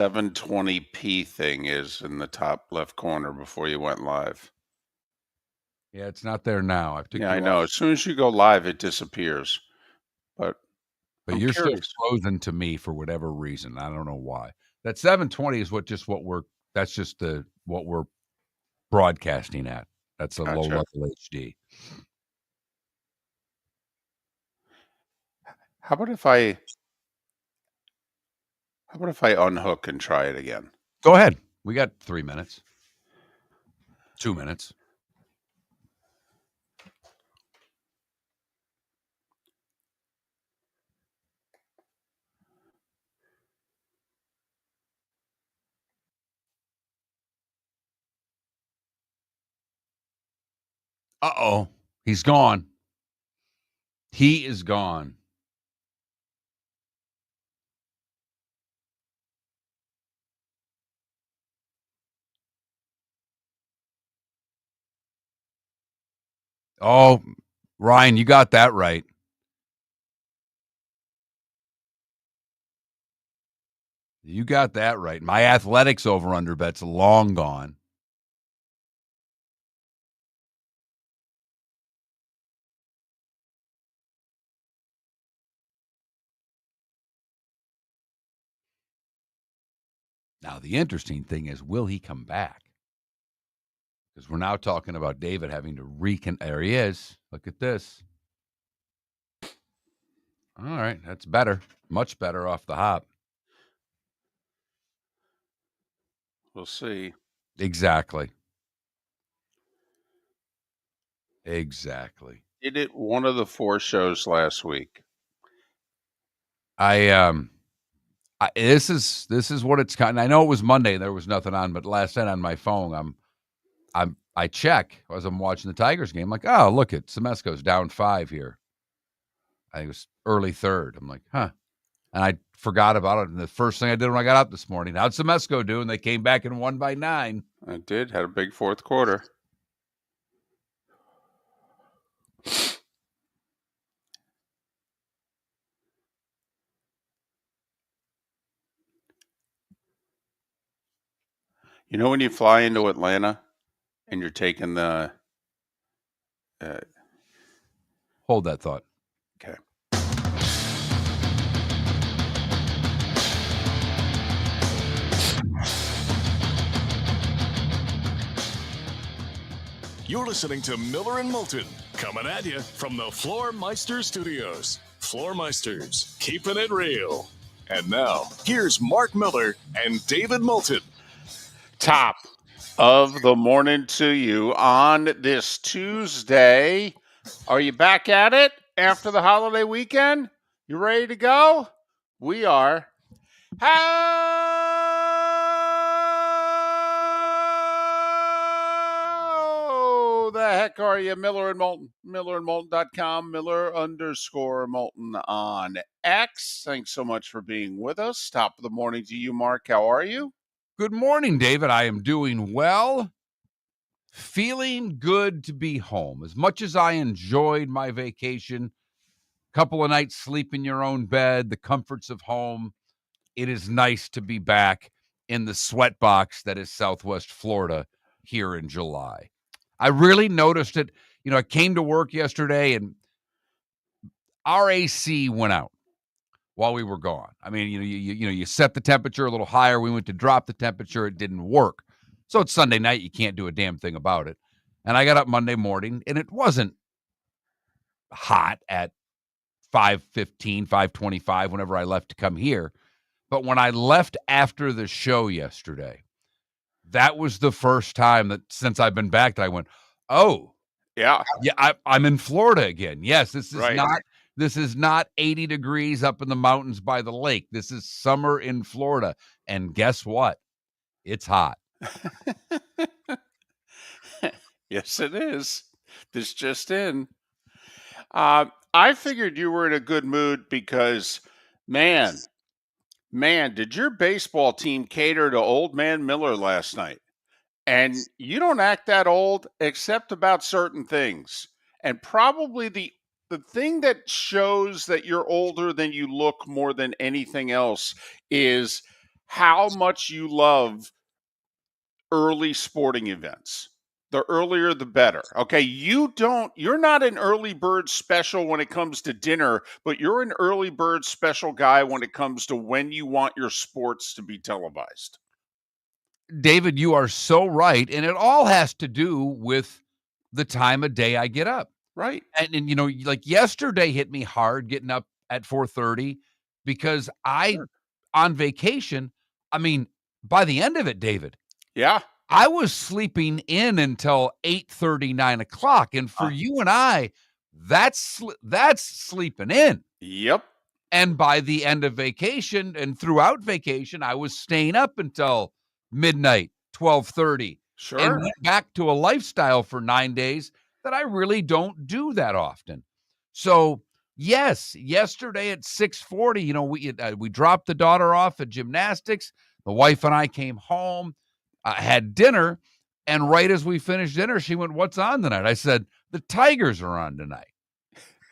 720p thing is in the top left corner before you went live. Yeah, it's not there now. I took Yeah, you I know. off, As soon as you go live, it disappears. But but I'm you're still curious. frozen to me for whatever reason. I don't know why. That 720 is that's just what we're broadcasting at. That's a low Gotcha. level HD. How about if I unhook and try it again? Go ahead. We got 3 minutes. 2 minutes. Uh-oh. He's gone. He is gone. Oh, Ryan, you got that right. You got that right. My athletics over-under bet's long gone. Now, the interesting thing is, will he come back? Because we're now talking about David having to there he is. Look at this. All right, that's better. Much better off the hop. We'll see. Exactly. Exactly. Did it one of the 4 shows last week. This is what it's kind. I know it was Monday. There was nothing on, but last night on my phone, I check as I'm watching the Tigers game. Like, oh, look at Semesco's down 5 here. I think it was early third. I'm like, huh. And I forgot about it. And the first thing I did when I got up this morning, how'd Semesco do? And they came back and won by 9. It did. Had a big fourth quarter. You know when you fly into Atlanta and you're taking the Hold that thought. okay. You're listening to Miller and Moulton, coming at you from the Floormeister Studios. Floormeisters, keeping it real. And now, here's Mark Miller and David Moulton. Top of the morning to you on this Tuesday. Are you back at it after the holiday weekend? You ready to go? We are. How the heck are you? Miller and Moulton. MillerandMoulton.com. Miller_Moulton on X. Thanks so much for being with us. Top of the morning to you, Mark. How are you? Good morning, David. I am doing well. Feeling good to be home. As much as I enjoyed my vacation, couple of nights sleep in your own bed, the comforts of home, it is nice to be back in the sweat box that is Southwest Florida here in July. I really noticed it. You know, I came to work yesterday and our AC went out while we were gone. I mean, you set the temperature a little higher. We went to drop the temperature. It didn't work. So it's Sunday night. You can't do a damn thing about it. And I got up Monday morning, and it wasn't hot at 5:15, 5:25 whenever I left to come here. But when I left after the show yesterday, that was the first time that since I've been back that I went, oh, Yeah. I'm in Florida again. Yes, this is Right. not 80 degrees up in the mountains by the lake. This is summer in Florida. And guess what? It's hot. Yes, it is. This just in. I figured you were in a good mood because, man, did your baseball team cater to old man Miller last night? And you don't act that old except about certain things. And probably the thing that shows that you're older than you look more than anything else is how much you love early sporting events. The earlier the better. Okay, you're not an early bird special when it comes to dinner, but you're an early bird special guy when it comes to when you want your sports to be televised. David, you are so right, and it all has to do with the time of day I get up. Right. And like yesterday hit me hard getting up at 4:30 because Sure. on vacation, I mean, by the end of it, David, Yeah. I was sleeping in until 8:30, 9:00, and for Uh, you and I, that's sleeping in. yep. And by the end of vacation and throughout vacation, I was staying up until midnight, 12:30, and Sure. went back to a lifestyle for 9 days that I really don't do that often. So, yes, yesterday at 6:40, we dropped the daughter off at gymnastics. The wife and I came home, had dinner, and right as we finished dinner, she went, "What's on tonight?" I said, "The Tigers are on tonight."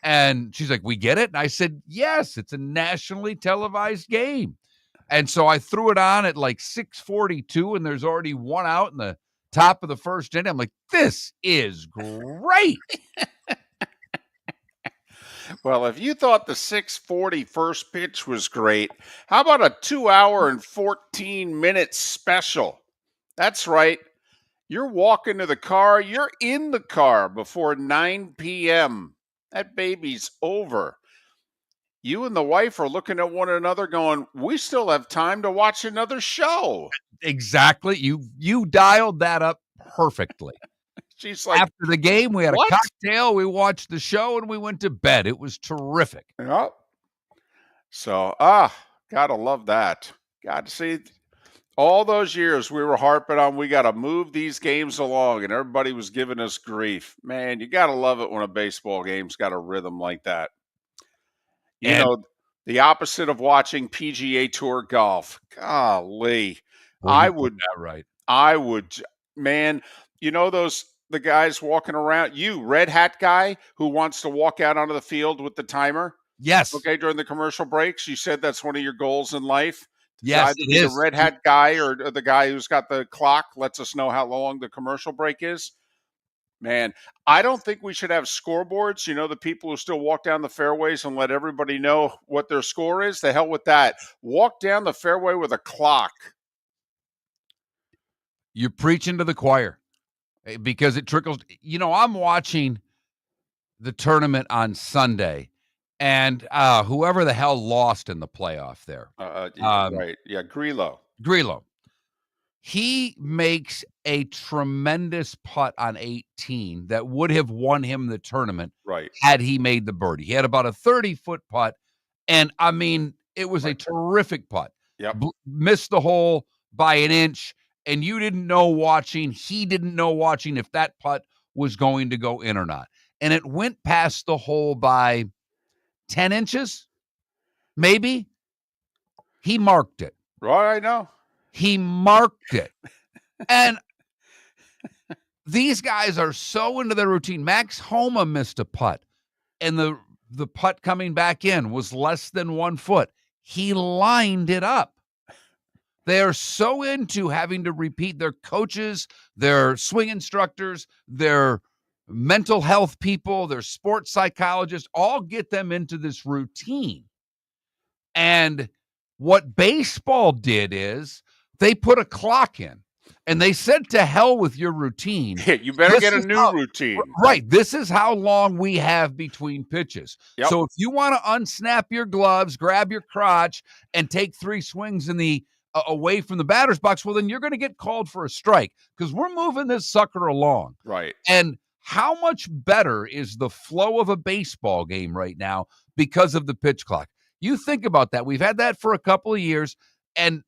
And she's like, "We get it?" And I said, "Yes, it's a nationally televised game." And so I threw it on at like 6:42, and there's already one out in the top of the first inning. I'm like, "This is great." Well, if you thought the 6:40 first pitch was great, how about a 2 hour and 14 minute special? That's right. You're walking to the car, you're in the car before 9 p.m. That baby's over. You and the wife are looking at one another going, we still have time to watch another show. Exactly. You dialed that up perfectly. She's like, After the game, we had a what? cocktail, we watched the show, and we went to bed. It was terrific. Yep. So, gotta love that. Got to see all those years we were harping on, we got to move these games along, and everybody was giving us grief. Man, you got to love it when a baseball game's got a rhythm like that. You And know, the opposite of watching PGA Tour golf. Golly, boy, I you put would, that right. I would, man. The guys walking around. You red hat guy who wants to walk out onto the field with the timer. Yes. Okay, during the commercial breaks, you said that's one of your goals in life. To Yes, either it be the is. red hat guy or the guy who's got the clock, lets us know how long the commercial break is. Man, I don't think we should have scoreboards. The people who still walk down the fairways and let everybody know what their score is. The hell with that. Walk down the fairway with a clock. You're preaching to the choir because it trickles. I'm watching the tournament on Sunday, and whoever the hell lost in the playoff there, Right. Yeah, Grillo. Grillo, he makes a tremendous putt on 18 that would have won him the tournament Right. had he made the birdie. He had about a 30-foot putt, and I mean, it was a Right. terrific putt. Yep. Missed the hole by an inch, and he didn't know watching if that putt was going to go in or not. And it went past the hole by 10 inches, maybe. He marked it. Right, I know. He marked it. And these guys are so into their routine. Max Homa missed a putt, and the putt coming back in was less than 1 foot. He lined it up. They are so into having to repeat. Their coaches, their swing instructors, their mental health people, their sports psychologists, all get them into this routine. And what baseball did is they put a clock in, and they said, to hell with your routine. Yeah, you better get a new routine. Right. This is how long we have between pitches. Yep. So if you want to unsnap your gloves, grab your crotch, and take 3 swings in the away from the batter's box, well, then you're going to get called for a strike because we're moving this sucker along. Right. And how much better is the flow of a baseball game right now because of the pitch clock? You think about that. We've had that for a couple of years, and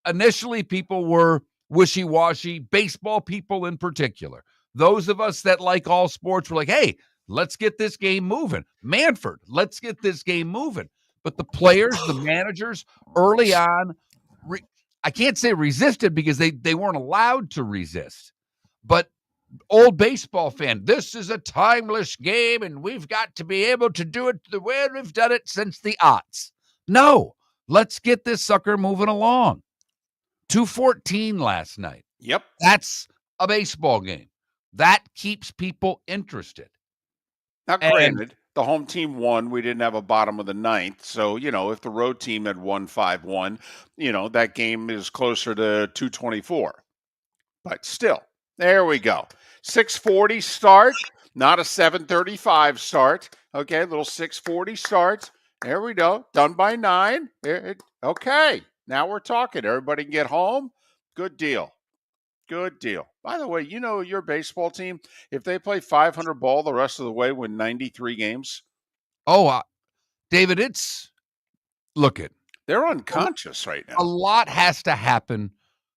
initially people were wishy-washy, baseball people in particular. Those of us that like all sports were like, hey, let's get this game moving. Manford, let's get this game moving. But the players, the managers, early on, I can't say resisted because they weren't allowed to resist. But old baseball fan, this is a timeless game, and we've got to be able to do it the way we've done it since the aughts. No, let's get this sucker moving along. 214 last night. Yep. That's a baseball game. That keeps people interested. Now, And granted, the home team won. We didn't have a bottom of the ninth. So, if the road team had won 5-1, that game is closer to 224. But still, there we go. 6:40 start, not a 7:35 start. Okay, little 6:40 start. There we go. Done by 9. Okay, now we're talking. Everybody can get home. Good deal. Good deal. By the way, your baseball team, if they play 500 ball the rest of the way, win 93 games. David, They're unconscious right a now. lot has to happen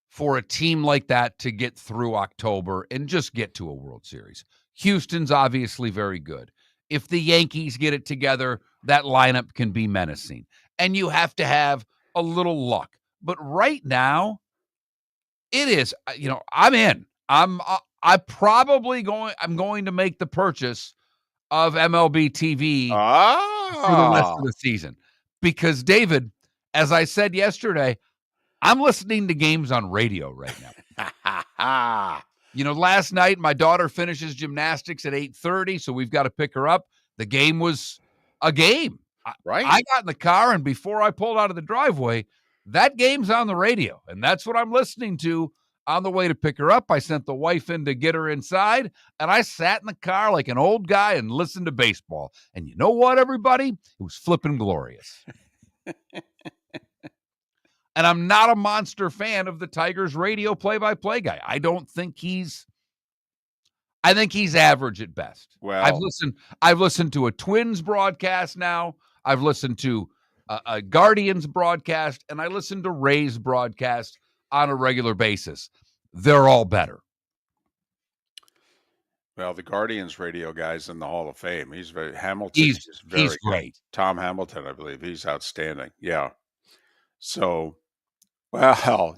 for a team like that to get through October and just get to a World Series. Houston's obviously very good. If the Yankees get it together, that lineup can be menacing. And you have to have a little luck. But right now, it is, I'm in. I'm going to make the purchase of MLB TV for the rest of the season. Because, David, as I said yesterday, I'm listening to games on radio right now. Last night my daughter finishes gymnastics at 8:30, so we've got to pick her up. The game was a game. Right. I got in the car, and before I pulled out of the driveway, that game's on the radio, and that's what I'm listening to on the way to pick her up. I sent the wife in to get her inside, and I sat in the car like an old guy and listened to baseball. And you know what, everybody? It was flipping glorious. And I'm not a monster fan of the Tigers radio play-by-play guy. I think he's average at best. Well, I've listened to a Twins broadcast now. I've listened to a Guardians broadcast, and I listen to Rays broadcast on a regular basis. They're all better. Well, the Guardians radio guy's in the Hall of Fame. He's very Hamilton. He's very great. Tom Hamilton, I believe. He's outstanding. Yeah. So, well,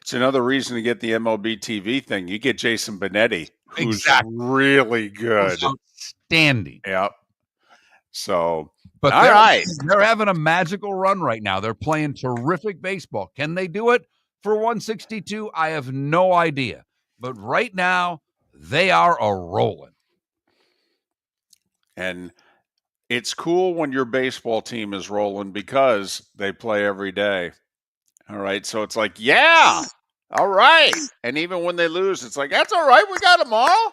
it's another reason to get the MLB TV thing. You get Jason Benetti, who's really good. Outstanding. Yep. So, but all right. They're having a magical run right now. They're playing terrific baseball. Can they do it for 162? I have no idea. But right now, they are a-rolling. And it's cool when your baseball team is rolling because they play every day. All right. So it's like, yeah, all right. And even when they lose, it's like, that's all right. We got them all.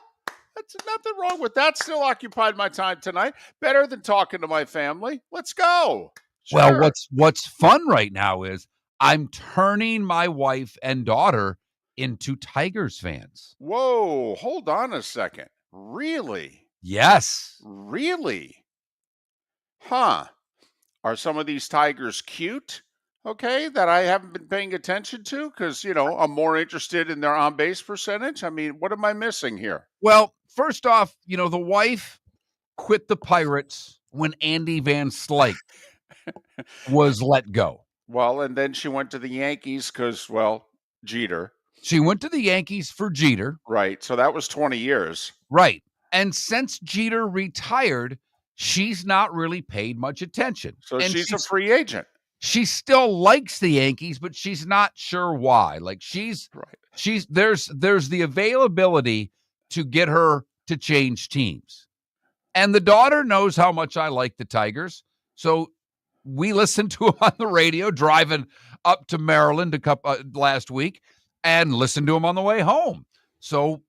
That's nothing wrong with that. Still occupied my time tonight. Better than talking to my family. Let's go. Sure. Well, what's fun right now is I'm turning my wife and daughter into Tigers fans. Whoa, hold on a second. Really? Yes. Really? Huh. Are some of these Tigers cute? Okay, that I haven't been paying attention to because, I'm more interested in their on-base percentage. I mean, what am I missing here? Well, first off, the wife quit the Pirates when Andy Van Slyke was let go. Well, and then she went to the Yankees because, Jeter. She went to the Yankees for Jeter. Right, so that was 20 years. Right, and since Jeter retired, she's not really paid much attention. So she's a free agent. She still likes the Yankees, but she's not sure why. Like there's the availability to get her to change teams. And the daughter knows how much I like the Tigers. So we listened to them on the radio driving up to Maryland last week and listened to them on the way home. So,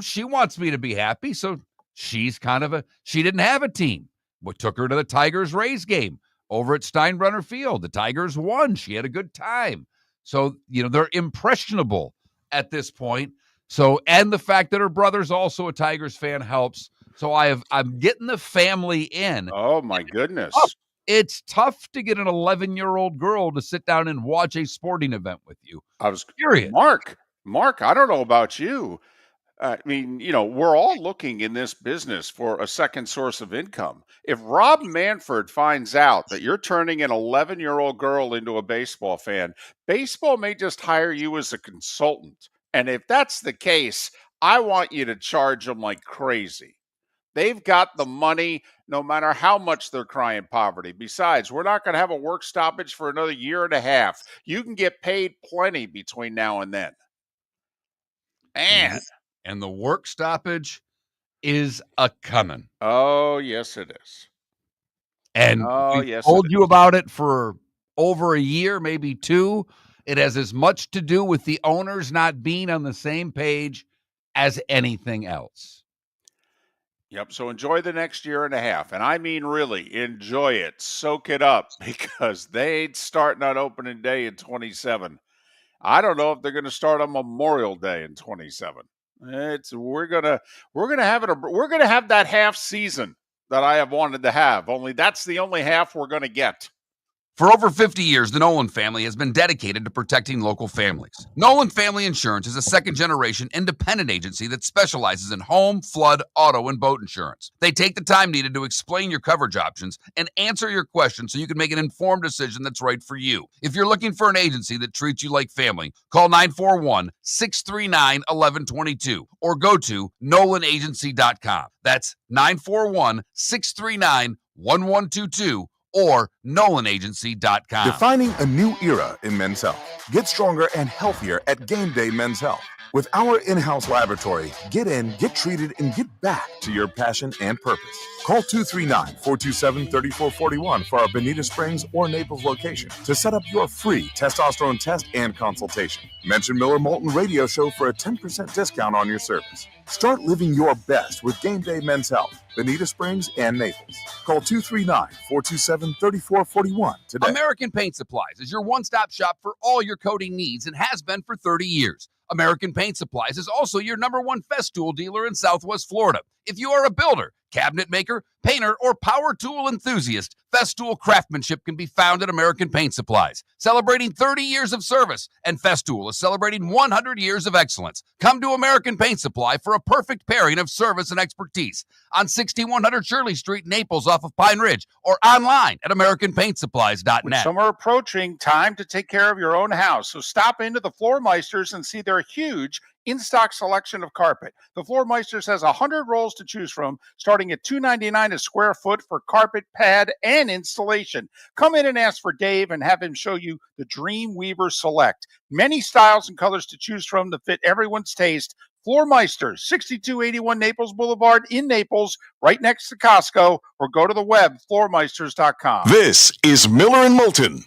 she wants me to be happy. So she's she didn't have a team. We took her to the Tigers-Rays game over at Steinbrenner Field. The Tigers won. She had a good time. So, they're impressionable at this point. So, and the fact that her brother's also a Tigers fan helps. So I'm getting the family in. Oh my goodness. It's tough to get an 11-year-old girl to sit down and watch a sporting event with you. Period. Mark, I don't know about you. I mean, we're all looking in this business for a second source of income. If Rob Manfred finds out that you're turning an 11-year-old girl into a baseball fan, baseball may just hire you as a consultant. And if that's the case, I want you to charge them like crazy. They've got the money no matter how much they're crying poverty. Besides, we're not going to have a work stoppage for another year and a half. You can get paid plenty between now and then. Man. And the work stoppage is a coming. Oh, yes, it is. And Oh, we've yes, it told is. you about it for over a year, maybe 2. It has as much to do with the owners not being on the same page as anything else. Yep. So enjoy the next year and a half. And I mean, really enjoy it. Soak it up because they ain't starting on opening day in 27. I don't know if they're going to start on Memorial Day in 27. We're gonna have that half season that I have wanted to have. Only that's the only half we're going to get. For over 50 years, the Nolan family has been dedicated to protecting local families. Nolan Family Insurance is a second-generation independent agency that specializes in home, flood, auto, and boat insurance. They take the time needed to explain your coverage options and answer your questions so you can make an informed decision that's right for you. If you're looking for an agency that treats you like family, call 941-639-1122 or go to nolanagency.com. That's 941-639-1122 or nolanagency.com. Defining a new era in men's health. Get stronger and healthier at Game Day Men's Health. With our in-house laboratory, get in, get treated, and get back to your passion and purpose. Call 239-427-3441 for our Bonita Springs or Naples location to set up your free testosterone test and consultation. Mention Miller Moulton Radio Show for a 10% discount on your service. Start living your best with Game Day Men's Health, Bonita Springs and Naples. Call 239-427-3441 today. American Paint Supplies is your one-stop shop for all your coating needs and has been for 30 years. American Paint Supplies is also your #1 Festool dealer in Southwest Florida. If you are a builder, cabinet maker, painter, or power tool enthusiast, Festool craftsmanship can be found at American Paint Supplies. Celebrating 30 years of service, and Festool is celebrating 100 years of excellence. Come to American Paint Supply for a perfect pairing of service and expertise on 6100 Shirley Street, Naples, off of Pine Ridge, or online at AmericanPaintSupplies.net. With summer approaching, time to take care of your own house. So stop into the Floor Meisters and see their huge in-stock selection of carpet. The Floor Meisters has 100 rolls to choose from, starting at $2.99 a square foot for carpet, pad, and installation. Come in and ask for Dave and have him show you the Dream Weaver Select. Many styles and colors to choose from to fit everyone's taste. Floor Meisters, 6281 Naples Boulevard in Naples, right next to Costco, or go to the web, floormeisters.com. This is Miller and Moulton.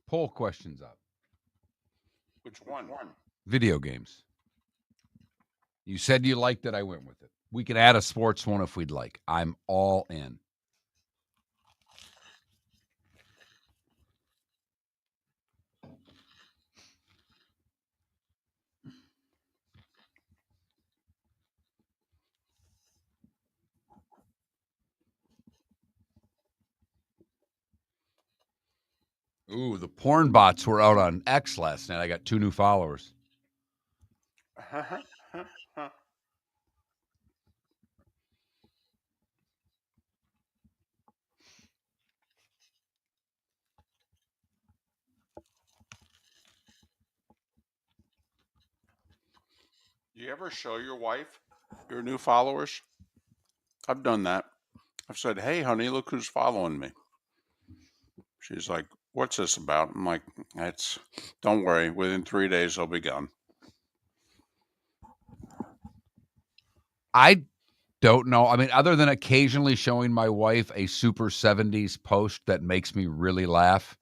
Poll questions up. Which one? Video games. You said you liked it. I went with it. We can add a sports one if we'd like. I'm all in. Ooh, the porn bots were out on X last night. I got 2 new followers. Do you ever show your wife your new followers? I've done that. I've said, "Hey, honey, look who's following me." She's like, "What's this about?" I'm like, don't worry. Within 3 days, they'll be gone. I don't know. I mean, other than occasionally showing my wife a Super 70s post that makes me really laugh.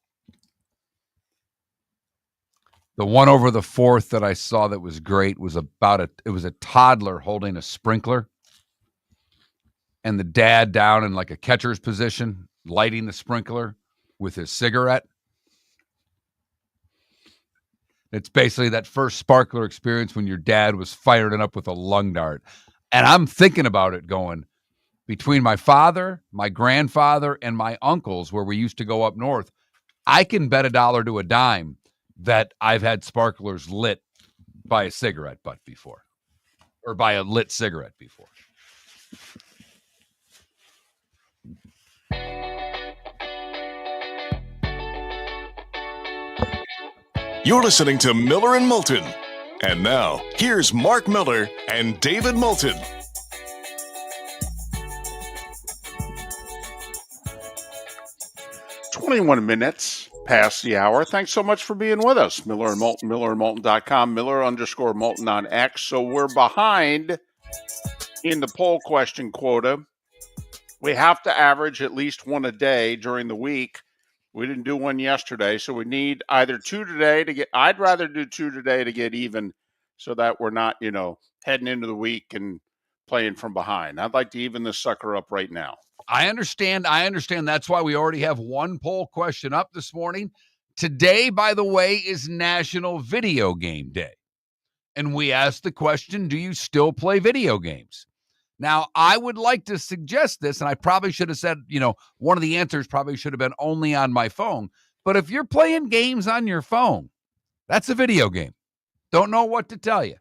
The one over the 4th that I saw that was great was it was a toddler holding a sprinkler and the dad down in like a catcher's position, lighting the sprinkler with his cigarette. It's basically that first sparkler experience when your dad was firing it up with a lung dart. And I'm thinking about it going between my father, my grandfather, and my uncles, where we used to go up north, I can bet $1 to a dime that I've had sparklers lit by a cigarette butt before, or by a lit cigarette before. You're listening to Miller and Moulton. And now, here's Mark Miller and David Moulton. "21 minutes past the hour. Thanks so much for being with us. Miller and Moulton, millerandmoulton.com, Miller_Moulton on X. So we're behind in the poll question quota. We have to average at least one a day during the week. We didn't do one yesterday, so we need either 2 today to get. I'd rather do 2 today to get even, so that we're not, heading into the week and playing from behind. I'd like to even this sucker up right now. I understand. That's why we already have one poll question up this morning. Today, by the way, is National Video Game Day. And we asked the question, do you still play video games? Now, I would like to suggest this, and I probably should have said, one of the answers probably should have been only on my phone. But if you're playing games on your phone, that's a video game. Don't know what to tell you.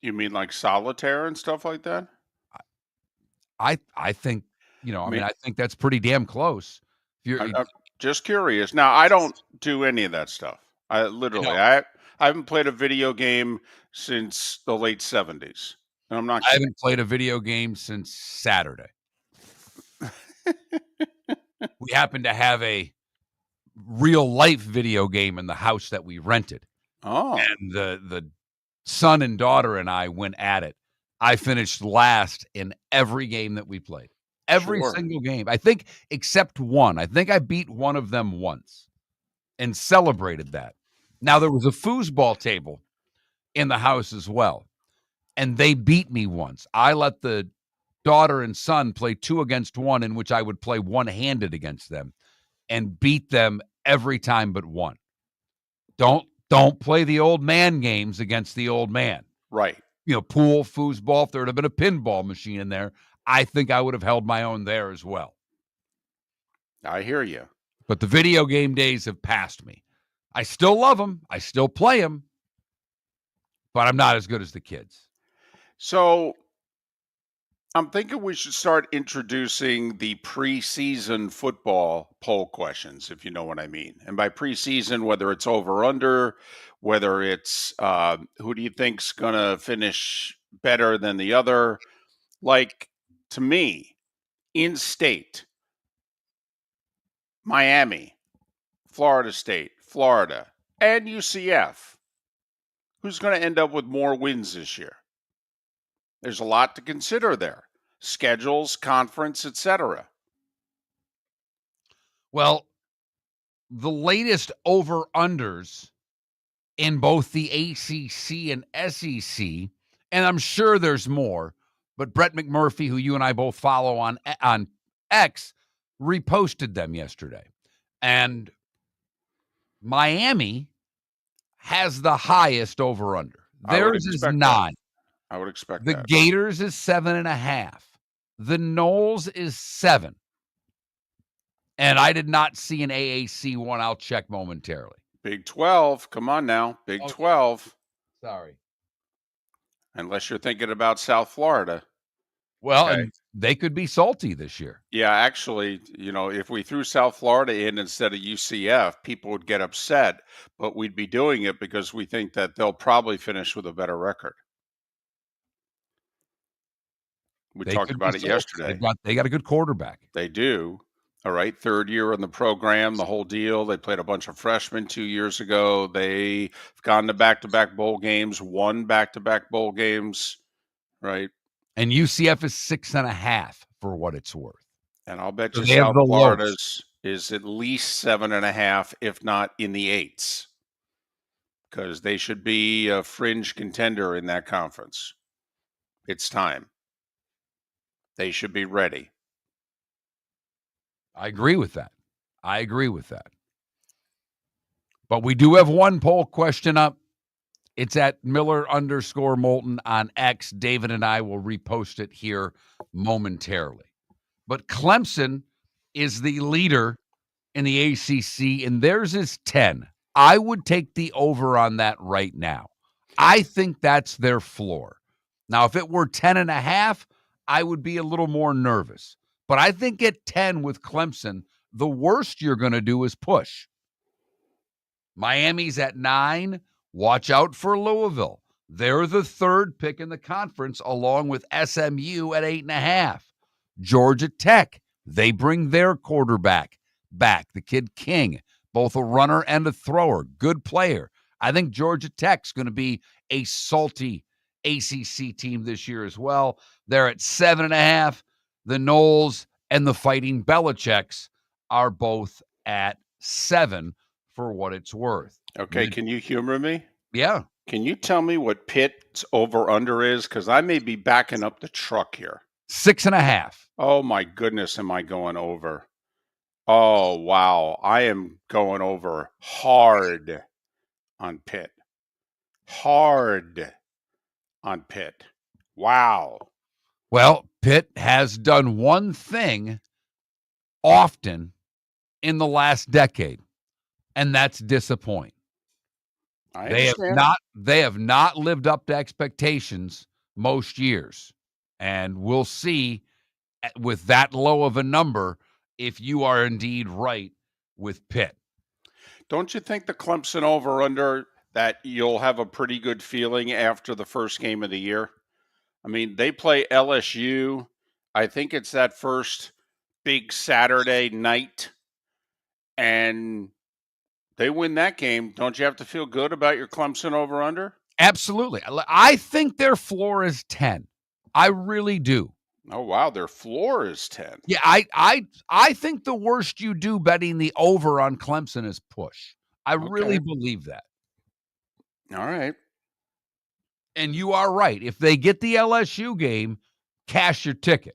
You mean like solitaire and stuff like that? I think, I think that's pretty damn close. I'm just curious. Now, I don't do any of that stuff. I haven't played a video game since the late 70s. And I'm not I haven't played a video game since Saturday. We happen to have a real life video game in the house that we rented. Oh. And the son and daughter and I went at it. I finished last in every game that we played. Every single game. I think except one. I think I beat one of them once and celebrated that. Now, there was a foosball table in the house as well, and they beat me once. I let the daughter and son play 2 against 1, in which I would play one-handed against them and beat them every time but one. Don't play the old man games against the old man. Right. Pool, foosball, if there would have been a pinball machine in there, I think I would have held my own there as well. I hear you. But the video game days have passed me. I still love them. I still play them. But I'm not as good as the kids. So I'm thinking we should start introducing the preseason football poll questions, if you know what I mean. And by preseason, whether it's over under, whether it's who do you think's going to finish better than the other. Like, to me, in state, Miami, Florida State, Florida, and UCF. Who's going to end up with more wins this year? There's a lot to consider there. Schedules, conference, etc. Well, the latest over-unders in both the ACC and SEC, and I'm sure there's more, but Brett McMurphy, who you and I both follow on X, reposted them yesterday. And Miami has the highest over-under. Theirs is 9. That. I would expect the that. Gators is 7.5. The Noles is 7. And I did not see an AAC one. I'll check momentarily. Big 12. Come on now. Big 12. Sorry. Unless you're thinking about South Florida. Well, and they could be salty this year. Yeah, actually, if we threw South Florida in instead of UCF, people would get upset, but we'd be doing it because we think that they'll probably finish with a better record. We talked about it yesterday. They got a good quarterback. They do. All right. 3rd year in the program, the whole deal. They played a bunch of freshmen 2 years ago. They've gone to back-to-back bowl games, won back-to-back bowl games, right? And UCF is 6.5 for what it's worth. And I'll bet you South Florida's is at least 7.5, if not in the 8s, because they should be a fringe contender in that conference. It's time. They should be ready. I agree with that. But we do have one poll question up. It's at Miller_Moulton on X. David and I will repost it here momentarily. But Clemson is the leader in the ACC, and theirs is 10. I would take the over on that right now. I think that's their floor. Now, if it were 10.5, I would be a little more nervous. But I think at 10 with Clemson, the worst you're going to do is push. Miami's at 9. Watch out for Louisville. They're the 3rd pick in the conference, along with SMU at 8.5. Georgia Tech, they bring their quarterback back, the kid King, both a runner and a thrower, good player. I think Georgia Tech's going to be a salty ACC team this year as well. They're at 7.5. The Noles and the Fighting Belichicks are both at 7 for what it's worth. Okay, can you humor me? Yeah. Can you tell me what Pitt's over-under is? Because I may be backing up the truck here. 6.5. Oh, my goodness, am I going over? Oh, wow. I am going over hard on Pitt. Hard on Pitt. Wow. Well, Pitt has done one thing often in the last decade, and that's disappoint. They have not lived up to expectations most years. And we'll see with that low of a number if you are indeed right with Pitt. Don't you think the Clemson over-under that you'll have a pretty good feeling after the first game of the year? I mean, they play LSU. I think it's that first big Saturday night, and they win that game. Don't you have to feel good about your Clemson over-under? Absolutely. I think their floor is 10. I really do. Oh, wow. Their floor is 10. Yeah, I think the worst you do betting the over on Clemson is push. I really believe that. All right. And you are right. If they get the LSU game, cash your ticket.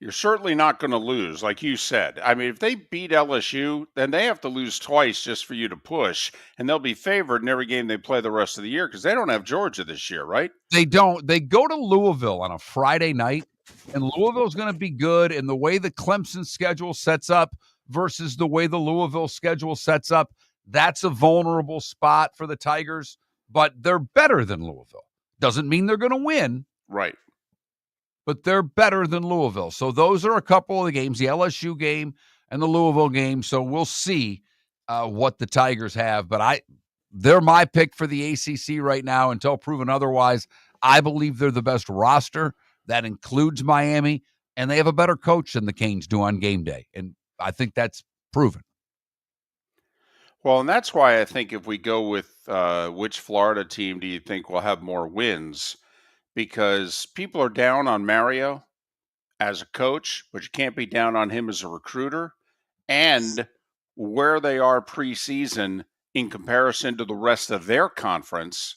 You're certainly not going to lose, like you said. I mean, if they beat LSU, then they have to lose twice just for you to push, and they'll be favored in every game they play the rest of the year because they don't have Georgia this year, right? They don't. They go to Louisville on a Friday night, and Louisville's going to be good, and the way the Clemson schedule sets up versus the way the Louisville schedule sets up, that's a vulnerable spot for the Tigers, but they're better than Louisville. Doesn't mean they're going to win. Right. But they're better than Louisville. So those are a couple of the games, the LSU game and the Louisville game. So we'll see what the Tigers have. But they're my pick for the ACC right now until proven otherwise. I believe they're the best roster. That includes Miami, and they have a better coach than the Canes do on game day. And I think that's proven. Well, and that's why I think if we go with which Florida team do you think will have more wins? Because people are down on Mario as a coach, but you can't be down on him as a recruiter. And where they are preseason in comparison to the rest of their conference.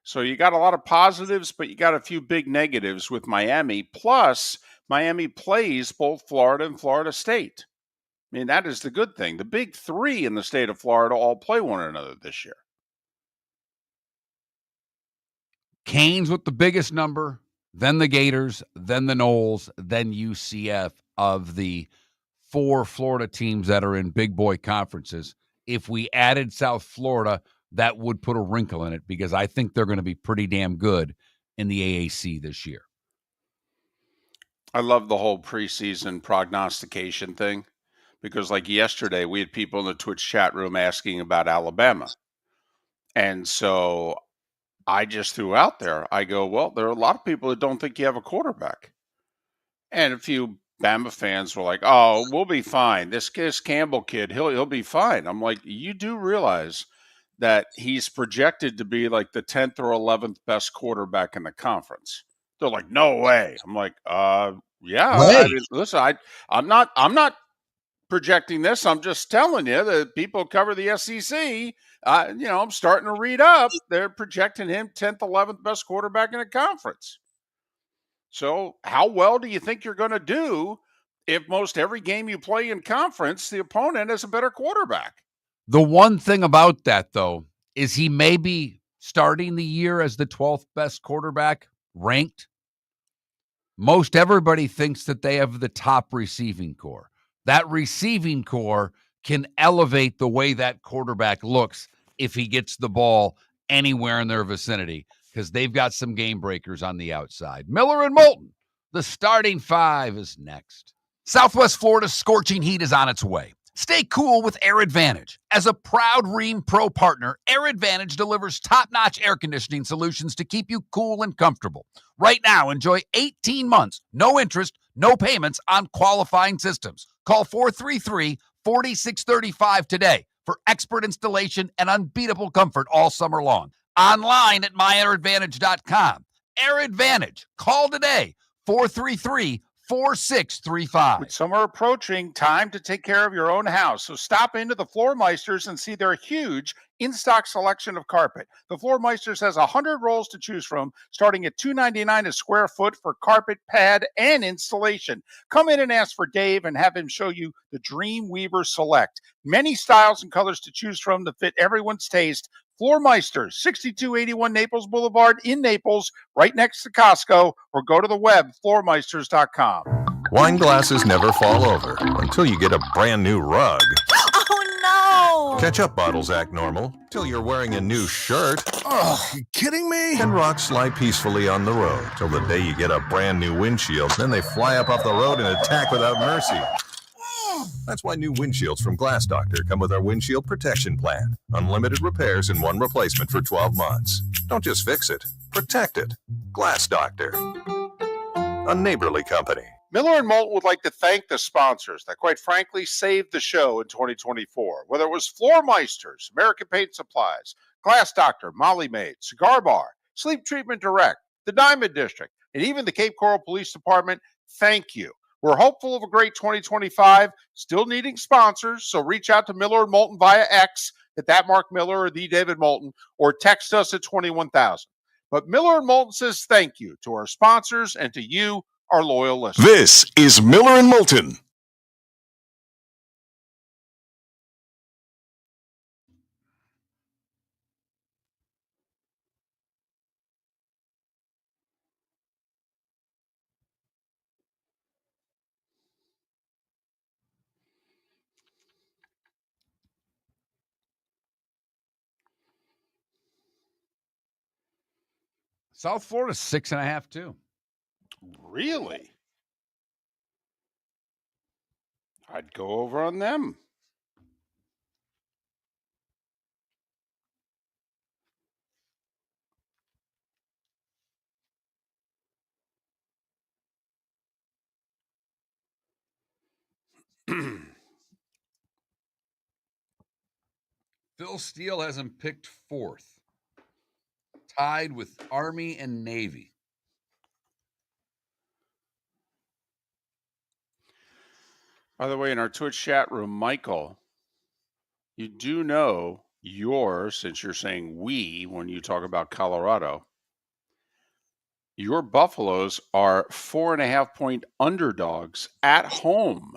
So you got a lot of positives, but you got a few big negatives with Miami. Plus, Miami plays both Florida and Florida State. I mean, that is the good thing. The big three in the state of Florida all play one another this year. Canes with the biggest number, then the Gators, then the Noles, then UCF of the 4 Florida teams that are in big boy conferences. If we added South Florida, that would put a wrinkle in it because I think they're going to be pretty damn good in the AAC this year. I love the whole preseason prognostication thing because, like yesterday, we had people in the Twitch chat room asking about Alabama. And so I just threw out there, I go, well, there are a lot of people that don't think you have a quarterback. And a few Bama fans were like, oh, we'll be fine. This Campbell kid, he'll be fine. I'm like, you do realize that he's projected to be like the 10th or 11th best quarterback in the conference. They're like, no way. I'm like, yeah. I mean, listen, I'm not projecting this. I'm just telling you that people cover the SEC. I'm starting to read up. They're projecting him 10th, 11th best quarterback in the conference. So how well do you think you're going to do if most every game you play in conference, the opponent is a better quarterback? The one thing about that, though, is he may be starting the year as the 12th best quarterback ranked. Most everybody thinks that they have the top receiving core. That receiving core can elevate the way that quarterback looks if he gets the ball anywhere in their vicinity because they've got some game breakers on the outside. Miller and Moulton, the starting 5 is next. Southwest Florida's scorching heat is on its way. Stay cool with Air Advantage. As a proud Rheem Pro partner, Air Advantage delivers top-notch air conditioning solutions to keep you cool and comfortable. Right now, enjoy 18 months, no interest, no payments on qualifying systems. Call 433-4635 today for expert installation and unbeatable comfort all summer long. Online at myairadvantage.com. Air Advantage. Call today, 433-4635. With summer approaching, time to take care of your own house. So stop into the Floor Meisters and see their huge in-stock selection of carpet. The Floor Meisters has 100 rolls to choose from, starting at $2.99 a square foot for carpet, pad, and installation. Come in and ask for Dave and have him show you the Dream Weaver Select. Many styles and colors to choose from to fit everyone's taste. Floor Meisters, 6281 Naples Boulevard in Naples, right next to Costco, or go to the web, floormeisters.com. Wine glasses never fall over until you get a brand new rug. Oh, no! Ketchup bottles act normal till you're wearing a new shirt. Oh, you kidding me? And rocks slide peacefully on the road till the day you get a brand new windshield. Then they fly up off the road and attack without mercy. That's why new windshields from Glass Doctor come with our windshield protection plan. Unlimited repairs and one replacement for 12 months. Don't just fix it, protect it. Glass Doctor. A neighborly company. Miller and Moulton would like to thank the sponsors that, quite frankly, saved the show in 2024. Whether it was Floor Meisters, American Paint Supplies, Glass Doctor, Molly Maid, Cigar Bar, Sleep Treatment Direct, the Diamond District, and even the Cape Coral Police Department, thank you. We're hopeful of a great 2025, still needing sponsors, so reach out to Miller and Moulton via X at that Mark Miller or the David Moulton, or text us at 21,000. But Miller and Moulton says thank you to our sponsors and to you, our loyal listeners. This is Miller and Moulton. South Florida's 6.5 too. Really? I'd go over on them. Phil Steele has him picked 4th, tied with Army and Navy. By the way, in our Twitch chat room, Michael You do know since you're saying we when you talk about Colorado, your Buffaloes are 4.5-point underdogs at home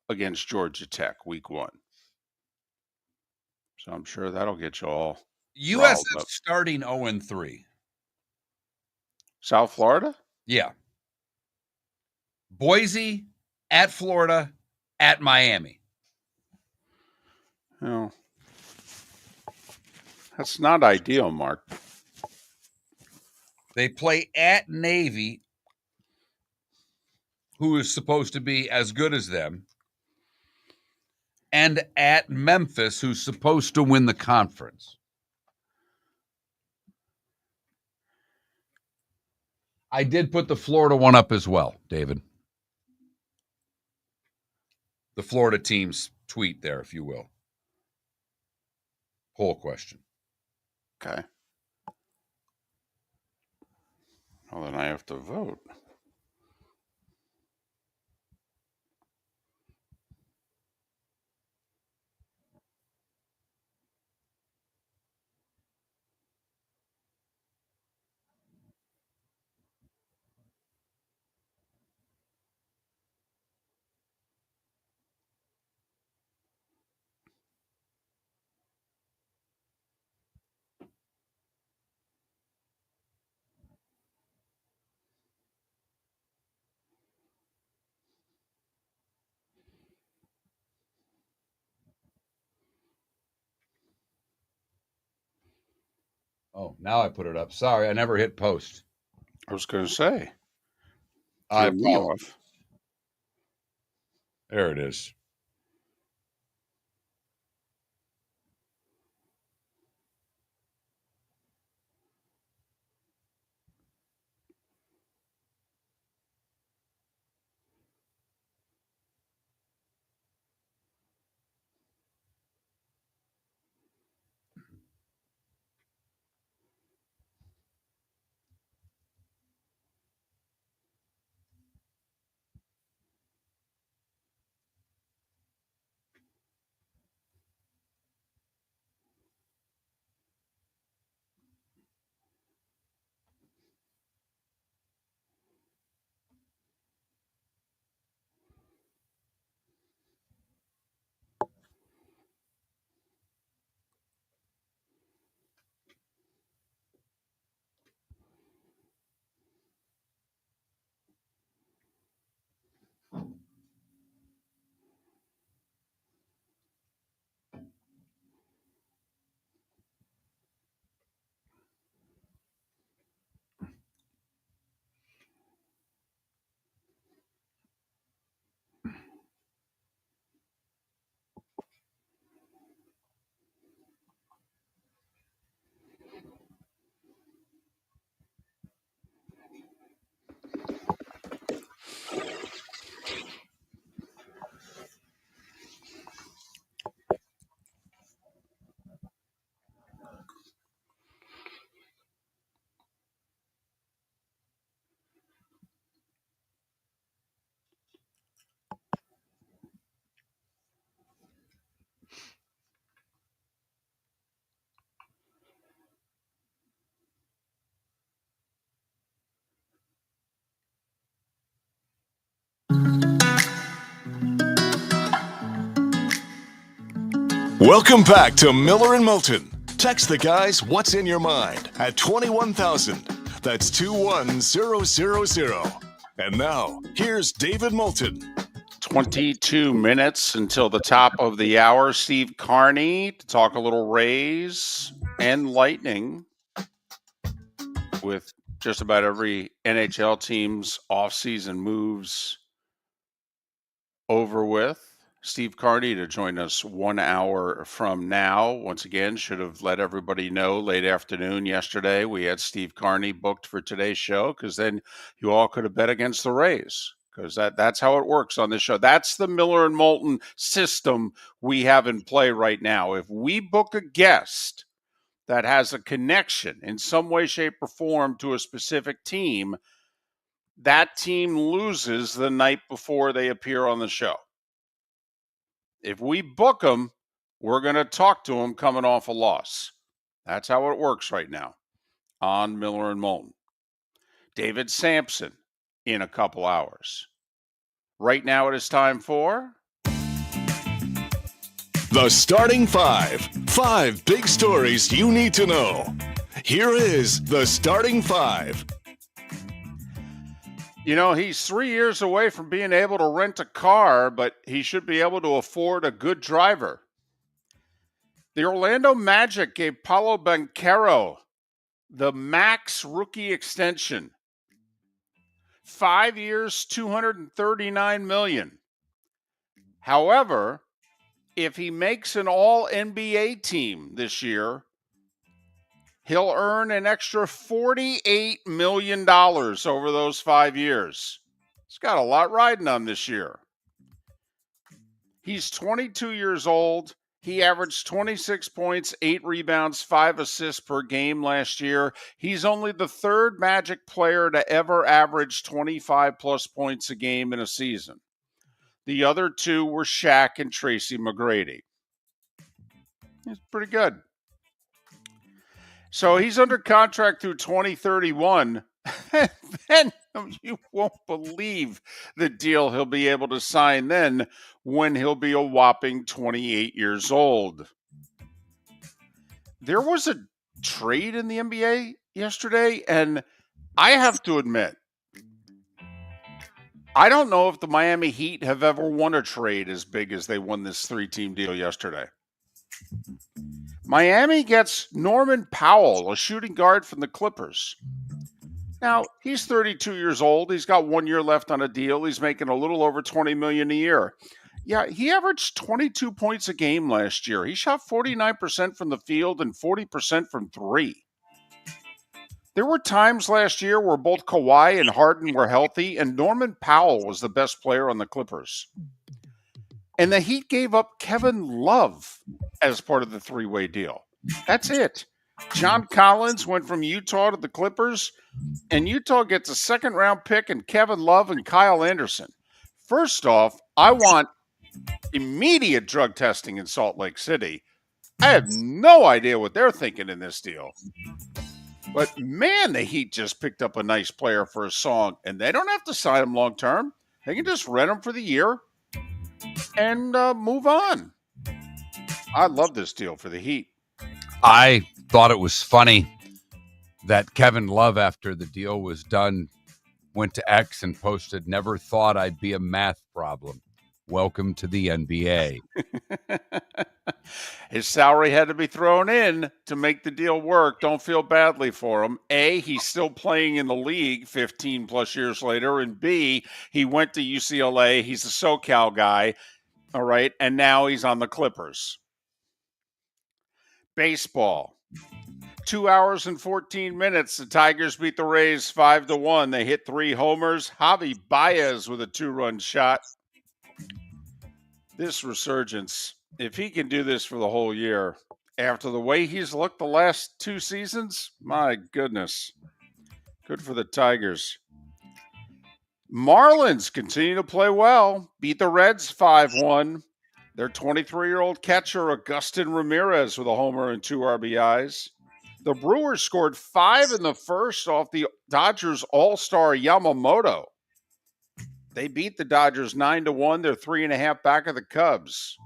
against Georgia Tech week 1. So I'm sure that'll get you all riled USF up. starting 0-3. South Florida? Yeah. Boise, at Florida, at Miami. No. That's not ideal, Mark. They play at Navy, who is supposed to be as good as them, and at Memphis, who's supposed to win the conference. I did put the Florida one up as well, David. The Florida team's tweet there, if you will. Poll question. Okay. Well, then I have to vote. Oh, now I put it up. Sorry, I never hit post. I was going to say. I Threw me off. There it is. Welcome back to Miller and Moulton. Text the guys what's in your mind at 21,000. That's 21000. And now, here's David Moulton. 22 minutes until the top of the hour. Steve Carney to talk a little Rays and Lightning with just about every NHL team's offseason moves over with. Steve Carney to join us 1 hour from now. Once again, should have let everybody know late afternoon yesterday. We had Steve Carney booked for today's show because then you all could have bet against the Rays because that's how it works on this show. That's the Miller and Moulton system we have in play right now. If we book a guest that has a connection in some way, shape, or form to a specific team, that team loses the night before they appear on the show. If we book them, We're going to talk to him coming off a loss. That's how it works right now on Miller and Moulton. David Sampson in a couple hours. Right now it is time for The Starting Five. 5 big stories you need to know. Here is The Starting Five. You know, he's 3 years away from being able to rent a car, but he should be able to afford a good driver. The Orlando Magic gave Paolo Banchero the max rookie extension. 5 years, $239 million. However, if he makes an all-NBA team this year, he'll earn an extra $48 million over those 5 years. He's got a lot riding on this year. He's 22 years old. He averaged 26 points, 8 rebounds, 5 assists per game last year. He's only the third Magic player to ever average 25-plus points a game in a season. The other two were Shaq and Tracy McGrady. He's pretty good. So he's under contract through 2031. Then you won't believe the deal he'll be able to sign then when he'll be a whopping 28 years old. There was a trade in the NBA yesterday, and I have to admit, I don't know if the Miami Heat have ever won a trade as big as they won this 3-team deal yesterday. Miami gets Norman Powell, a shooting guard from the Clippers. Now, he's 32 years old. He's got 1 year left on a deal. He's making a little over $20 million a year. Yeah, he averaged 22 points a game last year. He shot 49% from the field and 40% from three. There were times last year where both Kawhi and Harden were healthy, and Norman Powell was the best player on the Clippers. And the Heat gave up Kevin Love as part of the three-way deal. That's it. John Collins went from Utah to the Clippers, and Utah gets a second-round pick and Kevin Love and Kyle Anderson. First off, I want immediate drug testing in Salt Lake City. I have no idea what they're thinking in this deal. But, man, the Heat just picked up a nice player for a song, and they don't have to sign him long-term. They can just rent him for the year and move on. I love this deal for the Heat. I thought it was funny that Kevin Love, after the deal was done, went to X and posted, "Never thought I'd be a math problem. Welcome to the NBA." His salary had to be thrown in to make the deal work. Don't feel badly for him. A, he's still playing in the league 15 plus years later. And B, he went to UCLA. He's a SoCal guy. All right. And now he's on the Clippers. Baseball. 2 hours and 14 minutes. The Tigers beat the Rays 5-1. They hit 3 homers. Javi Baez with a 2-run shot. This resurgence, if he can do this for the whole year, after the way he's looked the last 2 seasons, my goodness. Good for the Tigers. Marlins continue to play well. Beat the Reds 5-1. Their 23-year-old catcher, Agustin Ramirez, with a homer and 2 RBIs. The Brewers scored 5 in the first off the Dodgers all-star Yamamoto. They beat the Dodgers 9-1. They're 3.5 back of the Cubs.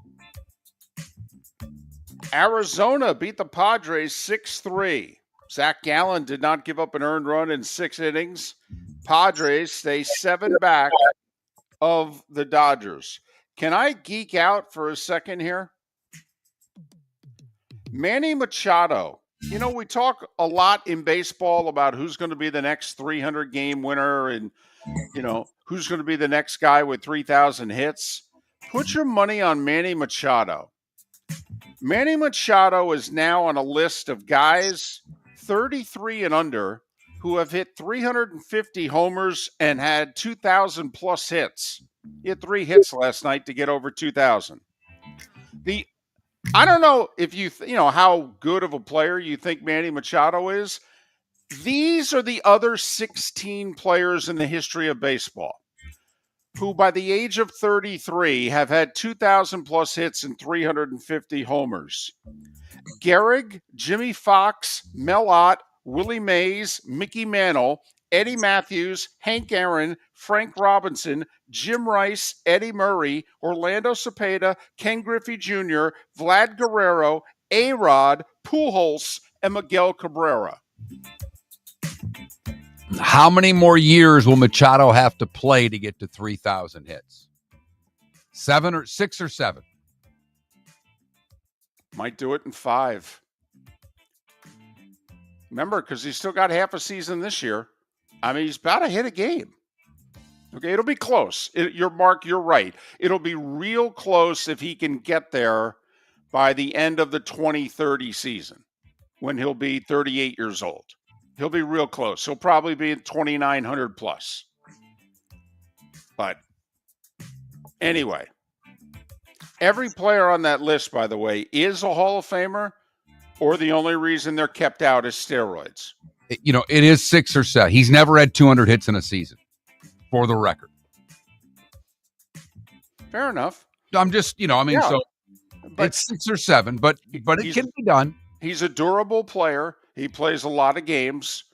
Arizona beat the Padres 6-3. Zach Gallen did not give up an earned run in 6 innings. Padres stay 7 back of the Dodgers. Can I geek out for a second here? Manny Machado. You know, we talk a lot in baseball about who's going to be the next 300-game winner and, you know, who's going to be the next guy with 3,000 hits. Put your money on Manny Machado. Manny Machado is now on a list of guys 33 and under who have hit 350 homers and had 2,000 plus hits. He had 3 hits last night to get over 2,000. I don't know if you know how good of a player you think Manny Machado is. These are the other 16 players in the history of baseball. who by the age of 33 have had 2,000 plus hits and 350 homers. Gehrig, Jimmy Fox, Mel Ott, Willie Mays, Mickey Mantle, Eddie Matthews, Hank Aaron, Frank Robinson, Jim Rice, Eddie Murray, Orlando Cepeda, Ken Griffey Jr., Vlad Guerrero, A-Rod, Pujols, and Miguel Cabrera. How many more years will Machado have to play to get to 3,000 hits? 6 or 7? Might do it in 5. Remember, because he's still got half a season this year. I mean, he's about to hit a game. Okay, it'll be close. You're right. It'll be real close if he can get there by the end of the 2030 season when he'll be 38 years old. He'll be real close. He'll probably be at 2,900 plus. But anyway, every player on that list, by the way, is a Hall of Famer, or the only reason they're kept out is steroids. It is 6 or 7. He's never had 200 hits in a season, for the record. Fair enough. I'm just, so it's 6 or 7, but it can be done. He's a durable player. He plays a lot of games.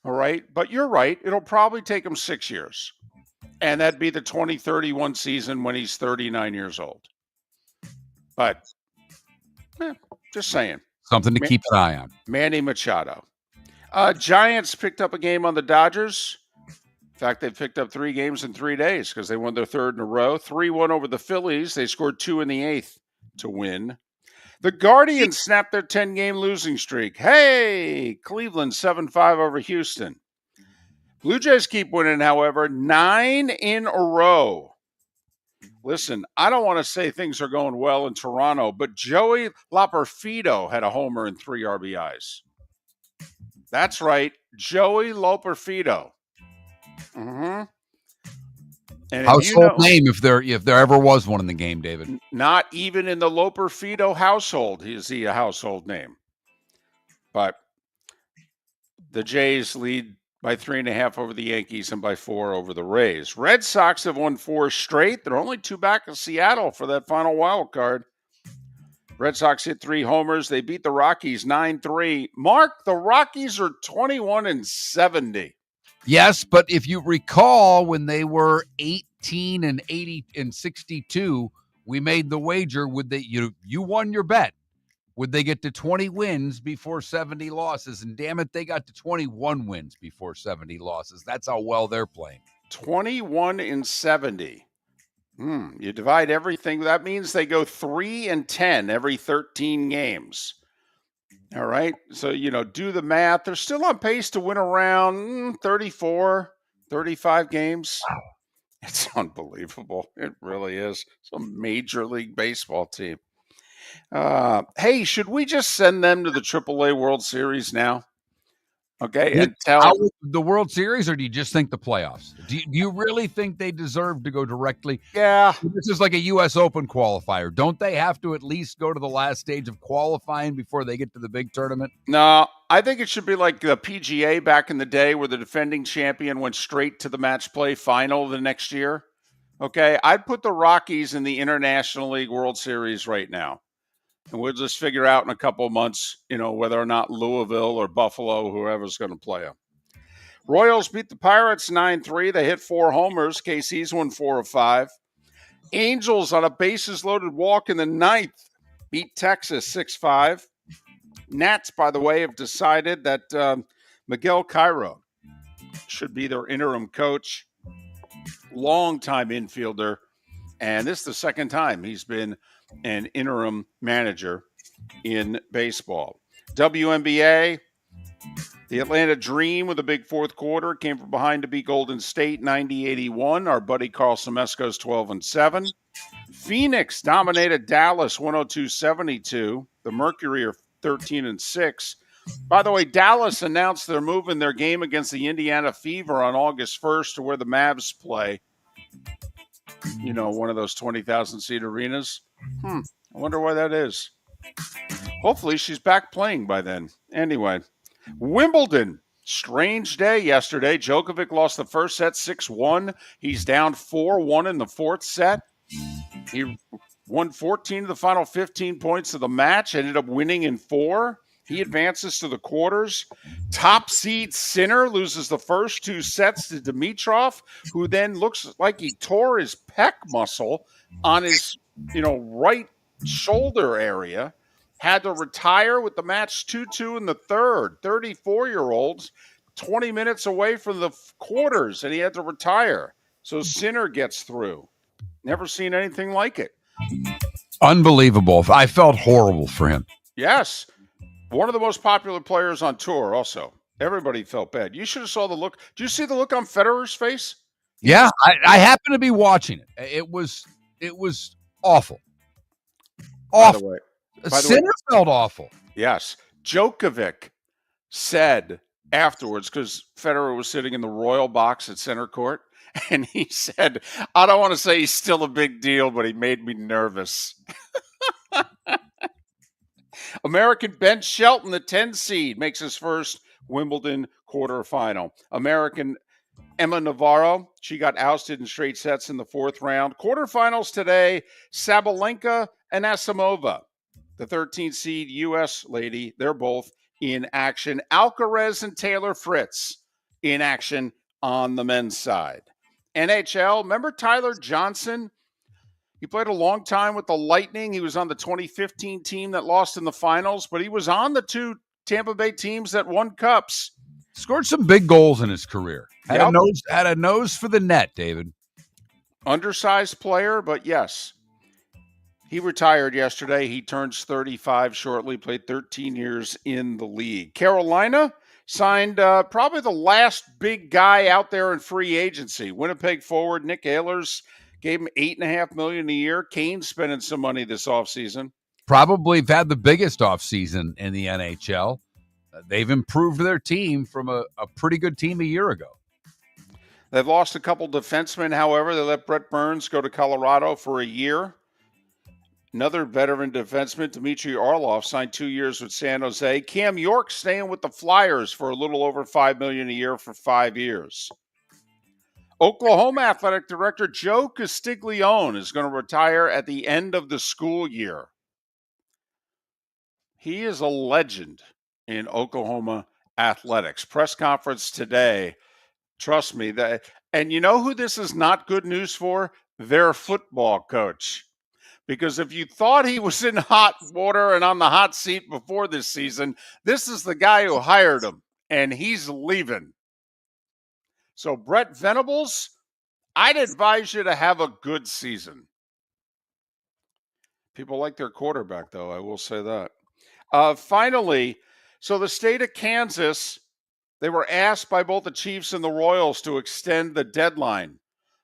All right. But you're right. It'll probably take him 6 years. And that'd be the 2031 season when he's 39 years old. But just saying. Something to keep an eye on. Manny Machado. Giants picked up a game on the Dodgers. In fact, they picked up 3 games in 3 days because they won their 3rd in a row. 3-1 over the Phillies. They scored 2 in the 8th to win. The Guardians snapped their 10-game losing streak. Hey, Cleveland 7-5 over Houston. Blue Jays keep winning, however, 9 in a row. Listen, I don't want to say things are going well in Toronto, but Joey Loperfido had a homer and 3 RBIs. That's right, Joey Loperfido. Mm-hmm. And household name if there ever was one in the game, David. Not even in the Loperfido household is he a household name. But the Jays lead by 3.5 over the Yankees and by 4 over the Rays. Red Sox have won 4 straight. They're only 2 back of Seattle for that final wild card. Red Sox hit 3 homers. They beat the Rockies 9-3. Mark, the Rockies are 21-70. Yes, but if you recall when they were 18 and 80 and 62, we made the wager. Would they? You won your bet. Would they get to 20 wins before 70 losses? And damn it, they got to 21 wins before 70 losses. That's how well they're playing. 21-70. You divide everything. That means they go 3-10 every 13 games. All right. So, do the math. They're still on pace to win around 34, 35 games. Wow. It's unbelievable. It really is. It's a Major League Baseball team. Hey, should we just send them to the AAA World Series now? Okay. And tell the World Series, or do you just think the playoffs? Do you really think they deserve to go directly? Yeah. This is like a U.S. Open qualifier. Don't they have to at least go to the last stage of qualifying before they get to the big tournament? No, I think it should be like the PGA back in the day where the defending champion went straight to the match play final the next year. Okay. I'd put the Rockies in the International League World Series right now. And we'll just figure out in a couple of months, whether or not Louisville or Buffalo, whoever's going to play them. Royals beat the Pirates 9-3. They hit 4 homers. KC's won 4 of 5. Angels on a bases-loaded walk in the 9th beat Texas 6-5. Nats, by the way, have decided that Miguel Cairo should be their interim coach. Longtime infielder. And this is the second time he's been an interim manager in baseball. WNBA, the Atlanta Dream with a big fourth quarter came from behind to beat Golden State 90-81. Our buddy Carl Semesco's 12-7. Phoenix dominated Dallas 102-72. The Mercury are 13-6. By the way, Dallas announced they're moving their game against the Indiana Fever on August 1st to where the Mavs play. One of those 20,000-seat arenas. I wonder why that is. Hopefully she's back playing by then. Anyway, Wimbledon. Strange day yesterday. Djokovic lost the first set 6-1. He's down 4-1 in the fourth set. He won 14 of the final 15 points of the match, ended up winning in 4. He advances to the quarters. Top seed Sinner loses the first 2 sets to Dimitrov, who then looks like he tore his pec muscle on his, right shoulder area. Had to retire with the match 2-2 in the third. 34-year-olds, 20 minutes away from the quarters, and he had to retire. So Sinner gets through. Never seen anything like it. Unbelievable. I felt horrible for him. Yes. One of the most popular players on tour also. Everybody felt bad. You should have saw the look. Did you see the look on Federer's face? Yeah, I happened to be watching it. It was awful. Awful. Sinner felt awful. Yes. Djokovic said afterwards, because Federer was sitting in the royal box at center court, and he said, I don't want to say he's still a big deal, but he made me nervous. American Ben Shelton, the 10 seed, makes his first Wimbledon quarterfinal. American Emma Navarro, she got ousted in straight sets in the fourth round. Quarterfinals today, Sabalenka and Asimova. The 13 seed U.S. lady, they're both in action. Alcaraz and Taylor Fritz in action on the men's side. NHL, remember Tyler Johnson? He played a long time with the Lightning. He was on the 2015 team that lost in the finals, but he was on the 2 Tampa Bay teams that won cups. Scored some big goals in his career. Had a nose for the net, David. Undersized player, but yes. He retired yesterday. He turns 35 shortly, played 13 years in the league. Carolina signed probably the last big guy out there in free agency. Winnipeg forward Nick Ehlers gave him $8.5 million a year. Kane's spending some money this offseason. Probably had the biggest offseason in the NHL. They've improved their team from a pretty good team a year ago. They've lost a couple defensemen, however. They let Brett Burns go to Colorado for a year. Another veteran defenseman, Dmitry Orlov, signed 2 years with San Jose. Cam York staying with the Flyers for a little over $5 million a year for 5 years. Oklahoma Athletic Director Joe Castiglione is going to retire at the end of the school year. He is a legend in Oklahoma athletics. Press conference today. Trust me. And you know who this is not good news for? Their football coach. Because if you thought he was in hot water and on the hot seat before this season, this is the guy who hired him, and he's leaving. So, Brett Venables, I'd advise you to have a good season. People like their quarterback, though, I will say that. Finally, so the state of Kansas, they were asked by both the Chiefs and the Royals to extend the deadline,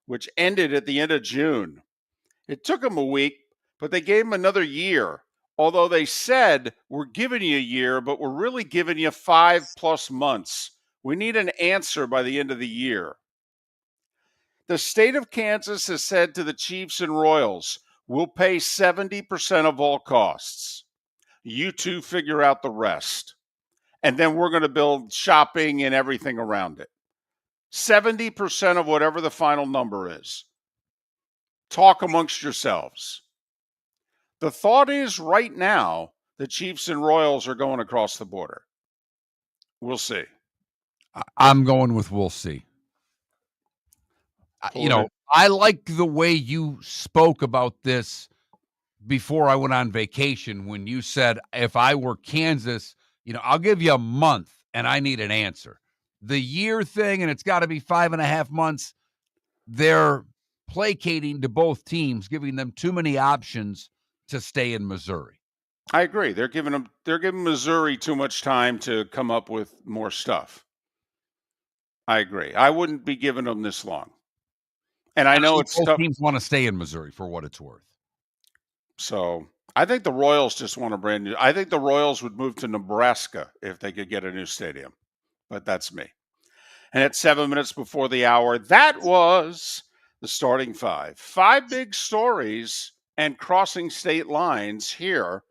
which ended at the end of June. It took them a week, but they gave them another year. Although they said, we're giving you a year, but we're really giving you 5+ months. We need an answer by the end of the year. The state of Kansas has said to the Chiefs and Royals, we'll pay 70% of all costs. You two figure out the rest. And then we're going to build shopping and everything around it. 70% of whatever the final number is. Talk amongst yourselves. The thought is right now, the Chiefs and Royals are going across the border. We'll see. I'm going with we'll see. I like the way you spoke about this before I went on vacation when you said, if I were Kansas, I'll give you a month and I need an answer. The year thing, and it's got to be 5.5 months, they're placating to both teams, giving them too many options to stay in Missouri. I agree. They're giving Missouri too much time to come up with more stuff. I agree. I wouldn't be giving them this long. And I know it's both teams want to stay in Missouri for what it's worth. So I think the Royals just want a brand new. I think the Royals would move to Nebraska if they could get a new stadium. But that's me. And at 7 minutes before the hour, that was the starting 5. 5 big stories and crossing state lines here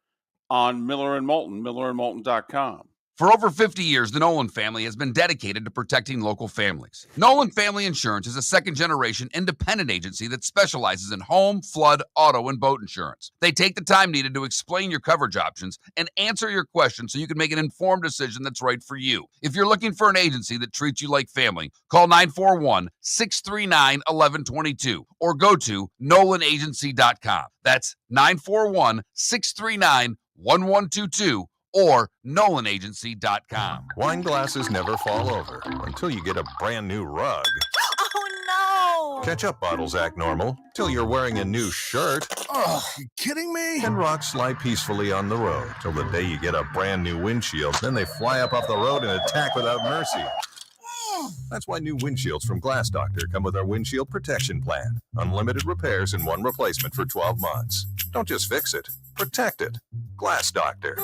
on Miller and Moulton, millerandmoulton.com. For over 50 years, the Nolan family has been dedicated to protecting local families. Nolan Family Insurance is a second-generation independent agency that specializes in home, flood, auto, and boat insurance. They take the time needed to explain your coverage options and answer your questions so you can make an informed decision that's right for you. If you're looking for an agency that treats you like family, call 941-639-1122 or go to nolanagency.com. That's 941-639-1122 or nolanagency.com. Wine glasses never fall over until you get a brand new rug. Oh, no. Ketchup bottles act normal till you're wearing a new shirt. Oh, you kidding me? And rocks slide peacefully on the road till the day you get a brand new windshield. Then they fly up off the road and attack without mercy. That's why new windshields from Glass Doctor come with our windshield protection plan. Unlimited repairs and one replacement for 12 months. Don't just fix it, protect it. Glass Doctor.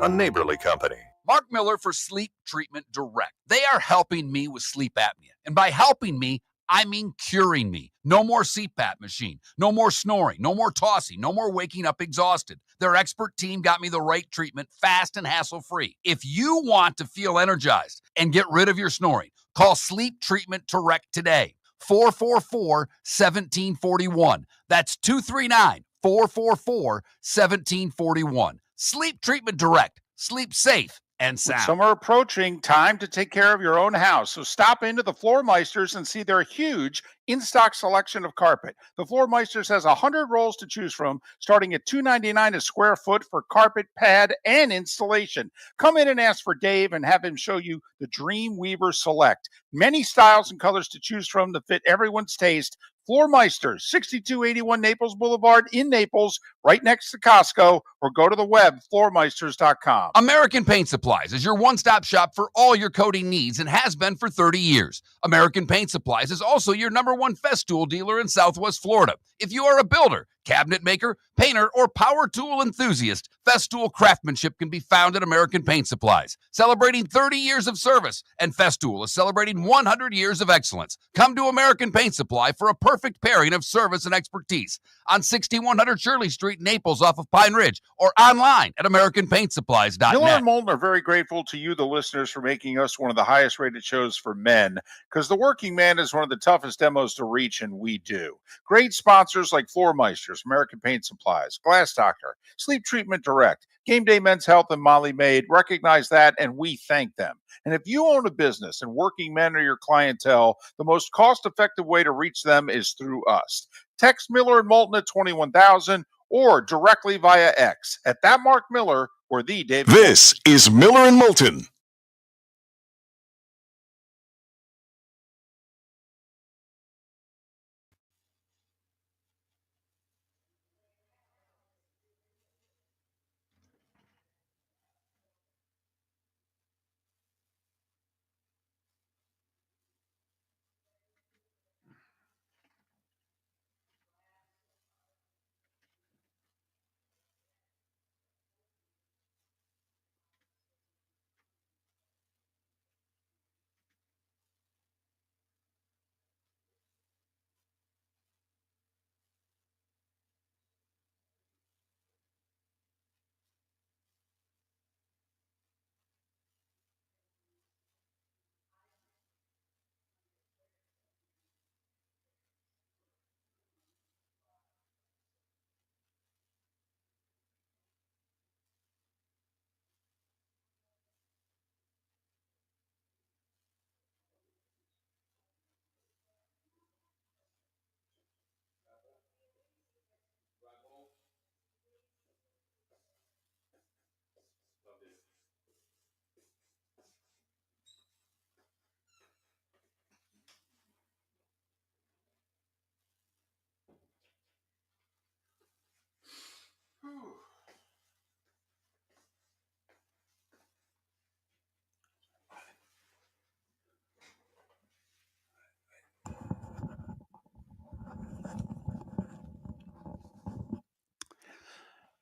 A neighborly company. Mark Miller for Sleep Treatment Direct. They are helping me with sleep apnea. And by helping me, I mean curing me. No more CPAP machine. No more snoring. No more tossing. No more waking up exhausted. Their expert team got me the right treatment fast and hassle-free. If you want to feel energized and get rid of your snoring, call Sleep Treatment Direct today. 444-1741. That's 239-444-1741. Sleep Treatment Direct. Sleep safe and With sound. summer approaching, time to take care of your own house. So stop into the Floor Meisters and see their huge in-stock selection of carpet. The Floor Meisters has 100 rolls to choose from, starting at $2.99 a square foot for carpet, pad, and installation. Come in and ask for Dave and have him show you the Dream Weaver Select. Many styles and colors to choose from to fit everyone's taste. Floor Meisters, 6281 Naples Boulevard in Naples, right next to Costco, or go to the web, floormeisters.com. American Paint Supplies is your one-stop shop for all your coating needs and has been for 30 years. American Paint Supplies is also your #1 Festool dealer in Southwest Florida. If you are a builder, cabinet maker, painter, or power tool enthusiast, Festool craftsmanship can be found at American Paint Supplies. Celebrating 30 years of service, and Festool is celebrating 100 years of excellence. Come to American Paint Supply for a perfect pairing of service and expertise on 6100 Shirley Street, Naples, off of Pine Ridge, or online at AmericanPaintSupplies.net. Miller and Moulton are very grateful to you, the listeners, for making us one of the highest rated shows for men, because the working man is one of the toughest demos to reach, and we do. Great sponsors like Floor Meisters, American Paint Supplies, Glass Doctor, Sleep Treatment Direct, Game Day Men's Health, and Molly Maid recognize that, and we thank them. And if you own a business and working men are your clientele, the most cost-effective way to reach them is through us. Text Miller and Moulton at 21,000 or directly via X at that Mark Miller or the David. This is Miller and Moulton.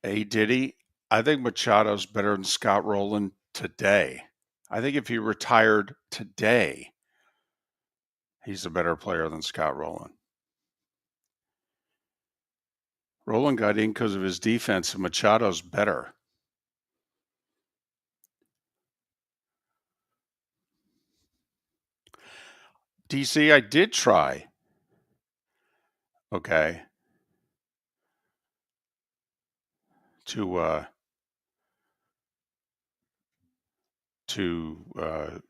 Hey, Diddy, I think Machado's better than Scott Rowland today. I think if he retired today, he's a better player than Scott Rowland. Rowland got in because of his defense, and Machado's better. DC, I did try. Okay. To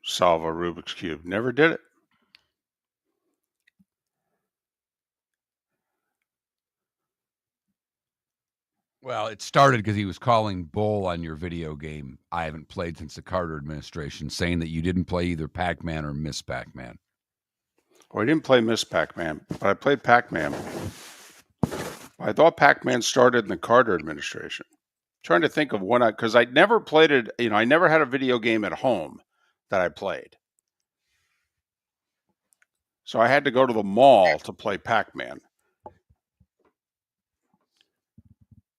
solve a Rubik's Cube. Never did it. Well, it started because he was calling bull on your video game I haven't played since the Carter administration, saying that you didn't play either Pac-Man or Miss Pac-Man. Well, I didn't play Miss Pac-Man, but I played Pac-Man. I thought Pac-Man started in the Carter administration. Trying to think of when because I never played it. I never had a video game at home that I played. So I had to go to the mall to play Pac-Man.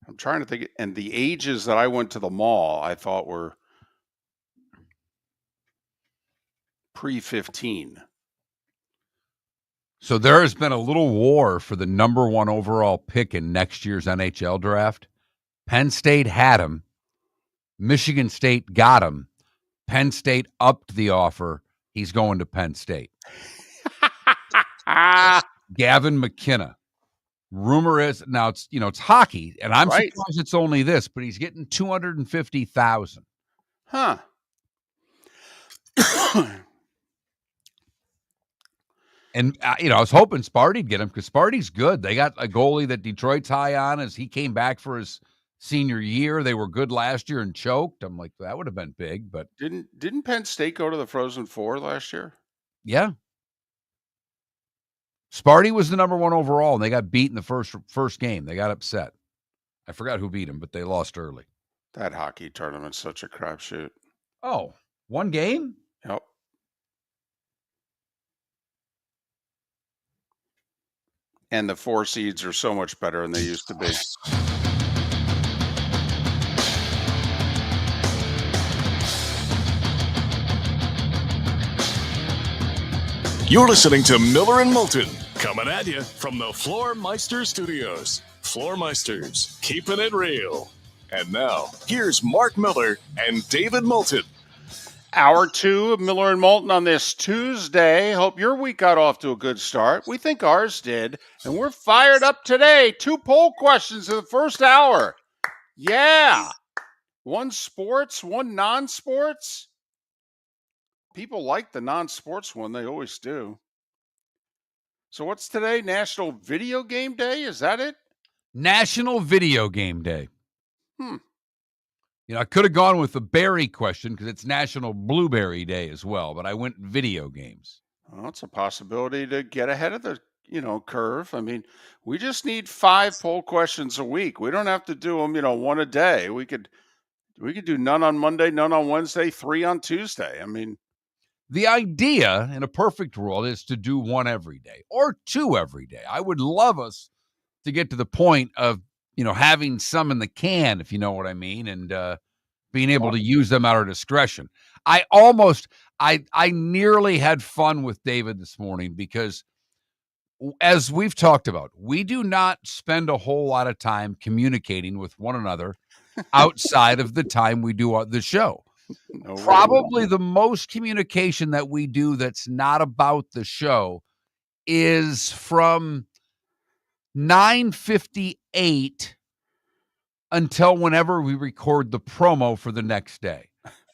I'm trying to think, and the ages that I went to the mall, I thought were pre-15. So there has been a little war for the number 1 overall pick in next year's NHL draft. Penn State had him. Michigan State got him. Penn State upped the offer. He's going to Penn State. Gavin McKenna. Rumor is now it's hockey, and I'm surprised it's only this, but he's getting $250,000. Huh. And I was hoping Sparty'd get him because Sparty's good. They got a goalie that Detroit's high on as he came back for his senior year. They were good last year and choked. I'm like, that would have been big, but didn't Penn State go to the Frozen Four last year? Yeah. Sparty was the number 1 overall, and they got beat in the first game. They got upset. I forgot who beat them, but they lost early. That hockey tournament's such a crapshoot. Oh, 1 game? Yep. And the 4 seeds are so much better than they used to be. You're listening to Miller and Moulton, coming at you from the Floor Meister Studios. Floor Meisters, keeping it real. And now, here's Mark Miller and David Moulton. Hour 2 of Miller and Moulton on this Tuesday. Hope your week got off to a good start. We think ours did. And we're fired up today. 2 poll questions in the first hour. Yeah. 1 sports, 1 non-sports. People like the non-sports one. They always do. So what's today? National Video Game Day? Is that it? National Video Game Day. I could have gone with the berry question because it's National Blueberry Day as well, but I went video games. Well, it's a possibility to get ahead of the, curve. I mean, we just need 5 poll questions a week. We don't have to do them, 1 a day. We could do none on Monday, none on Wednesday, 3 on Tuesday. I mean, the idea in a perfect world is to do 1 every day or 2 every day. I would love us to get to the point of, having some in the can, if you know what I mean, and being able to use them at our discretion. I nearly had fun with David this morning because, as we've talked about, we do not spend a whole lot of time communicating with one another outside of the time we do the show. No, probably the most communication that we do that's not about the show is from 9:58 until whenever we record the promo for the next day.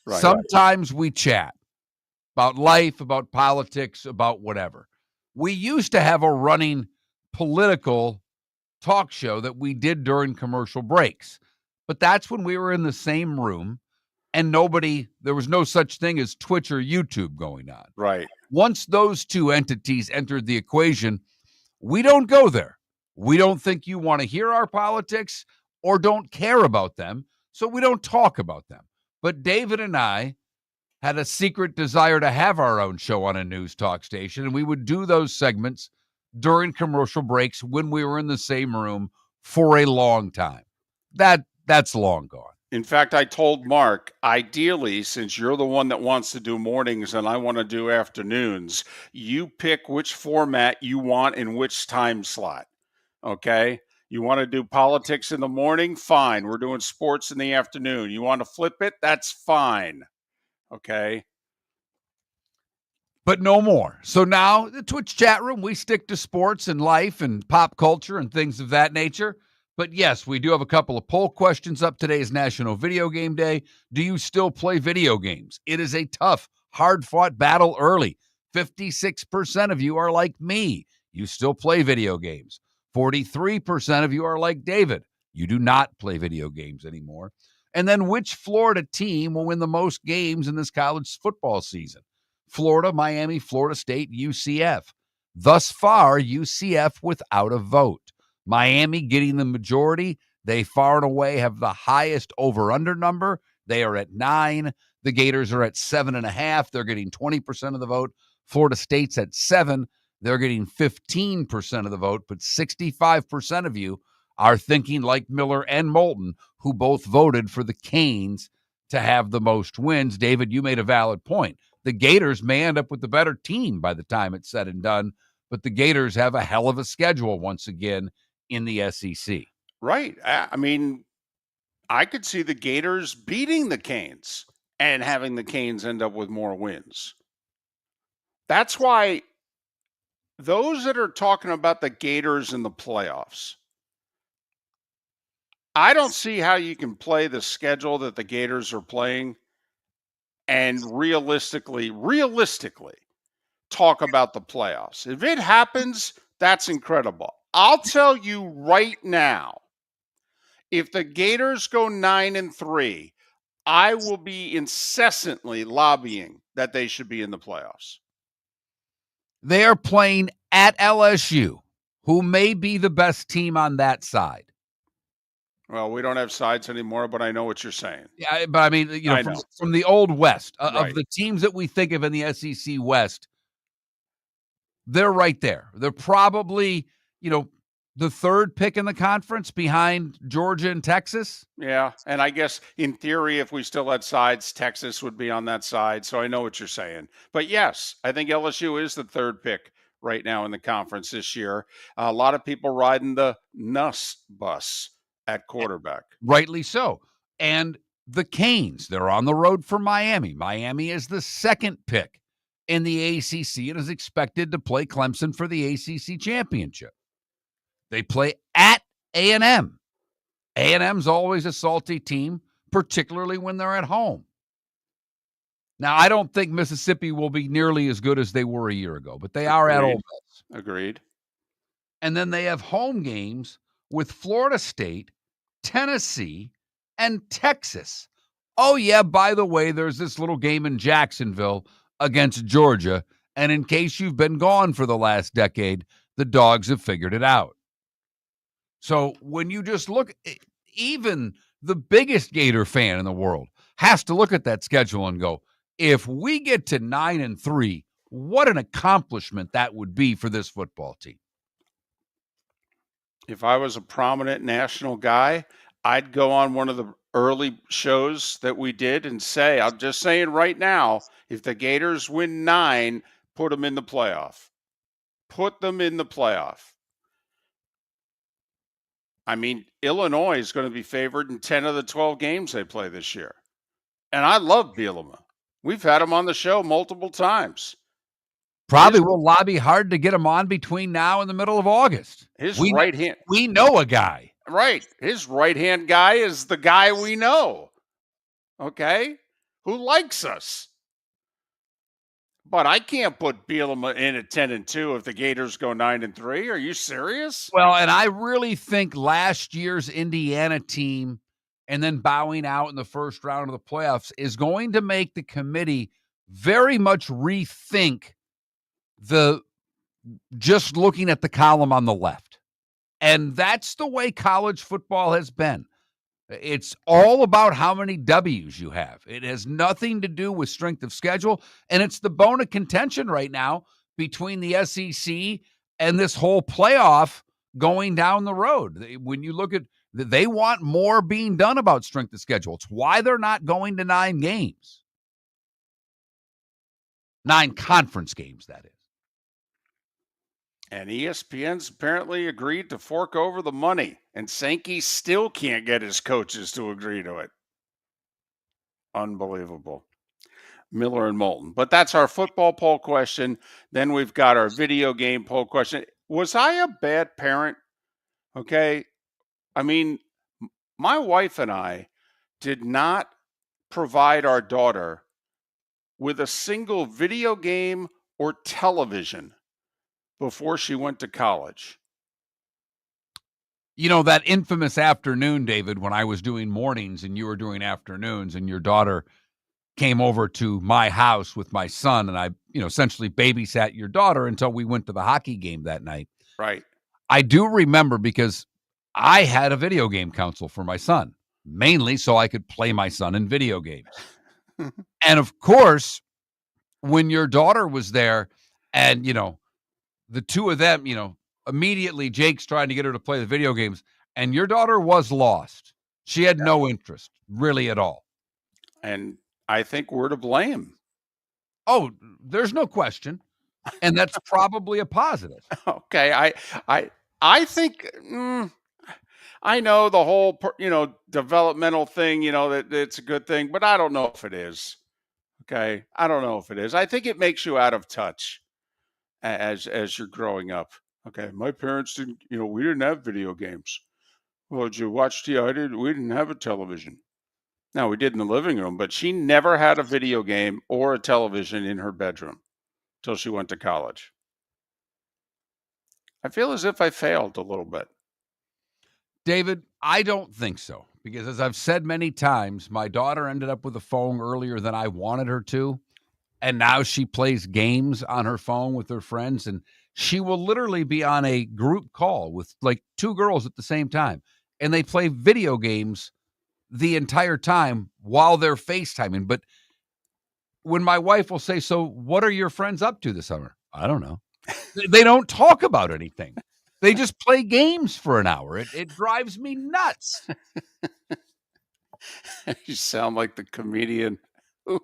Right, sometimes we chat about life, about politics, about whatever. We used to have a running political talk show that we did during commercial breaks, but that's when we were in the same room and there was no such thing as Twitch or YouTube going on. Right. Once those 2 entities entered the equation, we don't go there. We don't think you want to hear our politics or don't care about them, so we don't talk about them. But David and I had a secret desire to have our own show on a news talk station, and we would do those segments during commercial breaks when we were in the same room for a long time. That's long gone. In fact, I told Mark, ideally, since you're the one that wants to do mornings and I want to do afternoons, you pick which format you want in which time slot. Okay? You want to do politics in the morning? Fine. We're doing sports in the afternoon. You want to flip it? That's fine. Okay? but no more. So now the Twitch chat room, we stick to sports and life and pop culture and things of that nature. But yes, we do have a couple of poll questions up. Today is National Video Game Day. Do you still play video games? It is a tough, hard-fought battle early. 56% of you are like me. You still play video games. 43% of you are like David. You do not play video games anymore. And then which Florida team will win the most games in this college football season? Florida, Miami, Florida State, UCF. Thus far, UCF without a vote. Miami getting the majority. They far and away have the highest over-under number. They are at 9. The Gators are at 7.5. They're getting 20% of the vote. Florida State's at 7. They're getting 15% of the vote, but 65% of you are thinking like Miller and Moulton, who both voted for the Canes to have the most wins. David, you made a valid point. The Gators may end up with the better team by the time it's said and done, but the Gators have a hell of a schedule once again in the SEC. Right. I mean, I could see the Gators beating the Canes and having the Canes end up with more wins. That's why those that are talking about the Gators in the playoffs, I don't see how you can play the schedule that the Gators are playing and realistically talk about the playoffs. If it happens, that's incredible. I'll tell you right now, if the Gators go 9-3, I will be incessantly lobbying that they should be in the playoffs. They are playing at LSU, who may be the best team on that side. Well, we don't have sides anymore, but I know what you're saying. Yeah, but I mean, from the old West, Right. of the teams that we think of in the SEC West, they're right there. They're probably, the third pick in the conference behind Georgia and Texas. Yeah, and I guess in theory, if we still had sides, Texas would be on that side. So I know what you're saying. But yes, I think LSU is the third pick right now in the conference this year. A lot of people riding the Nuss bus at quarterback. Rightly so. And the Canes, they're on the road for Miami. Miami is the second pick in the ACC and is expected to play Clemson for the ACC championship. They play at A&M. A&M's always a salty team, particularly when they're at home. Now, I don't think Mississippi will be nearly as good as they were a year ago, but they are at Ole Miss. Agreed. And then they have home games with Florida State, Tennessee, and Texas. Oh, yeah, by the way, there's this little game in Jacksonville against Georgia, and in case you've been gone for the last decade, the Dogs have figured it out. So when you just look, even the biggest Gator fan in the world has to look at that schedule and go, if we get to 9-3, what an accomplishment that would be for this football team. If I was a prominent national guy, I'd go on one of the early shows that we did and say, I'm just saying right now, if the Gators win 9, put them in the playoff. Put them in the playoff. I mean, Illinois is going to be favored in 10 of the 12 games they play this year. And I love Bielema. We've had him on the show multiple times. Probably will lobby hard to get him on between now and the middle of August. Right hand. We know a guy. Right. His right-hand guy is the guy we know. Okay? Who likes us. But I can't put Bielema in at 10-2 if the Gators go 9-3. Are you serious? Well, and I really think last year's Indiana team and then bowing out in the first round of the playoffs is going to make the committee very much rethink just looking at the column on the left. And that's the way college football has been. It's all about how many W's you have. It has nothing to do with strength of schedule, and it's the bone of contention right now between the SEC and this whole playoff going down the road. When you look at, they want more being done about strength of schedule. It's why they're not going to 9 games. 9 conference games, that is. And ESPN's apparently agreed to fork over the money, and Sankey still can't get his coaches to agree to it. Unbelievable. Miller and Moulton. But that's our football poll question. Then we've got our video game poll question. Was I a bad parent? Okay. I mean, my wife and I did not provide our daughter with a single video game or television before she went to college. You know, that infamous afternoon, David, when I was doing mornings and you were doing afternoons, and your daughter came over to my house with my son, and I, essentially babysat your daughter until we went to the hockey game that night. Right. I do remember, because I had a video game console for my son, mainly so I could play my son in video games. And of course, when your daughter was there and, the two of them, immediately Jake's trying to get her to play the video games, and your daughter was lost. She had no interest really at all. And I think we're to blame. Oh, there's no question. And that's probably a positive. Okay. I think, I know the whole, developmental thing, that it's a good thing, but I don't know if it is. Okay. I don't know if it is. I think it makes you out of touch as you're growing up. Okay. My parents didn't, we didn't have video games. Well, did you watch TV? I did. We didn't have a television. No, we did in the living room, but she never had a video game or a television in her bedroom till she went to college. I feel as if I failed a little bit. David, I don't think so, because as I've said many times, my daughter ended up with a phone earlier than I wanted her to, and now she plays games on her phone with her friends, and she will literally be on a group call with like two girls at the same time, and they play video games the entire time while they're FaceTiming. But when my wife will say, "So what are your friends up to this summer?" I don't know. They don't talk about anything. They just play games for an hour. It drives me nuts. You sound like the comedian who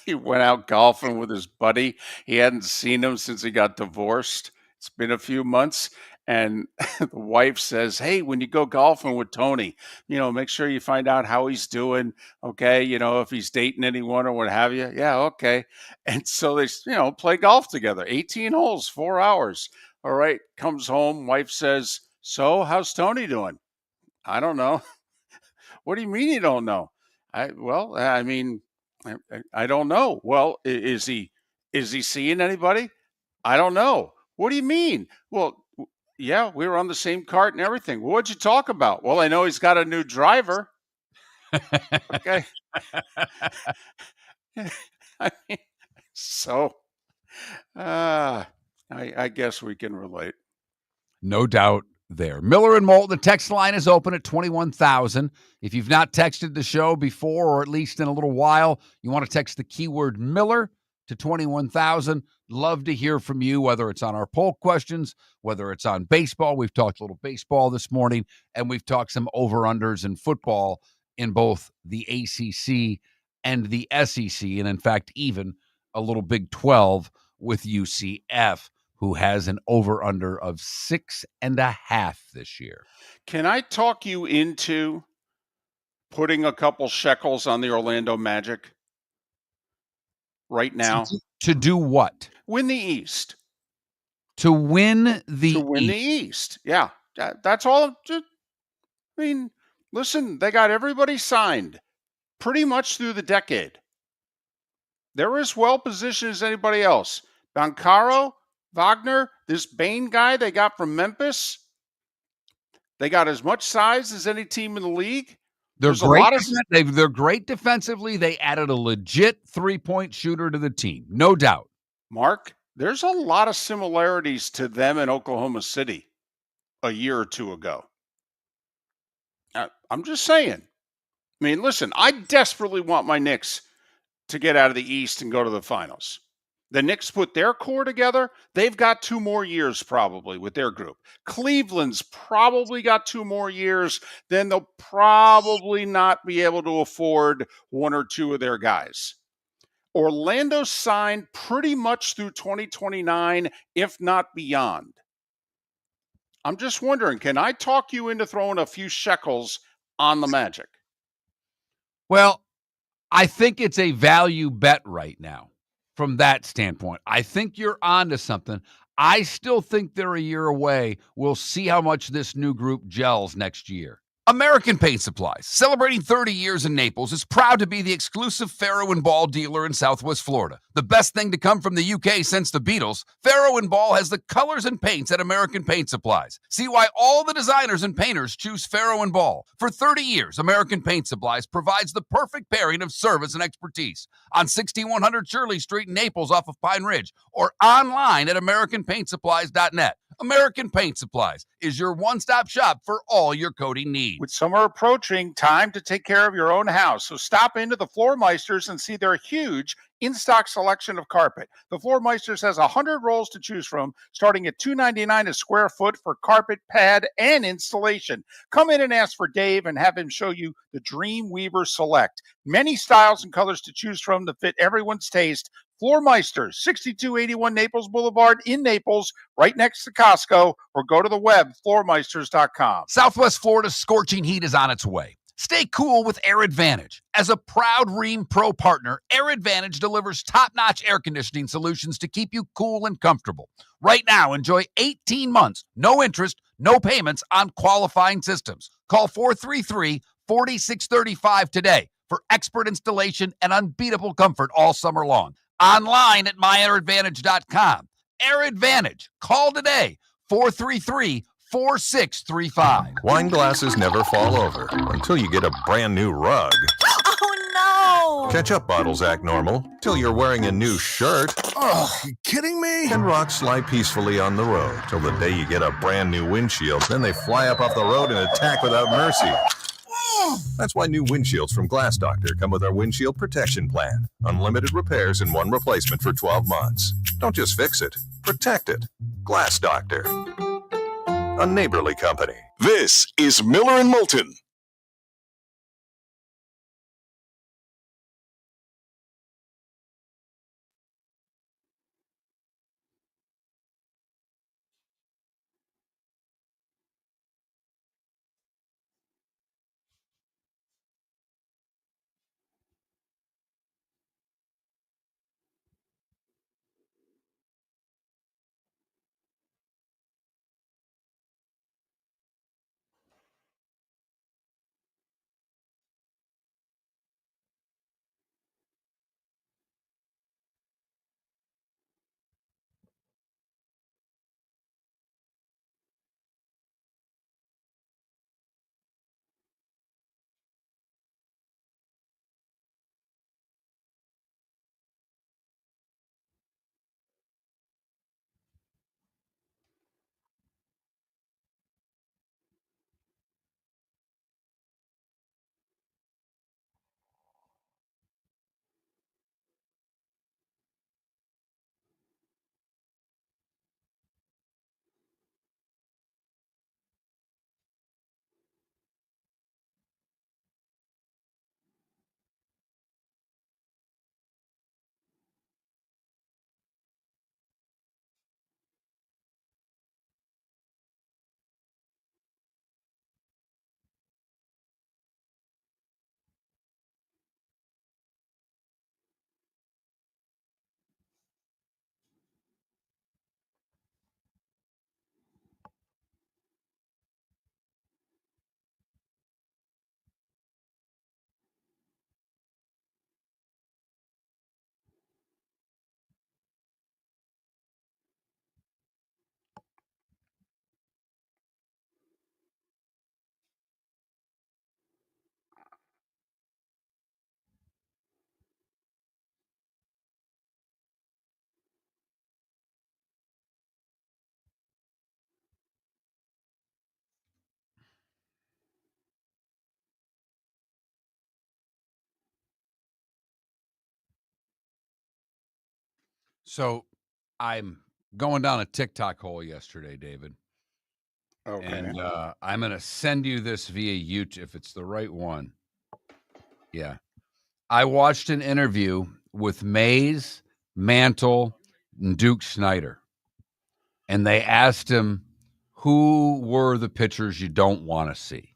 he went out golfing with his buddy. He hadn't seen him since he got divorced. It's been a few months. And the wife says, "Hey, when you go golfing with Tony, make sure you find out how he's doing. Okay. If he's dating anyone or what have you." Yeah. Okay. And so they, play golf together, 18 holes, 4 hours. All right. Comes home. Wife says, "So how's Tony doing?" "I don't know." "What do you mean you don't know?" I mean, I don't know." "Well, is he seeing anybody?" "I don't know." "What do you mean?" "Well, yeah, we were on the same cart and everything." "Well, what'd you talk about?" "Well, I know he's got a new driver." Okay. I mean, so I guess we can relate. No doubt there. Miller and Moulton, the text line is open at 21,000. If you've not texted the show before, or at least in a little while, you want to text the keyword Miller to 21,000. Love to hear from you, whether it's on our poll questions, whether it's on baseball. We've talked a little baseball this morning, and we've talked some over-unders in football in both the ACC and the SEC, and in fact, even a little Big 12 with UCF, who has an over-under of 6.5 this year. Can I talk you into putting a couple shekels on the Orlando Magic right now? To do what? Win the East. To win the To win the East. Yeah. That's all. I mean, listen, they got everybody signed pretty much through the decade. They're as well positioned as anybody else. Bancaro, Wagner, this Bain guy they got from Memphis. They got as much size as any team in the league. They're great. They're great defensively. They added a legit three-point shooter to the team, no doubt. Mark, there's a lot of similarities to them in Oklahoma City a year or two ago. I'm just saying. I mean, listen, I desperately want my Knicks to get out of the East and go to the finals. The Knicks put their core together. They've got 2 more years probably with their group. Cleveland's probably got 2 more years. Then they'll probably not be able to afford 1 or 2 of their guys. Orlando signed pretty much through 2029, if not beyond. I'm just wondering, can I talk you into throwing a few shekels on the Magic? Well, I think it's a value bet right now from that standpoint. I think you're onto something. I still think they're a year away. We'll see how much this new group gels next year. American Paint Supplies, celebrating 30 years in Naples, is proud to be the exclusive Farrow & Ball dealer in Southwest Florida. The best thing to come from the UK since the Beatles, Farrow & Ball has the colors and paints at American Paint Supplies. See why all the designers and painters choose Farrow & Ball. For 30 years, American Paint Supplies provides the perfect pairing of service and expertise on 6100 Shirley Street in Naples off of Pine Ridge or online at AmericanPaintSupplies.net. American Paint Supplies is your one-stop shop for all your coating needs. With summer approaching, time to take care of your own house. So stop into the Floor Meisters and see their huge in-stock selection of carpet. The Floor Meisters has 100 rolls to choose from, starting at $2.99 a square foot for carpet, pad, and installation. Come in and ask for Dave and have him show you the Dream Weaver Select. Many styles and colors to choose from to fit everyone's taste. Floor Meisters, 6281 Naples Boulevard in Naples, right next to Costco, or go to the web, floormeisters.com. Southwest Florida's scorching heat is on its way. Stay cool with Air Advantage. As a proud Ream Pro partner, Air Advantage delivers top-notch air conditioning solutions to keep you cool and comfortable. Right now, enjoy 18 months, no interest, no payments on qualifying systems. Call 433-4635 today for expert installation and unbeatable comfort all summer long. Online at myairadvantage.com. Air Advantage. Call today, 433-4635. Wine glasses never fall over until you get a brand new rug. Oh, no! Ketchup bottles act normal till you're wearing a new shirt. Oh, you kidding me? And rocks slide peacefully on the road till the day you get a brand new windshield. Then they fly up off the road and attack without mercy. That's why new windshields from Glass Doctor come with our windshield protection plan. Unlimited repairs and one replacement for 12 months. Don't just fix it, protect it. Glass Doctor, a neighborly company. This is Miller and Moulton. So I'm going down a TikTok hole yesterday, David. Okay. And I'm going to send you this via YouTube if it's the right one. Yeah. I watched an interview with Mays, Mantle, and Duke Snyder. And they asked him, who were the pitchers you don't want to see?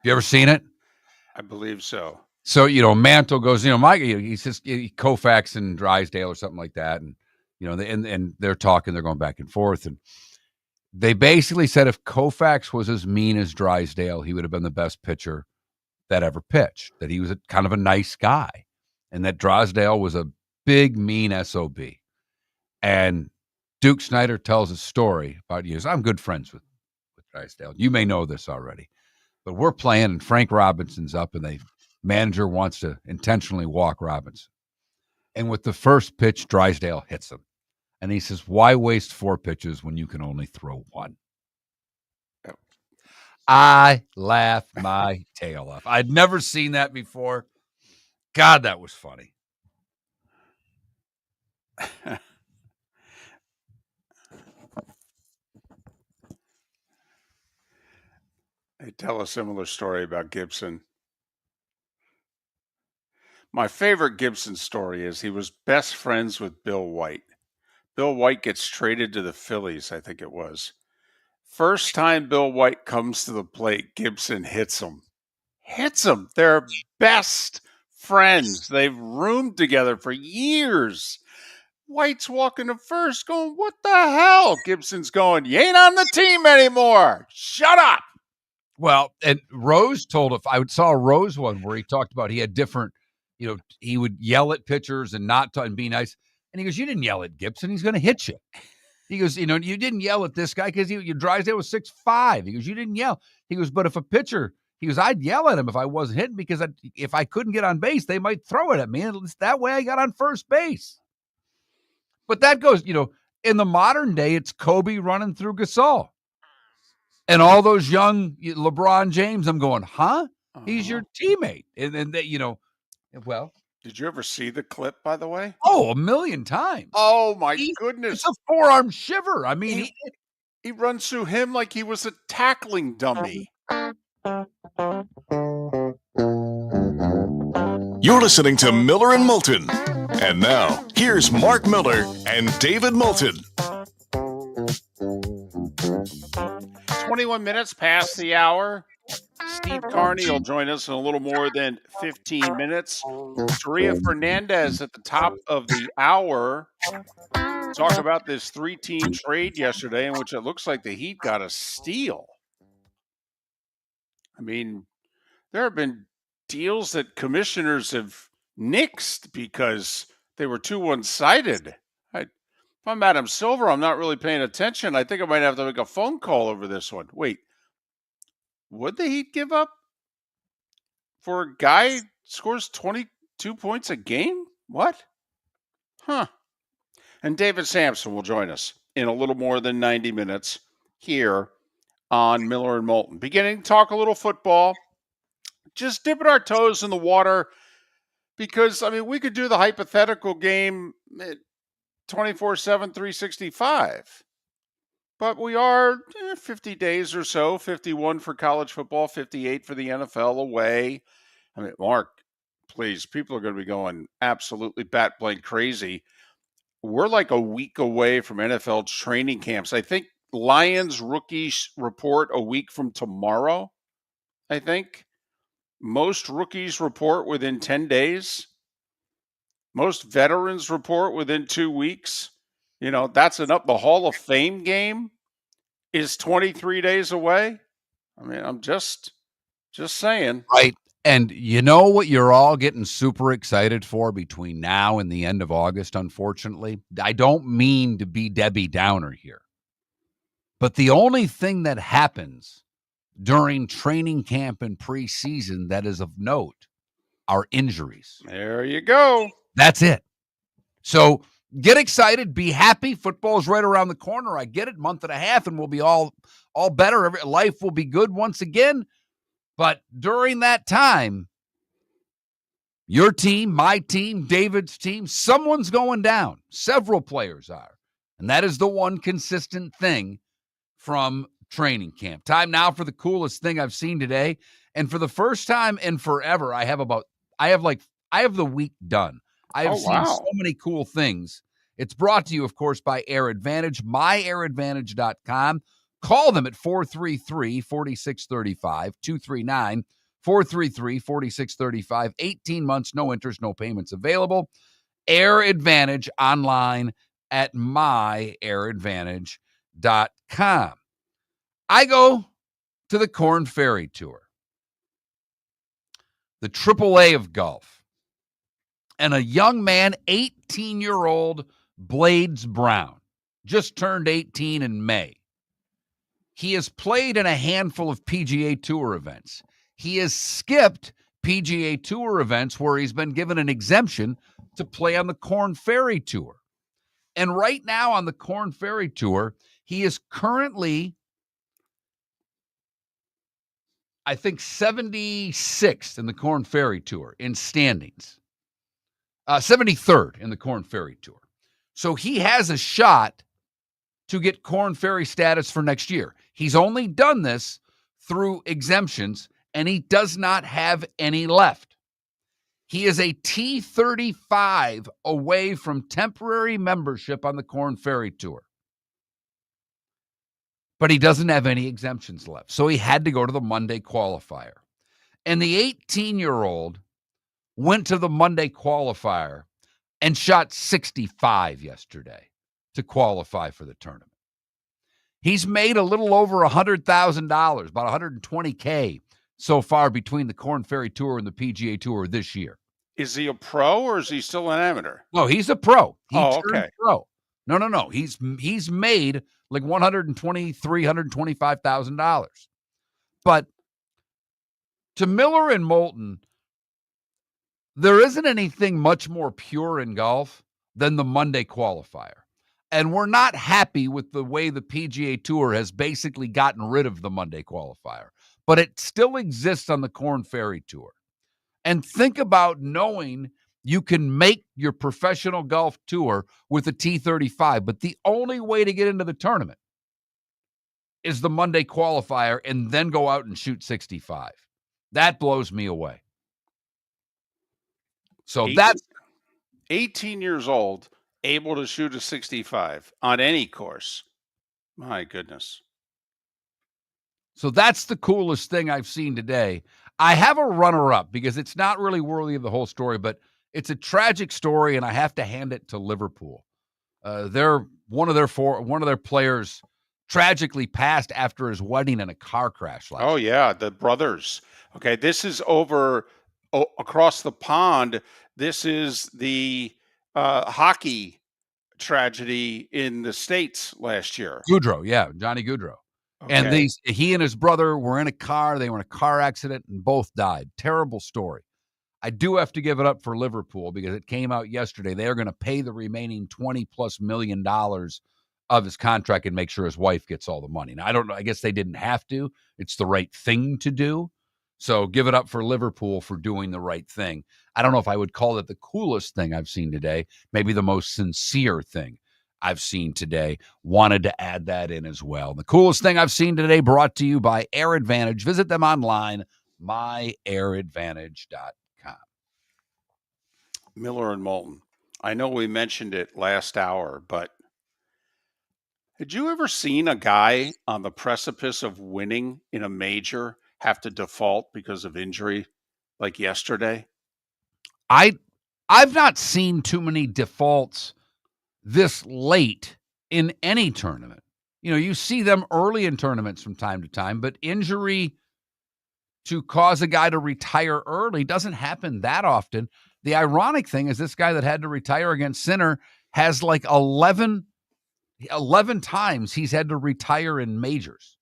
You ever seen it? I believe so. So, Mantle goes, Mike, he says Koufax and Drysdale or something like that. And, and they're talking, they're going back and forth. And they basically said if Koufax was as mean as Drysdale, he would have been the best pitcher that ever pitched, that he was kind of a nice guy, and that Drysdale was a big, mean SOB. And Duke Snyder tells a story about years. I'm good friends with Drysdale. You may know this already, but we're playing, and Frank Robinson's up, and the manager wants to intentionally walk Robinson. And with the first pitch, Drysdale hits him. And he says, why waste 4 pitches when you can only throw 1? I laughed my tail off. I'd never seen that before. God, that was funny. They tell a similar story about Gibson. My favorite Gibson story is he was best friends with Bill White. Bill White gets traded to the Phillies, I think it was. First time Bill White comes to the plate, Gibson hits him. They're best friends. They've roomed together for years. White's walking to first going, what the hell? Gibson's going, you ain't on the team anymore. Shut up. Well, and Rose told, if I saw a Rose one where he talked about he had different, he would yell at pitchers and and be nice. And he goes, you didn't yell at Gibson. He's going to hit you. He goes, you didn't yell at this guy because your Drysdale was 6'5". He goes, you didn't yell. He goes, but if a pitcher, he goes, I'd yell at him if I wasn't hitting because if I couldn't get on base, they might throw it at me. And that way I got on first base. But that goes, in the modern day, it's Kobe running through Gasol. And all those young LeBron James, I'm going, huh? He's your teammate. And then they, well. Did you ever see the clip, by the way? Oh, 1,000,000 times. Oh, my goodness. It's a forearm shiver. I mean, he runs through him like he was a tackling dummy. You're listening to Miller and Moulton. And now, here's Mark Miller and David Moulton. 21 minutes past the hour. Steve Carney will join us in a little more than 15 minutes. Maria Fernandez at the top of the hour. Talk about this 3-team trade yesterday in which it looks like the Heat got a steal. I mean, there have been deals that commissioners have nixed because they were too one-sided. If I'm Adam Silver, I'm not really paying attention. I think I might have to make a phone call over this one. Wait. Would the Heat give up for a guy who scores 22 points a game? What? Huh. And David Sampson will join us in a little more than 90 minutes here on Miller and Moulton. Beginning to talk a little football. Just dipping our toes in the water because, we could do the hypothetical game 24/7, 365. But we are 50 days or so, 51 for college football, 58 for the NFL away. Mark, please, people are going to be going absolutely bat blank crazy. We're like a week away from NFL training camps. I think Lions rookies report a week from tomorrow, I think. Most rookies report within 10 days. Most veterans report within 2 weeks. That's enough. The Hall of Fame game is 23 days away. I'm just saying. Right. And you know what you're all getting super excited for between now and the end of August, unfortunately? I don't mean to be Debbie Downer here. But the only thing that happens during training camp and preseason that is of note are injuries. There you go. That's it. So get excited, be happy. Football's right around the corner. I get it, month and a half, and we'll be all better. Life will be good once again. But during that time, your team, my team, David's team, someone's going down. Several players are. And that is the one consistent thing from training camp. Time now for the coolest thing I've seen today. And for the first time in forever, I have the week done. I have seen so many cool things. It's brought to you, of course, by Air Advantage, myairadvantage.com. Call them at 433-4635, 433-4635. 18 months, no interest, no payments available. Air Advantage online at myairadvantage.com. I go to the Korn Ferry Tour, the AAA of golf, and a young man, 18-year-old Blades Brown, just turned 18 in May. He has played in a handful of PGA Tour events. He has skipped PGA Tour events where he's been given an exemption to play on the Korn Ferry Tour. And right now on the Korn Ferry Tour, he is currently, I think, 76th in the Korn Ferry Tour in standings. 73rd in the Korn Ferry Tour. So he has a shot to get Korn Ferry status for next year. He's only done this through exemptions, and he does not have any left. He is a T35 away from temporary membership on the Korn Ferry Tour. But he doesn't have any exemptions left. So he had to go to the Monday qualifier. And the 18-year-old went to the Monday qualifier and shot 65 yesterday to qualify for the tournament. He's made a little over $100,000, about $120K so far between the Korn Ferry Tour and the PGA Tour this year. Is he a pro or is he still an amateur? No, he's a pro. He turned okay. pro. No. He's made like $123,000, $125,000. But to Miller and Moulton, there isn't anything much more pure in golf than the Monday qualifier. And we're not happy with the way the PGA Tour has basically gotten rid of the Monday qualifier. But it still exists on the Korn Ferry Tour. And think about knowing you can make your professional golf tour with a T35, but the only way to get into the tournament is the Monday qualifier and then go out and shoot 65. That blows me away. So 18 years old, able to shoot a 65 on any course. My goodness. So that's the coolest thing I've seen today. I have a runner-up because it's not really worthy of the whole story, but it's a tragic story, and I have to hand it to Liverpool. One of their players tragically passed after his wedding in a car crash last year. Yeah, the brothers. Okay, this is over across the pond. This is the hockey tragedy in the States last year. Goudreau, yeah, Johnny Goudreau. Okay. And he and his brother were in a car. They were in a car accident and both died. Terrible story. I do have to give it up for Liverpool because it came out yesterday. They are going to pay the remaining $20+ million of his contract and make sure his wife gets all the money. Now, I don't know. I guess they didn't have to. It's the right thing to do. So give it up for Liverpool for doing the right thing. I don't know if I would call it the coolest thing I've seen today. Maybe the most sincere thing I've seen today. Wanted to add that in as well. The coolest thing I've seen today brought to you by Air Advantage. Visit them online, myairadvantage.com. Miller and Moulton. I know we mentioned it last hour, but had you ever seen a guy on the precipice of winning in a major have to default because of injury like yesterday? I've not seen too many defaults this late in any tournament. You know, you see them early in tournaments from time to time, but injury to cause a guy to retire early doesn't happen that often. The ironic thing is this guy that had to retire against Sinner has like 11 times he's had to retire in majors.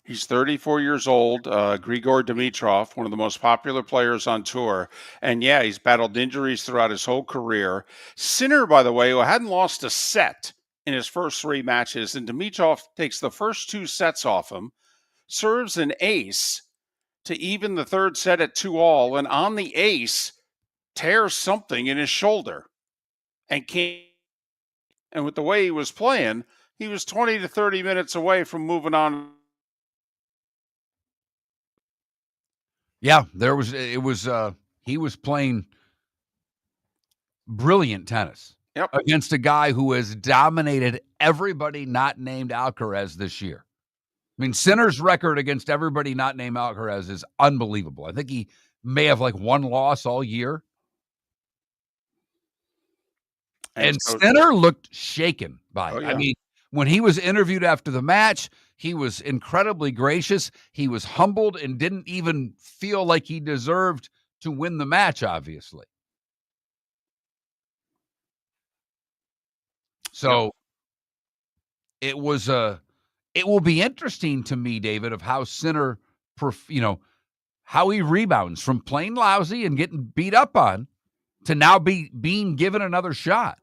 He's 34 years old, Grigor Dimitrov, one of the most popular players on tour. And yeah, he's battled injuries throughout his whole career. Sinner, by the way, who hadn't lost a set in his first 3 matches, and Dimitrov takes the first 2 sets off him, serves an ace to even the third set at 2-all, and on the ace, tears something in his shoulder. And with the way he was playing, he was 20 to 30 minutes away from moving on. Yeah, he was playing brilliant tennis against a guy who has dominated everybody not named Alcaraz this year. I mean, Sinner's record against everybody not named Alcaraz is unbelievable. I think he may have like one loss all year. And so, Sinner looked shaken by it. oh I yeah, mean, when he was interviewed after the match, he was incredibly gracious. He was humbled and didn't even feel like he deserved to win the match, obviously. So it will be interesting to me, David, of how Sinner, how he rebounds from playing lousy and getting beat up on to now being given another shot.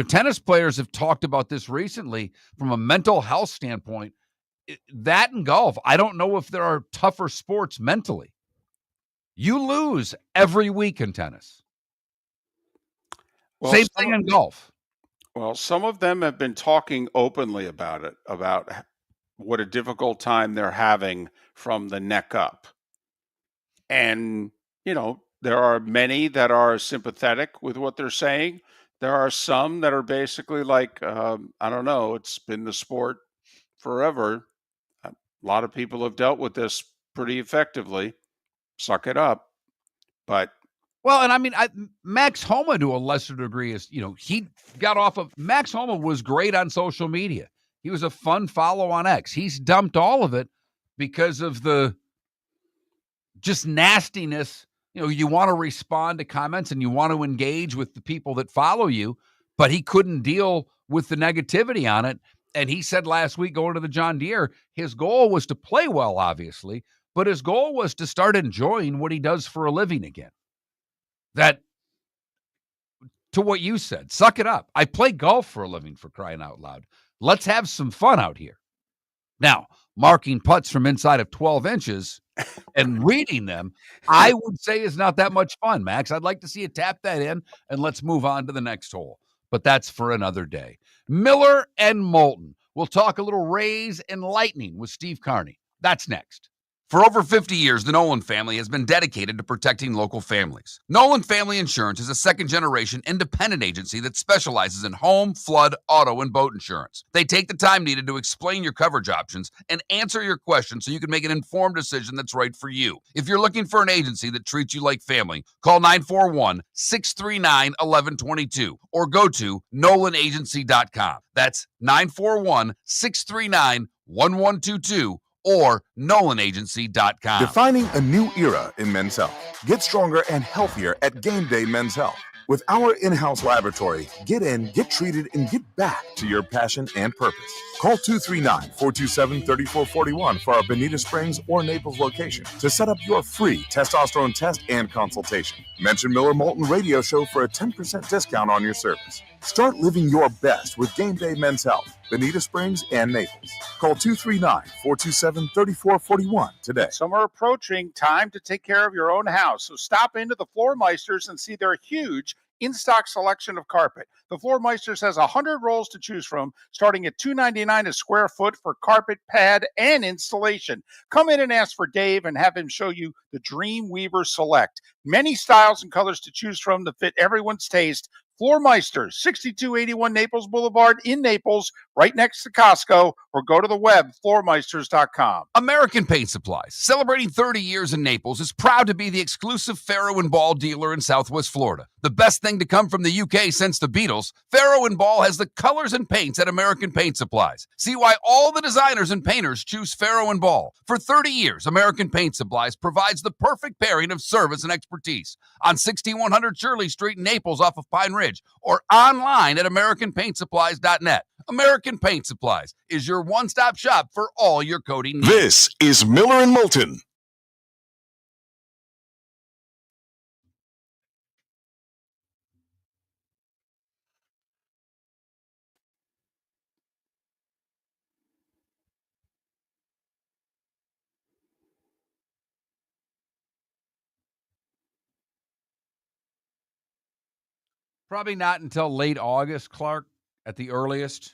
Tennis players have talked about this recently from a mental health standpoint. That and golf, I don't know if there are tougher sports mentally. You lose every week in tennis. well, Same thing in golf. some of them have been talking openly about it, about what a difficult time they're having from the neck up. And, there are many that are sympathetic with what they're saying. There are some that are basically like, I don't know, it's been the sport forever. A lot of people have dealt with this pretty effectively. Suck it up. But Well, and I mean, Max Homa to a lesser degree is, he got off of Max Homa was great on social media. He was a fun follow on X. He's dumped all of it because of the just nastiness. You want to respond to comments and you want to engage with the people that follow you, but he couldn't deal with the negativity on it. And he said last week going to the John Deere, his goal was to play well, obviously, but his goal was to start enjoying what he does for a living again. That, to what you said, suck it up. I play golf for a living, for crying out loud. Let's have some fun out here. Now, marking putts from inside of 12 inches and reading them, I would say is not that much fun, Max. I'd like to see you tap that in, and let's move on to the next hole. But that's for another day. Miller and Moulton. We'll talk a little Rays and Lightning with Steve Carney. That's next. For over 50 years, the Nolan family has been dedicated to protecting local families. Nolan Family Insurance is a second-generation independent agency that specializes in home, flood, auto, and boat insurance. They take the time needed to explain your coverage options and answer your questions so you can make an informed decision that's right for you. If you're looking for an agency that treats you like family, call 941-639-1122 or go to nolanagency.com. That's 941-639-1122 or nolanagency.com. Defining a new era in men's health. Get stronger and healthier at Game Day Men's Health. With our in-house laboratory, get in, get treated, and get back to your passion and purpose. Call 239-427-3441 for our Bonita Springs or Naples location to set up your free testosterone test and consultation. Mention Miller Moulton Radio Show for a 10% discount on your service. Start living your best with Game Day Men's Health, Bonita Springs and Naples. Call 239-427-3441 today. Summer approaching, time to take care of your own house. So stop into the Floor Meisters and see their huge in-stock selection of carpet. The Floor Meisters has 100 rolls to choose from, starting at $2.99 a square foot for carpet, pad, and installation. Come in and ask for Dave and have him show you the Dream Weaver Select. Many styles and colors to choose from to fit everyone's taste. Floor Meisters, 6281 Naples Boulevard in Naples, right next to Costco, or go to the web, floormeisters.com. American Paint Supplies, celebrating 30 years in Naples, is proud to be the exclusive Farrow & Ball dealer in Southwest Florida. The best thing to come from the UK since the Beatles, Farrow & Ball has the colors and paints at American Paint Supplies. See why all the designers and painters choose Farrow & Ball. For 30 years, American Paint Supplies provides the perfect pairing of service and expertise on 6100 Shirley Street in Naples off of Pine Ridge, or online at AmericanPaintSupplies.net. American Paint Supplies is your one-stop shop for all your coating needs. This is Miller and Moulton. Probably not until late August, Clark, at the earliest.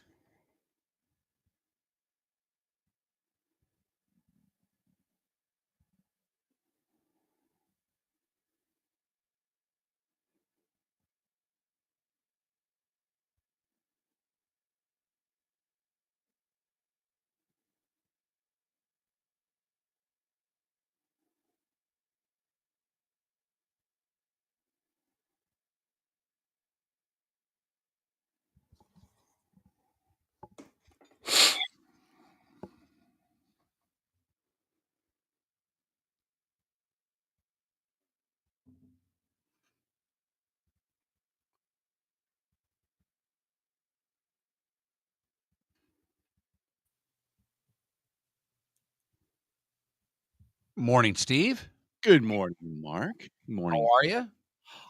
Morning, Steve. Good morning, Mark. Good morning. How are you?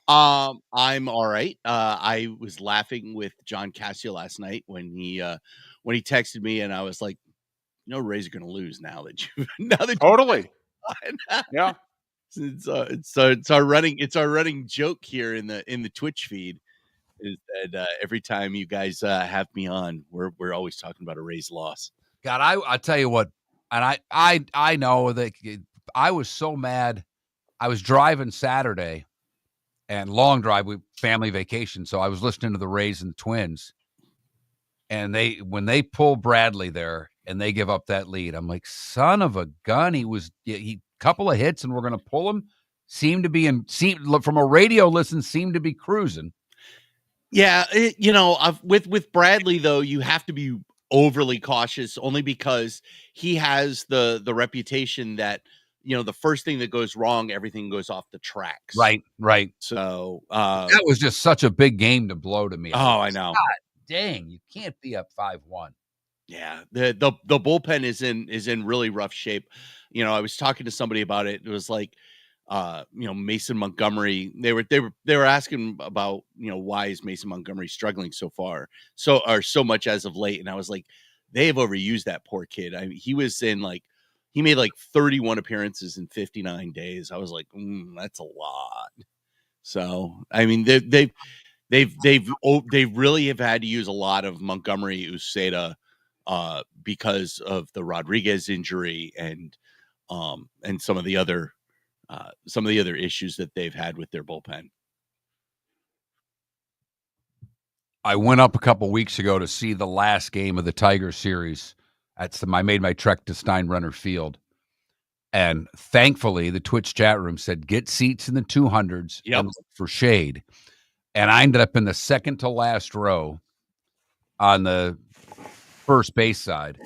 I'm all right. I was laughing with John Cassio last night when he texted me, and I was like, "No, Rays are going to lose now that you Totally. won." Yeah. It's our running joke here in the Twitch feed is that every time you guys have me on, we're always talking about a Rays loss. God, I tell you what, and I know that I was so mad. I was driving Saturday and long drive, we family vacation, so I was listening to the Rays and the Twins. And when they pull Bradley there and they give up that lead, I'm like, son of a gun. He couple of hits and we're going to pull him. From a radio listen, seemed to be cruising. Yeah, with Bradley though, you have to be overly cautious only because he has the reputation that the first thing that goes wrong, everything goes off the tracks. Right. So that was just such a big game to blow to me. I know. God dang, you can't be up 5-1. Yeah, the bullpen is in really rough shape. I was talking to somebody about it. It was like, Mason Montgomery. They were asking about why is Mason Montgomery struggling so much as of late, and I was like, they have overused that poor kid. I mean, he made like 31 appearances in 59 days. I was like, that's a lot. So I mean, they really have had to use a lot of Montgomery Uceta because of the Rodriguez injury and some of the other issues that they've had with their bullpen. I went up a couple weeks ago to see the last game of the Tiger series. I made my trek to Steinbrenner Field. And thankfully, the Twitch chat room said, get seats in the 200s and look for shade. And I ended up in the second to last row on the first base side.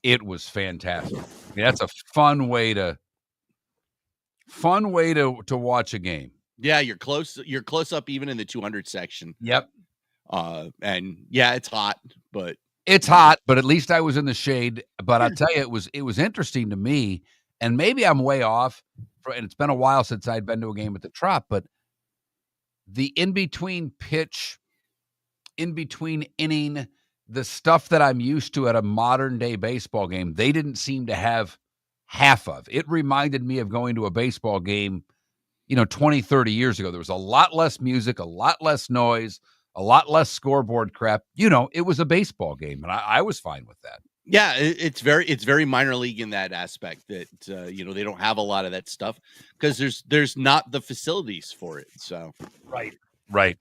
It was fantastic. I mean, that's a fun way to watch a game. Yeah, you're close up even in the 200 section. Yep. And yeah, it's hot, but at least I was in the shade. But I'll tell you, it was interesting to me, and maybe I'm way off, and it's been a while since I'd been to a game at the Trop, but the in-between pitch, in-between inning, the stuff that I'm used to at a modern-day baseball game, they didn't seem to have half of. It reminded me of going to a baseball game, 20, 30 years ago. There was a lot less music, a lot less noise, a lot less scoreboard crap. It was a baseball game, and I was fine with that. Yeah, it's very minor league in that aspect that they don't have a lot of that stuff because there's not the facilities for it. So right.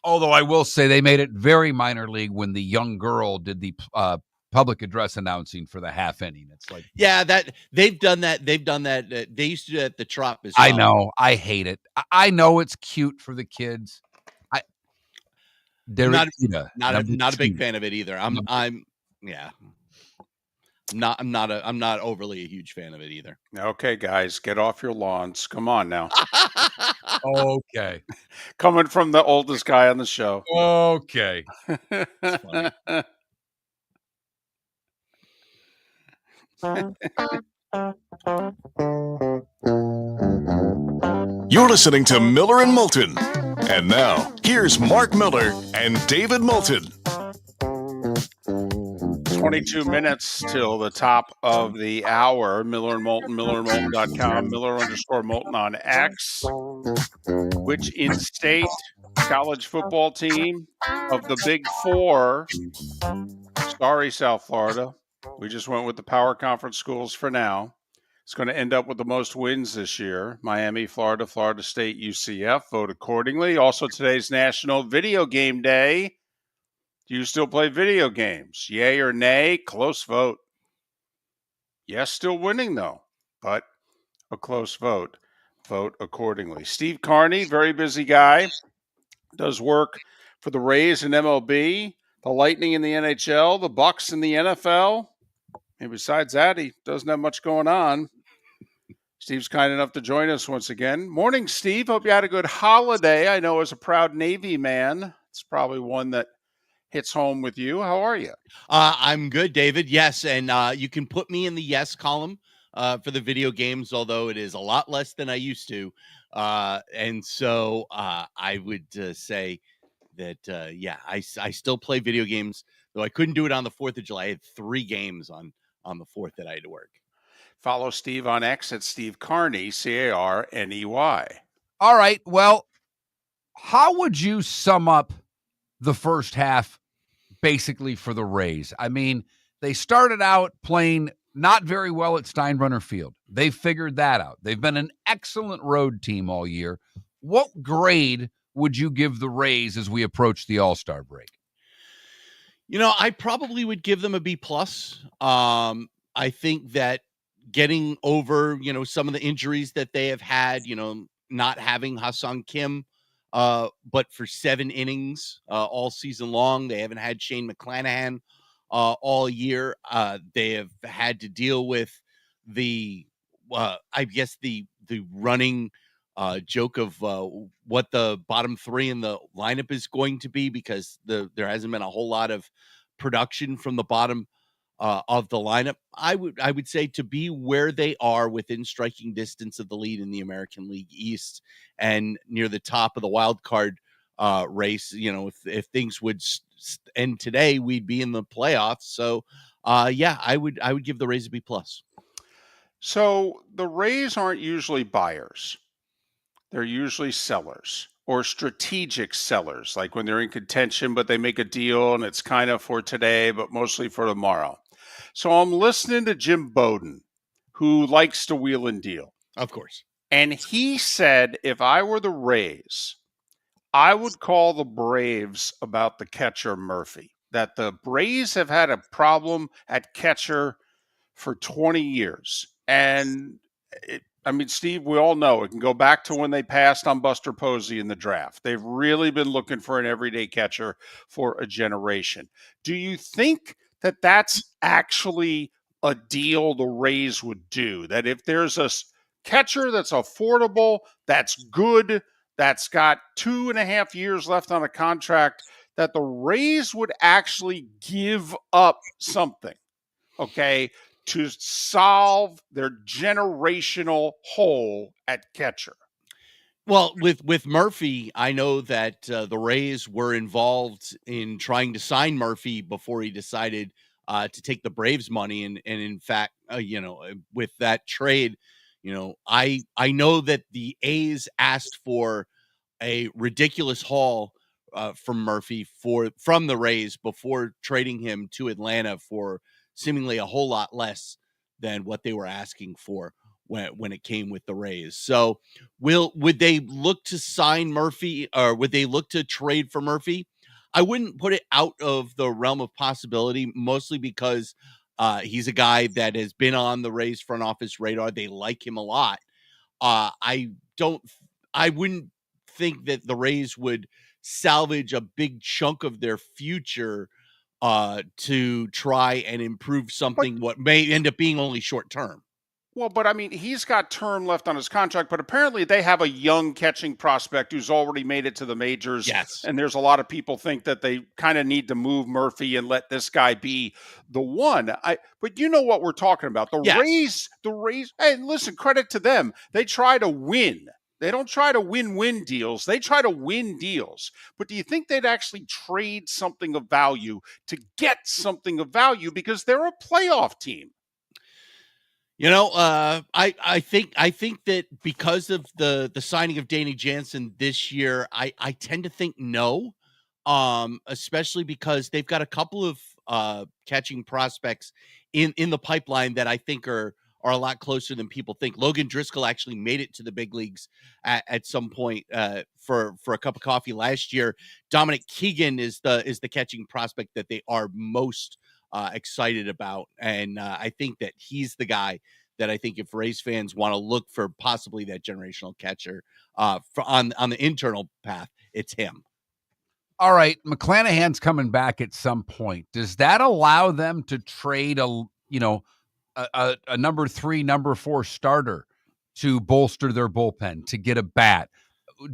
Although I will say they made it very minor league when the young girl did the public address announcing for the half inning. It's like, yeah, that they've done that. They used to do it at the Trop as well. I know. I hate it. I know it's cute for the kids. Not a big fan of it either. I'm not overly a huge fan of it either. Okay, guys, get off your lawns. Come on now. Okay. Coming from the oldest guy on the show. Okay. That's funny. You're listening to Miller and Moulton. And now, here's Mark Miller and David Moulton. 22 minutes till the top of the hour. Miller and Moulton, millerandmoulton.com, Miller_Moulton on X. Which in-state college football team of the Big Four? Sorry, South Florida. We just went with the power conference schools for now. It's going to end up with the most wins this year. Miami, Florida, Florida State, UCF. Vote accordingly. Also, today's National Video Game Day. Do you still play video games? Yay or nay? Close vote. Yes, still winning, though, but a close vote. Vote accordingly. Steve Carney, very busy guy, does work for the Rays in MLB, the Lightning in the NHL, the Bucks in the NFL. And besides that, he doesn't have much going on. Steve's kind enough to join us once again. Morning, Steve. Hope you had a good holiday. I know as a proud Navy man, it's probably one that hits home with you. How are you? I'm good, David. Yes, and you can put me in the yes column for the video games, although it is a lot less than I used to. And so I would say that, I still play video games, though I couldn't do it on the 4th of July. I had 3 games on the 4th that I had to work. Follow Steve on X at Steve Carney, Carney. All right. Well, how would you sum up the first half basically for the Rays? I mean, they started out playing not very well at Steinbrenner Field. They figured that out. They've been an excellent road team all year. What grade would you give the Rays as we approach the All-Star break? I probably would give them a B+. I think that getting over, some of the injuries that they have had, not having Ha-Seong Kim, but for 7 innings all season long. They haven't had Shane McClanahan all year. They have had to deal with the running joke of what the bottom 3 in the lineup is going to be, because there hasn't been a whole lot of production from the bottom of the lineup. I would say to be where they are within striking distance of the lead in the American League East and near the top of the wild card race. If things would end today, we'd be in the playoffs. So, I would give the Rays a B+. So the Rays aren't usually buyers. They're usually sellers or strategic sellers, like when they're in contention, but they make a deal and it's kind of for today, but mostly for tomorrow. So I'm listening to Jim Bowden, who likes to wheel and deal. Of course. And he said, if I were the Rays, I would call the Braves about the catcher Murphy, that the Braves have had a problem at catcher for 20 years. And Steve, we all know it can go back to when they passed on Buster Posey in the draft. They've really been looking for an everyday catcher for a generation. Do you think that that's actually a deal the Rays would do? That if there's a catcher that's affordable, that's good, that's got 2.5 years left on a contract, that the Rays would actually give up something, okay, to solve their generational hole at catcher? Well, with Murphy, I know that the Rays were involved in trying to sign Murphy before he decided to take the Braves money, and in fact, with that trade, I know that the A's asked for a ridiculous haul from Murphy from the Rays before trading him to Atlanta for seemingly a whole lot less than what they were asking for when it came with the Rays. So would they look to sign Murphy, or would they look to trade for Murphy? I wouldn't put it out of the realm of possibility, mostly because he's a guy that has been on the Rays front office radar. They like him a lot. I wouldn't think that the Rays would salvage a big chunk of their future to try and improve something what may end up being only short term. Well, but he's got term left on his contract, but apparently they have a young catching prospect who's already made it to the majors. Yes. And there's a lot of people think that they kind of need to move Murphy and let this guy be the one. But you know what we're talking about. The Rays, hey, listen, credit to them. They try to win. They don't try to win deals. They try to win deals. But do you think they'd actually trade something of value to get something of value, because they're a playoff team? I think that because of the signing of Danny Jansen this year, I tend to think no, especially because they've got a couple of catching prospects in the pipeline that I think are a lot closer than people think. Logan Driscoll actually made it to the big leagues at some point for a cup of coffee last year. Dominic Keegan is the catching prospect that they are most excited about, and I think that he's the guy that I think if Rays fans want to look for possibly that generational catcher on the internal path, it's him. All right, McClanahan's coming back at some point. Does that allow them to trade a number 3, number 4 starter to bolster their bullpen, to get a bat?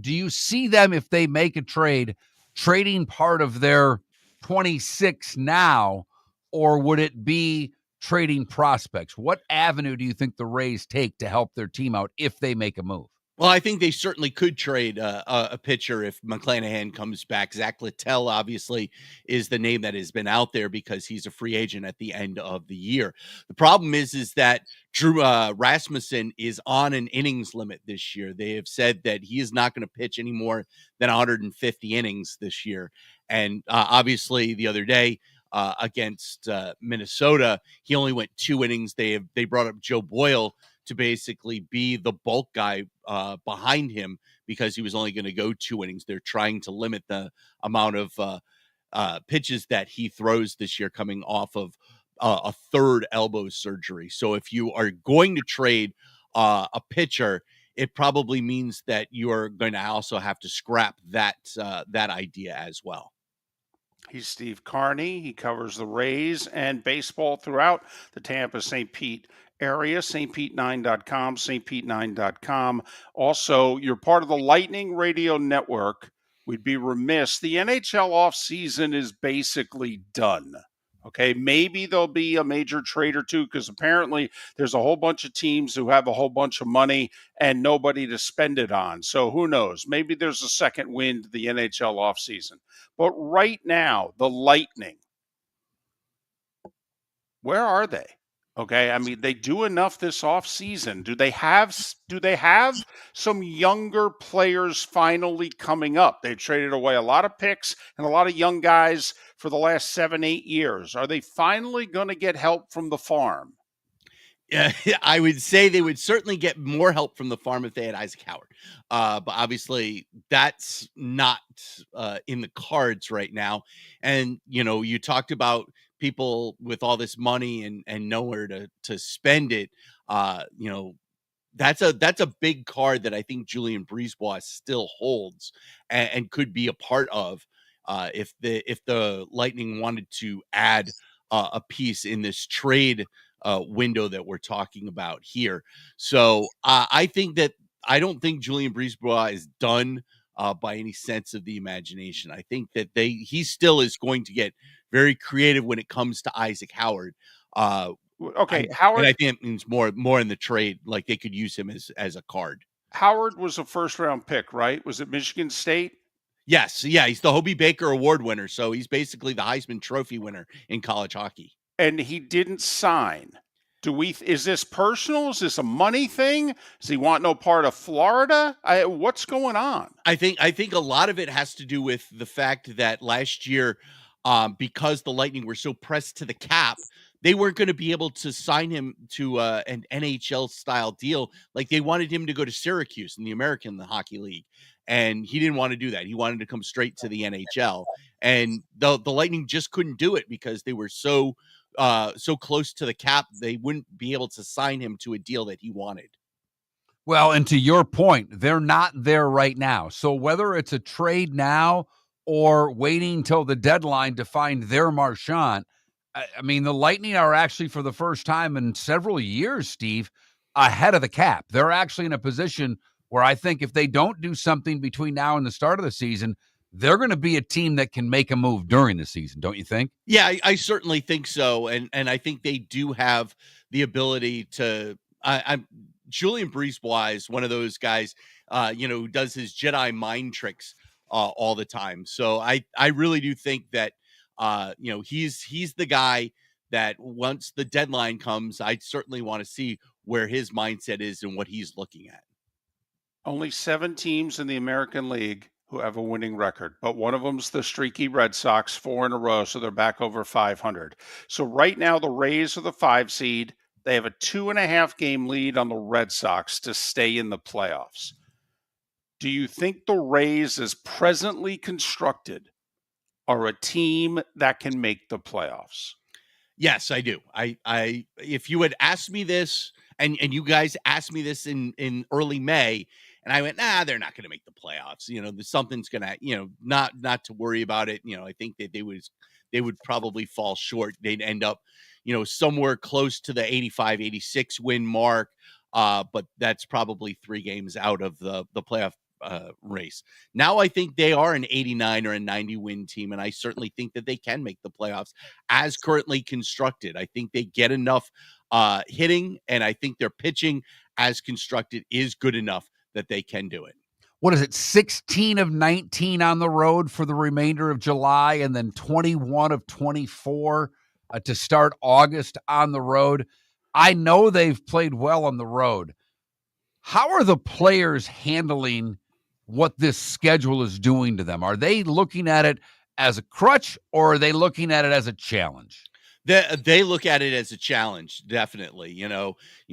Do you see them, if they make a trade, trading part of their 26 now, or would it be trading prospects? What avenue do you think the Rays take to help their team out if they make a move? Well, I think they certainly could trade a pitcher if McClanahan comes back. Zach Littell, obviously, is the name that has been out there because he's a free agent at the end of the year. The problem is that Drew Rasmussen is on an innings limit this year. They have said that he is not going to pitch any more than 150 innings this year. And obviously, the other day against Minnesota, he only went 2 innings. They brought up Joe Boyle to basically be the bulk guy behind him because he was only going to go 2 innings. They're trying to limit the amount of pitches that he throws this year, coming off of a third elbow surgery. So if you are going to trade a pitcher, it probably means that you are going to also have to scrap that idea as well. He's Steve Carney. He covers the Rays and baseball throughout the Tampa St. Pete area, stpete9.com, stpete9.com. Also, you're part of the Lightning Radio Network. We'd be remiss. The NHL offseason is basically done. Okay, maybe there'll be a major trade or two because apparently there's a whole bunch of teams who have a whole bunch of money and nobody to spend it on. So who knows? Maybe there's a second wind to the NHL offseason. But right now, the Lightning, where are they? Okay, I mean, they do enough this offseason. Do they have some younger players finally coming up? They've traded away a lot of picks and a lot of young guys for the last 7-8 years. Are they finally going to get help from the farm? Yeah, I would say they would certainly get more help from the farm if they had Isaac Howard. But obviously that's not in the cards right now. And, you talked about people with all this money and nowhere to spend it. That's a big card that I think Julien Brisebois still holds and could be a part of if the Lightning wanted to add a piece in this trade window that we're talking about here. So I don't think Julien Brisebois is done by any sense of the imagination. I think that he still is going to get very creative when it comes to Isaac Howard. Okay, Howard, and I think it means more in the trade. Like they could use him as a card. Howard was a first-round pick, right? Was it Michigan State? Yes, yeah, he's the Hobie Baker Award winner, so he's basically the Heisman Trophy winner in college hockey. And he didn't sign. Is this personal? Is this a money thing? Does he want no part of Florida? What's going on? I think a lot of it has to do with the fact that last year, because the Lightning were so pressed to the cap, they weren't going to be able to sign him to an NHL style deal. Like they wanted him to go to Syracuse in the American Hockey League. And he didn't want to do that. He wanted to come straight to the NHL. And the Lightning just couldn't do it because they were so close to the cap. They wouldn't be able to sign him to a deal that he wanted. Well, and to your point, they're not there right now. So whether it's a trade now or waiting till the deadline to find their Marchand, I mean, the Lightning are actually, for the first time in several years, Steve, ahead of the cap. They're actually in a position where I think if they don't do something between now and the start of the season, they're going to be a team that can make a move during the season, don't you think? Yeah, I certainly think so. And I think they do have the ability to Julien Brisebois is one of those guys, who does his Jedi mind tricks all the time. So I really do think that, he's the guy that once the deadline comes, I certainly want to see where his mindset is and what he's looking at. Only 7 teams in the American League who have a winning record, but one of them's the streaky Red Sox, 4 in a row, so they're back over 500. So right now the Rays are the 5 seed. They have a 2.5 game lead on the Red Sox to stay in the playoffs. Do you think the Rays, as presently constructed, are a team that can make the playoffs? Yes, I do. I if you had asked me this, and you guys asked me this in early May, and I went, they're not going to make the playoffs. Something's going to, not to worry about it. I think that they would probably fall short. They'd end up, somewhere close to the 85, 86 win mark. But that's probably 3 games out of the playoff race. Now I think they are an 89 or a 90 win team, and I certainly think that they can make the playoffs as currently constructed. I think they get enough hitting, and I think their pitching as constructed is good enough that they can do it. What is it, 16 of 19 on the road for the remainder of July, and then 21 of 24 to start August on the road? I know they've played well on the road. How are the players handling what this schedule is doing to them? Are they looking at it as a crutch, or are they looking at it as a challenge? They look at it as a challenge, definitely.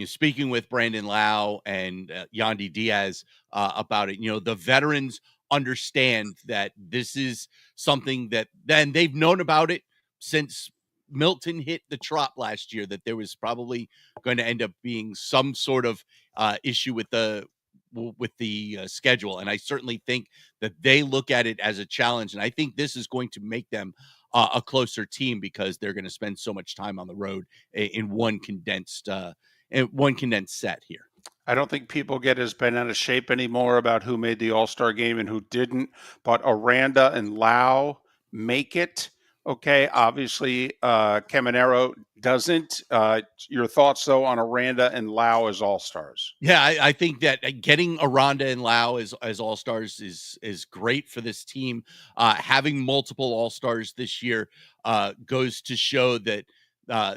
Speaking with Brandon Lau and Yandy Diaz about it, the veterans understand that this is something that then they've known about it since Moulton hit the trot last year, that there was probably going to end up being some sort of issue with the schedule. And I certainly think that they look at it as a challenge. And I think this is going to make them a closer team because they're going to spend so much time on the road in one condensed set here. I don't think people get as bent out of shape anymore about who made the All-Star game and who didn't, but Aranda and Lau make it. Okay, obviously Caminero doesn't. Your thoughts, though, on Aranda and Lau as All-Stars? Yeah, I think that getting Aranda and Lau as All-Stars is great for this team. Having multiple All-Stars this year goes to show that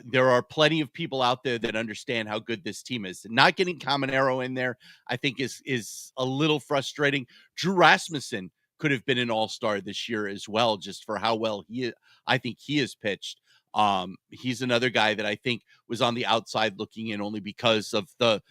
there are plenty of people out there that understand how good this team is. Not getting Caminero in there, I think, is a little frustrating. Drew Rasmussen could have been an all-star this year as well, just for how well I think he has pitched. He's another guy that I think was on the outside looking in only because of the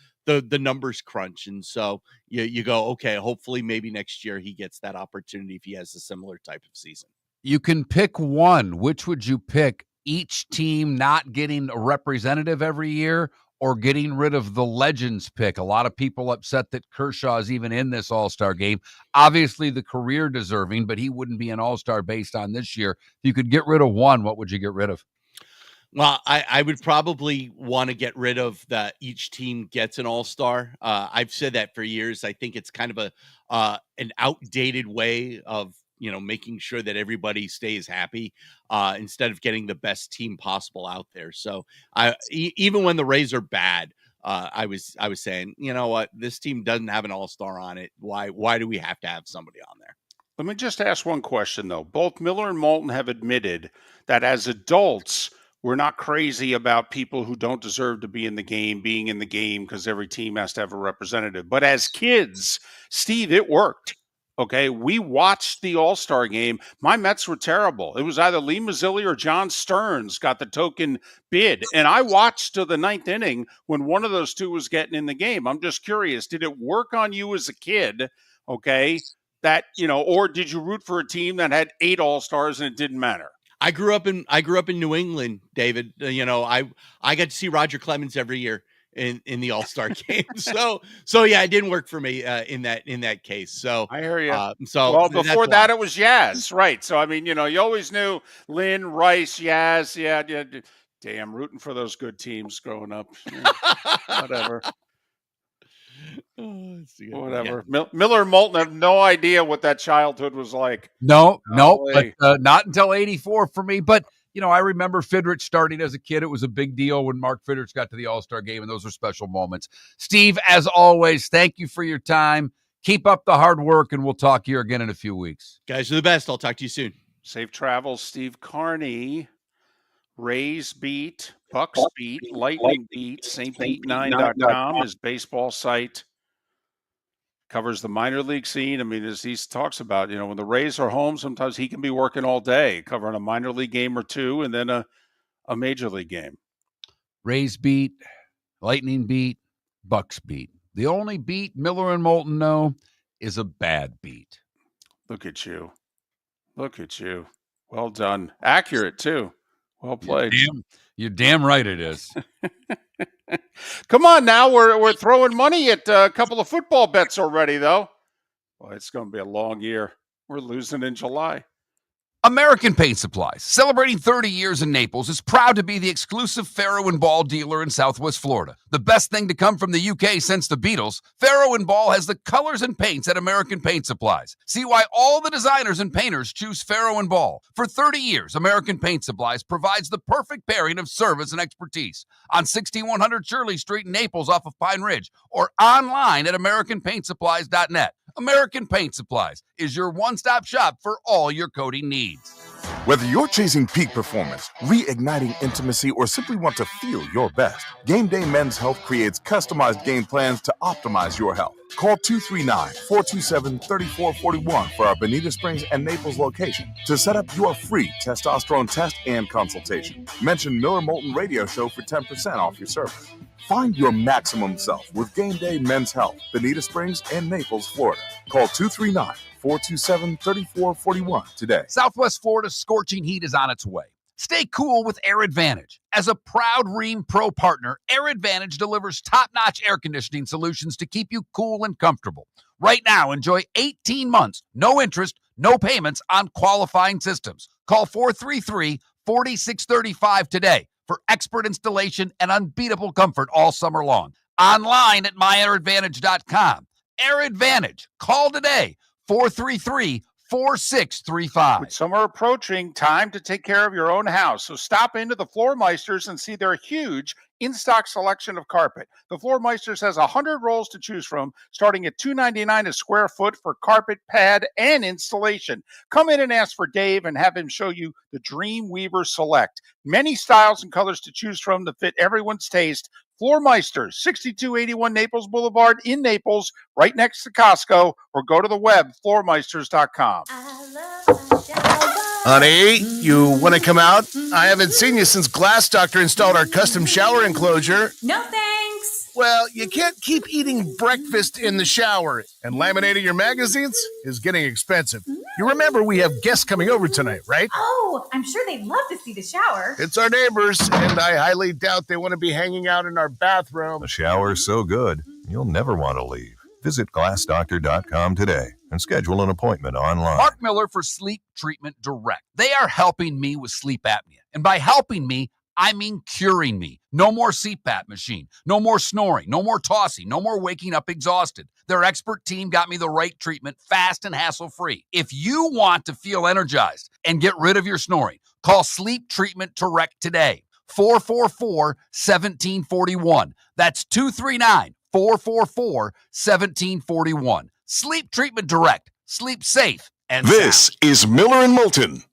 numbers crunch. And so you go, okay, hopefully maybe next year he gets that opportunity if he has a similar type of season. You can pick one. Which would you pick? Each team not getting a representative every year, or getting rid of the Legends pick? A lot of people upset that Kershaw is even in this All-Star game. Obviously the career deserving, but he wouldn't be an All-Star based on this year. If you could get rid of one, what would you get rid of? Well, I would probably want to get rid of that each team gets an all-star. I've said that for years. I think it's kind of an outdated way of making sure that everybody stays happy instead of getting the best team possible out there. So even when the Rays are bad, I was saying, you know what, this team doesn't have an all-star on it. Why do we have to have somebody on there? Let me just ask one question, though. Both Miller and Moulton have admitted that as adults, we're not crazy about people who don't deserve to be in the game being in the game because every team has to have a representative. But as kids, Steve, it worked. Okay, we watched the All-Star game. My Mets were terrible. It was either Lee Mazzilli or John Stearns got the token bid. And I watched to the ninth inning when one of those two was getting in the game. I'm just curious, did it work on you as a kid, okay, that, or did you root for a team that had 8 All-Stars and it didn't matter? I grew up in New England, David. I got to see Roger Clemens every year in the All-Star game. So yeah, it didn't work for me in that case. So I hear you. Well, before that it was Yaz, right? So I mean, you always knew Lynn, Rice, Yaz. Yeah. Damn, rooting for those good teams growing up. Whatever. Whatever. Yeah. Miller and Moulton have no idea what that childhood was like. No, but not until 84 for me. But, I remember Fidrich starting as a kid. It was a big deal when Mark Fidrich got to the All-Star game, and those were special moments. Steve, as always, thank you for your time. Keep up the hard work, and we'll talk here again in a few weeks. Guys are the best. I'll talk to you soon. Safe travels, Steve Carney. Rays beat, Bucks beat, Lightning beat, StBeat9.com, his baseball site. Covers the minor league scene. I mean, as he talks about, when the Rays are home, sometimes he can be working all day, covering a minor league game or two, and then a major league game. Rays beat, Lightning beat, Bucks beat. The only beat Miller and Moulton know is a bad beat. Look at you. Well done. Accurate, too. Well played. You're damn right it is. Come on now, we're throwing money at a couple of football bets already, though. Well, it's going to be a long year. We're losing in July. American Paint Supplies, celebrating 30 years in Naples, is proud to be the exclusive Farrow & Ball dealer in Southwest Florida. The best thing to come from the UK since the Beatles, Farrow & Ball has the colors and paints at American Paint Supplies. See why all the designers and painters choose Farrow & Ball. For 30 years, American Paint Supplies provides the perfect pairing of service and expertise on 6100 Shirley Street in Naples off of Pine Ridge or online at AmericanPaintSupplies.net. American Paint Supplies is your one-stop shop for all your coating needs. Whether you're chasing peak performance, reigniting intimacy, or simply want to feel your best, Game Day Men's Health creates customized game plans to optimize your health. Call 239-427-3441 for our Bonita Springs and Naples location to set up your free testosterone test and consultation. Mention Miller Moulton Radio Show for 10% off your service. Find your maximum self with Game Day Men's Health, Bonita Springs and Naples, Florida. Call 239-427-3441 today. Southwest Florida's scorching heat is on its way. Stay cool with Air Advantage. As a proud Rheem Pro partner, Air Advantage delivers top-notch air conditioning solutions to keep you cool and comfortable. Right now, enjoy 18 months, no interest, no payments on qualifying systems. Call 433-4635 today for expert installation and unbeatable comfort all summer long. Online at myairadvantage.com. Air Advantage. Call today, 433-4635. With summer approaching, time to take care of your own house. So stop into the Floor Meisters and see their huge in-stock selection of carpet. The Floor Meisters has 100 rolls to choose from, starting at $2.99 a square foot for carpet, pad, and installation. Come in and ask for Dave and have him show you the Dream Weaver Select. Many styles and colors to choose from to fit everyone's taste. Floor Meisters, 6281 Naples Boulevard in Naples, right next to Costco, or go to the web, floormeisters.com. Honey, you want to come out? I haven't seen you since Glass Doctor installed our custom shower enclosure. No thanks. Well, you can't keep eating breakfast in the shower, and laminating your magazines is getting expensive. You remember we have guests coming over tonight, right? Oh, I'm sure they'd love to see the shower. It's our neighbors, and I highly doubt they want to be hanging out in our bathroom. The shower's so good, you'll never want to leave. Visit glassdoctor.com today and schedule an appointment online. Mark Miller for Sleep Treatment Direct. They are helping me with sleep apnea. And by helping me, I mean curing me. No more CPAP machine, no more snoring, no more tossing, no more waking up exhausted. Their expert team got me the right treatment, fast and hassle-free. If you want to feel energized and get rid of your snoring, call Sleep Treatment Direct today. 444-1741. That's 239-444-1741. Sleep Treatment Direct. Sleep safe and This sound. is Miller and Moulton.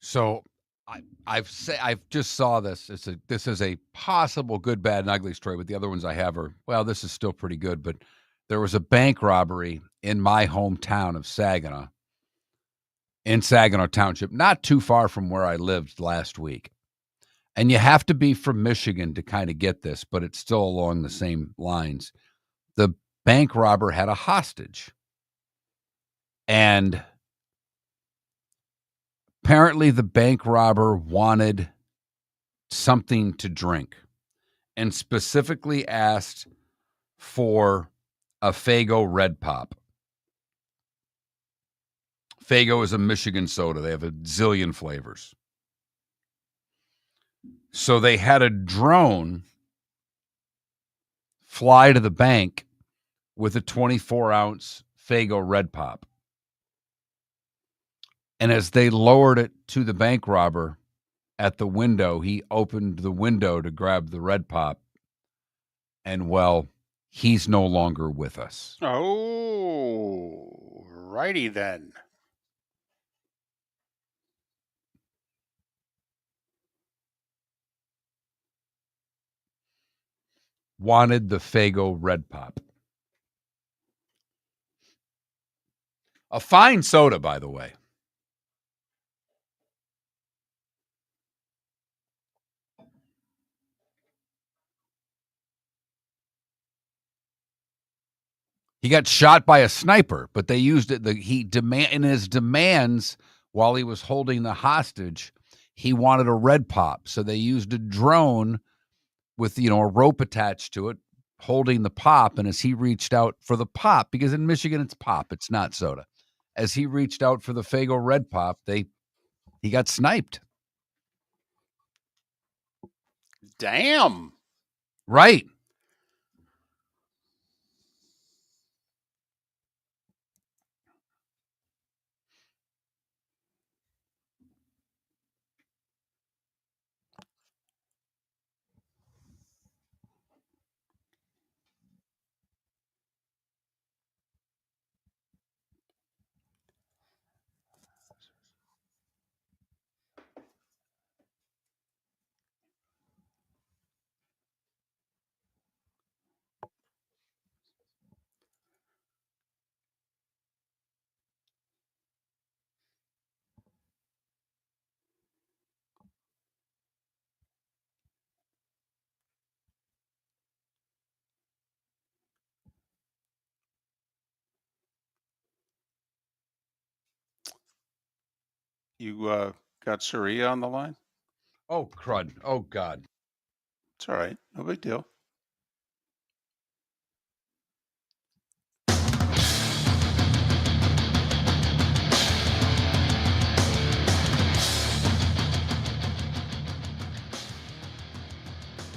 So I've just saw this. This is a possible good, bad, and ugly story, but the other ones I have are, well, this is still pretty good. But there was a bank robbery in my hometown of Saginaw, in Saginaw Township, not too far from where I lived last week. And you have to be from Michigan to kind of get this, but it's still along the same lines. The bank robber had a hostage. And apparently the bank robber wanted something to drink and specifically asked for a Faygo Red Pop. Faygo is a Michigan soda. They have a zillion flavors. So they had a drone fly to the bank with a 24-ounce Faygo Red Pop. And as they lowered it to the bank robber at the window, he opened the window to grab the red pop. And, well, he's no longer with us. Oh, righty then. Wanted the Faygo red pop. A fine soda, by the way. He got shot by a sniper, but they used it. In his demands while he was holding the hostage, he wanted a red pop. So they used a drone with, a rope attached to it, holding the pop. And as he reached out for the pop, because in Michigan it's pop, it's not soda. As he reached out for the Faygo red pop, he got sniped. Damn. Right. You got Saria on the line? Oh, crud. Oh, God. It's all right. No big deal.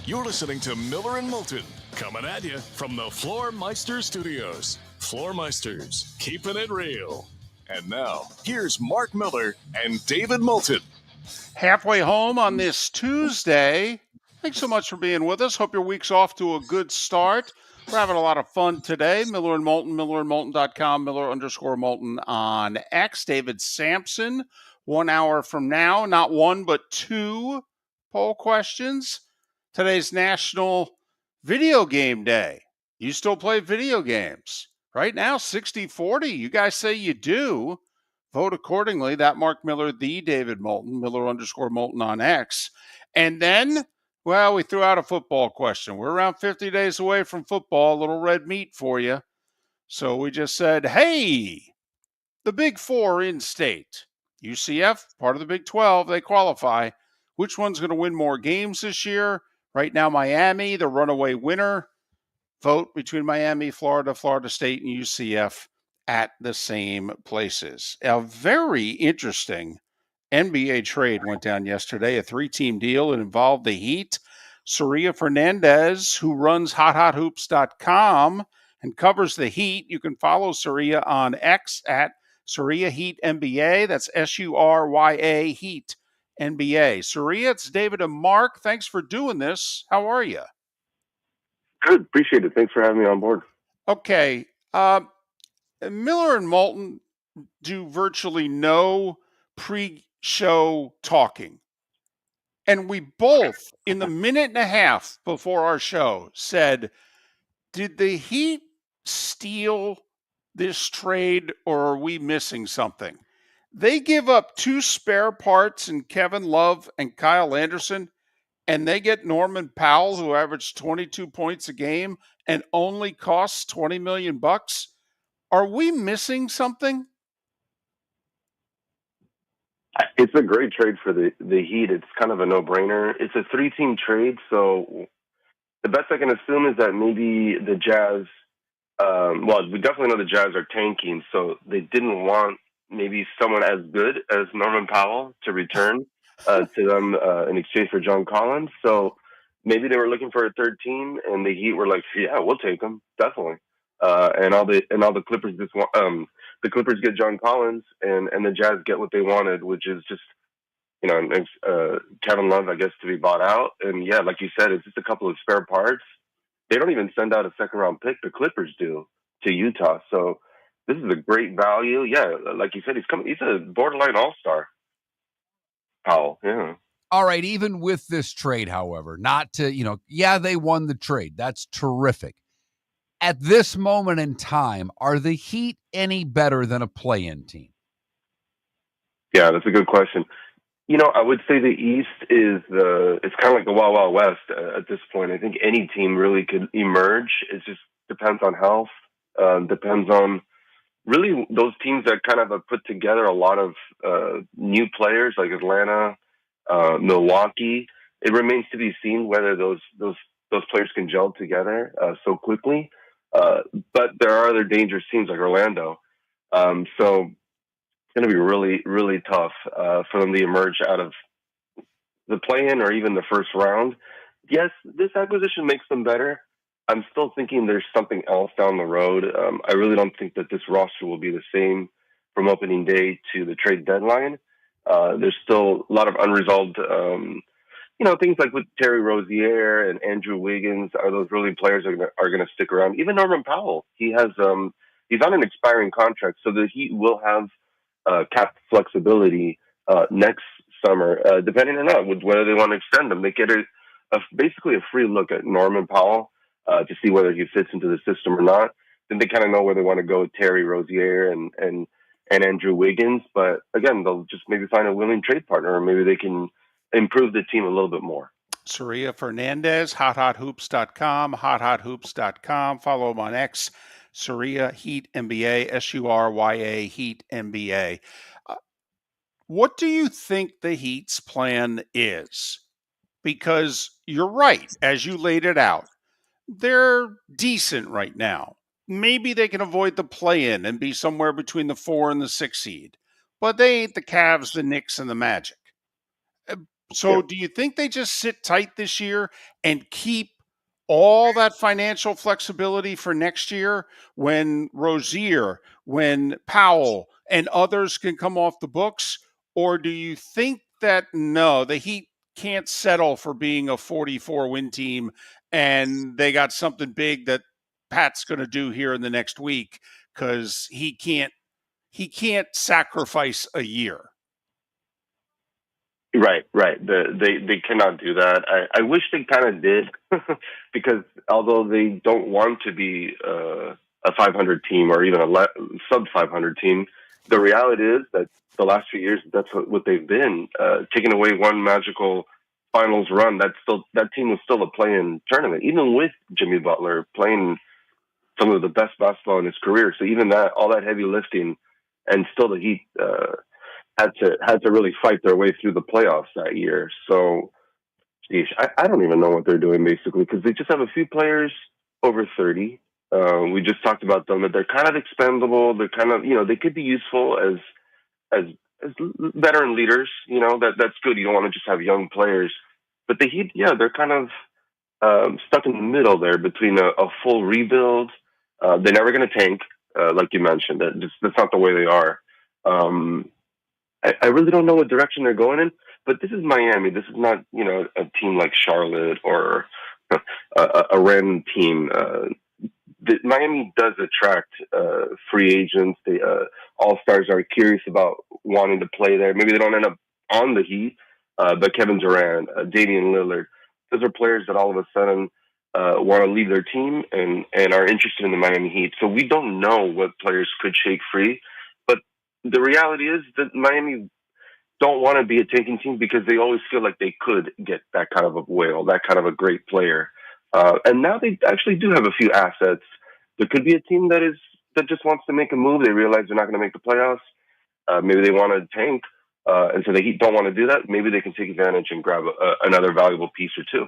You're listening to Miller and Moulton, coming at you from the Floor Meister Studios. Floor Meisters, keeping it real. And now, here's Mark Miller and David Moulton. Halfway home on this Tuesday. Thanks so much for being with us. Hope your week's off to a good start. We're having a lot of fun today. Miller and Moulton, millerandmoulton.com, Miller_Moulton on X. David Sampson, 1 hour from now, not one, but two poll questions. Today's National Video Game Day. You still play video games? Right now, 60-40. You guys say you do. Vote accordingly. That Mark Miller, the David Moulton, Miller_Moulton on X. And then, well, we threw out a football question. We're around 50 days away from football, a little red meat for you. So we just said, hey, the Big Four in state. UCF, part of the Big 12, they qualify. Which one's going to win more games this year? Right now, Miami, the runaway winner. Vote between Miami, Florida, Florida State, and UCF at the same places. A very interesting NBA trade went down yesterday, a 3-team deal. It involved the Heat. Saria Fernandez, who runs HotHotHoops.com and covers the Heat. You can follow Saria on X at Saria Heat NBA. That's SURYA Heat NBA. Saria, it's David and Mark. Thanks for doing this. How are you? Good. Appreciate it. Thanks for having me on board. Okay. Miller and Moulton do virtually no pre-show talking. And we both, in the minute and a half before our show, said, did the Heat steal this trade or are we missing something? They give up 2 spare parts in Kevin Love and Kyle Anderson, and they get Norman Powell, who averaged 22 points a game and only costs $20 million. Are we missing something? It's a great trade for the Heat. It's kind of a no-brainer. It's a 3-team trade, so the best I can assume is that maybe the Jazz, well, we definitely know the Jazz are tanking, so they didn't want maybe someone as good as Norman Powell to return to them in exchange for John Collins. So maybe they were looking for a third team, and the Heat were like, "Yeah, we'll take him, definitely." And all the Clippers just the Clippers get John Collins and the Jazz get what they wanted, which is just, Kevin Love, I guess, to be bought out. And yeah, like you said, it's just a couple of spare parts. They don't even send out a second round pick. The Clippers do to Utah. So this is a great value. Yeah, like you said, he's a borderline all-star. Powell, yeah. All right, even with this trade, however, not to, they won the trade. That's terrific. At this moment in time, are the Heat any better than a play-in team? Yeah, that's a good question. I would say the East it's kind of like the Wild Wild West at this point. I think any team really could emerge. It just depends on health, depends on really those teams that kind of have put together a lot of new players like Atlanta, Milwaukee. It remains to be seen whether those players can gel together so quickly. But there are other dangerous teams like Orlando. So it's going to be really, really tough for them to emerge out of the play-in or even the first round. Yes, this acquisition makes them better. I'm still thinking there's something else down the road. I really don't think that this roster will be the same from opening day to the trade deadline. There's still a lot of unresolved, things like with Terry Rozier and Andrew Wiggins. Are those really players that are going to stick around? Even Norman Powell, he's on an expiring contract, so the Heat will have cap flexibility next summer, depending on whether they want to extend them. They get basically a free look at Norman Powell to see whether he fits into the system or not. Then they kind of know where they want to go with Terry Rozier and Andrew Wiggins. But again, they'll just maybe find a willing trade partner, or maybe they can improve the team a little bit more. Soria Fernandez, hothoops.com, hothoops.com. Follow him on X, Soria Heat NBA, SURYA Heat NBA. What do you think the Heat's plan is? Because you're right, as you laid it out. They're decent right now. Maybe they can avoid the play-in and be somewhere between the 4 and the 6 seed. But they ain't the Cavs, the Knicks, and the Magic. So do you think they just sit tight this year and keep all that financial flexibility for next year when Rozier, when Powell, and others can come off the books? Or do you think that, no, the Heat can't settle for being a 44-win team and they got something big that Pat's going to do here in the next week because he can't sacrifice a year? Right. They cannot do that. I wish they kind of did, because although they don't want to be a 500 team or even a sub 500 team, the reality is that the last few years that's what they've been. Taking away one magical finals run, that team was still a play-in tournament, even with Jimmy Butler playing some of the best basketball in his career. So even that, all that heavy lifting, and still the Heat had to really fight their way through the playoffs that year. So, geez, I don't even know what they're doing basically, because they just have a few players over 30. We just talked about them, that they're kind of expendable. They're kind of, they could be useful as veteran leaders. That's good. You don't want to just have young players. But the Heat, they're kind of stuck in the middle there between a full rebuild. They're never going to tank, like you mentioned. That's not the way they are. I really don't know what direction they're going in, but this is Miami. This is not, a team like Charlotte or a random team. Miami does attract free agents. All-stars are curious about wanting to play there. Maybe they don't end up on the Heat, but Kevin Durant, Damian Lillard, those are players that all of a sudden want to leave their team and are interested in the Miami Heat. So we don't know what players could shake free. The reality is that Miami don't want to be a tanking team because they always feel like they could get that kind of a whale, that kind of a great player. And now they actually do have a few assets. There could be a team that just wants to make a move. They realize they're not going to make the playoffs. Maybe they want to tank, and so they don't want to do that. Maybe they can take advantage and grab another valuable piece or two.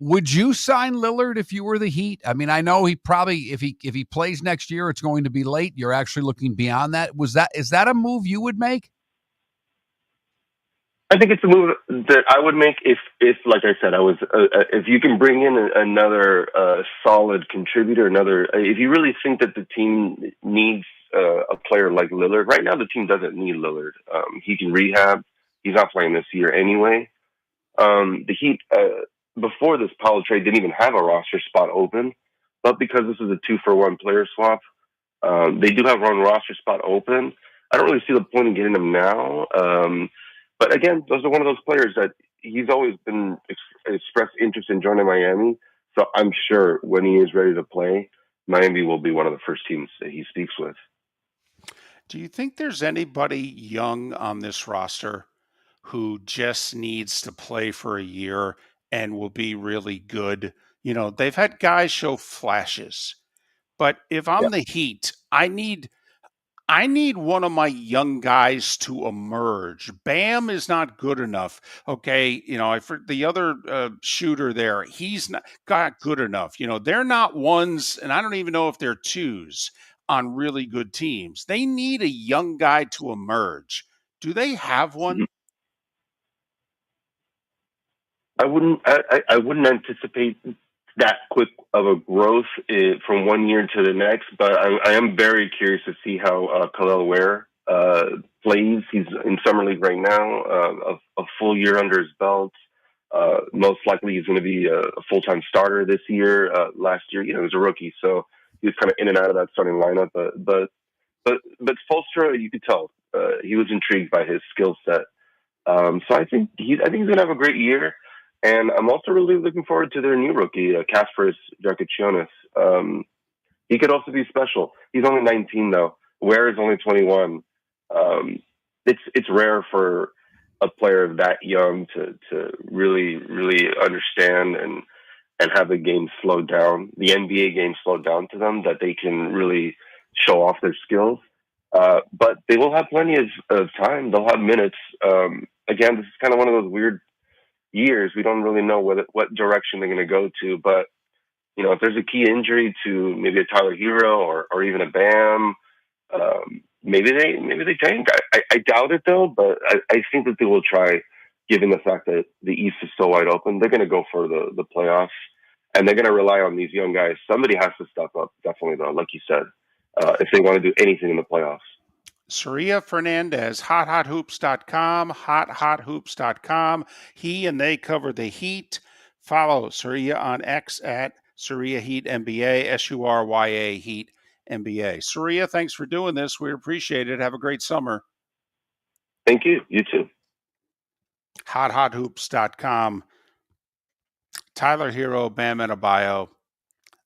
Would you sign Lillard if you were the Heat? I mean, I know he probably, if he plays next year, it's going to be late. You're actually looking beyond that. Is that a move you would make? I think it's a move that I would make if like I said, if you can bring in another solid contributor, if you really think that the team needs a player like Lillard. Right now, the team doesn't need Lillard. He can rehab. He's not playing this year anyway. The Heat, before this Powell trade, didn't even have a roster spot open. But because this is a 2-for-1 player swap, they do have one roster spot open. I don't really see the point in getting him now. But again, those are one of those players that he's always been expressed interest in joining Miami. So I'm sure when he is ready to play, Miami will be one of the first teams that he speaks with. Do you think there's anybody young on this roster who just needs to play for a year and will be really good? You know, they've had guys show flashes, but if Yeah. I'm the Heat, I need one of my young guys to emerge. Bam is not good enough. Okay, the other shooter there, he's not good enough. They're not ones, and I don't even know if they're twos on really good teams. They need a young guy to emerge. Do they have one? I wouldn't anticipate that quick of a growth from one year to the next, but I am very curious to see how Khalil Ware plays. He's in summer league right now, a full year under his belt. Most likely, he's going to be a full-time starter this year. Last year, he was a rookie, so he was kind of in and out of that starting lineup. But Spoelstra, you could tell he was intrigued by his skill set. So I think he's going to have a great year. And I'm also really looking forward to their new rookie, Kasparis Dragicionis. He could also be special. He's only 19 though. Ware is only 21. It's rare for a player that young to really understand and have the game slowed down, the NBA game slowed down to them, that they can really show off their skills. But they will have plenty of time. They'll have minutes. Again, this is kind of one of those weird years. We don't really know what direction they're going to go to. But, if there's a key injury to maybe a Tyler Hero or even a Bam, maybe they tank. I doubt it, though, but I think that they will try, given the fact that the East is so wide open. They're going to go for the playoffs, and they're going to rely on these young guys. Somebody has to step up, definitely, though, like you said, if they want to do anything in the playoffs. Surya Fernandez, hothoops.com, hothoops.com. He and they cover the Heat. Follow Surya on X at Surya Heat NBA, SURYA Heat NBA. Surya, thanks for doing this. We appreciate it. Have a great summer. Thank you. You too. Hothoops.com. Tyler Hero, Bam Adebayo.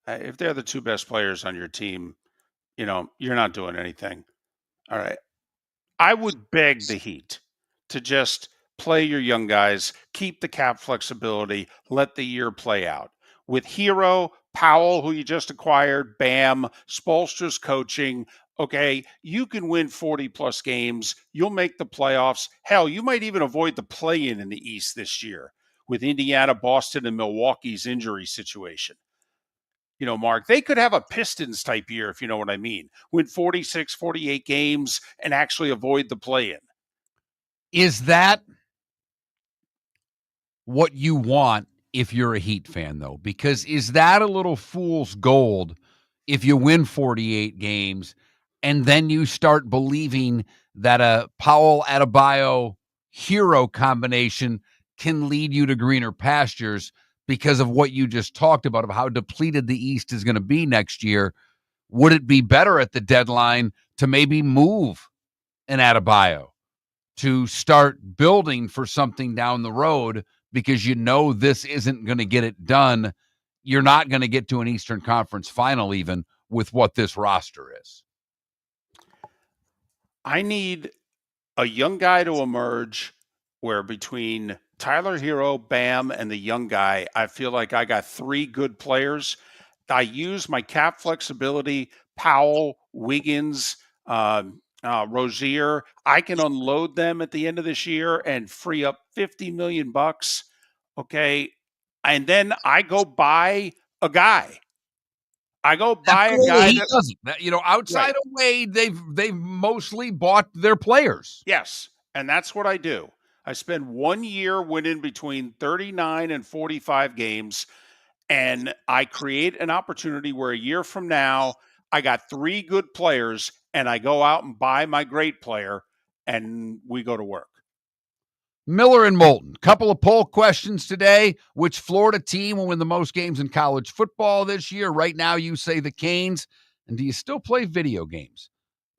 If they're the two best players on your team, you're not doing anything. All right. I would beg the Heat to just play your young guys, keep the cap flexibility, let the year play out. With Hero, Powell, who you just acquired, Bam, Spoelstra's coaching, okay, you can win 40-plus games. You'll make the playoffs. Hell, you might even avoid the play-in in the East this year with Indiana, Boston, and Milwaukee's injury situation. Mark, they could have a Pistons type year, if you know what I mean. Win 46, 48 games and actually avoid the play-in. Is that what you want if you're a Heat fan, though? Because is that a little fool's gold if you win 48 games and then you start believing that a Powell Adebayo Hero combination can lead you to greener pastures because of what you just talked about, of how depleted the East is going to be next year? Would it be better at the deadline to maybe move an Adebayo to start building for something down the road, because this isn't going to get it done? You're not going to get to an Eastern Conference final even with what this roster is. I need a young guy to emerge where between Tyler Hero, Bam, and the young guy, I feel like I got three good players. I use my cap flexibility, Powell, Wiggins, Rozier. I can unload them at the end of this year and free up $50 million. Okay. And then I go buy a guy. I go buy a guy he doesn't. Outside of Wade, they've mostly bought their players. Yes, and that's what I do. I spend 1 year winning between 39 and 45 games, and I create an opportunity where a year from now, I got three good players, and I go out and buy my great player, and we go to work. Miller and Moulton. Couple of poll questions today. Which Florida team will win the most games in college football this year? Right now, you say the Canes. And do you still play video games?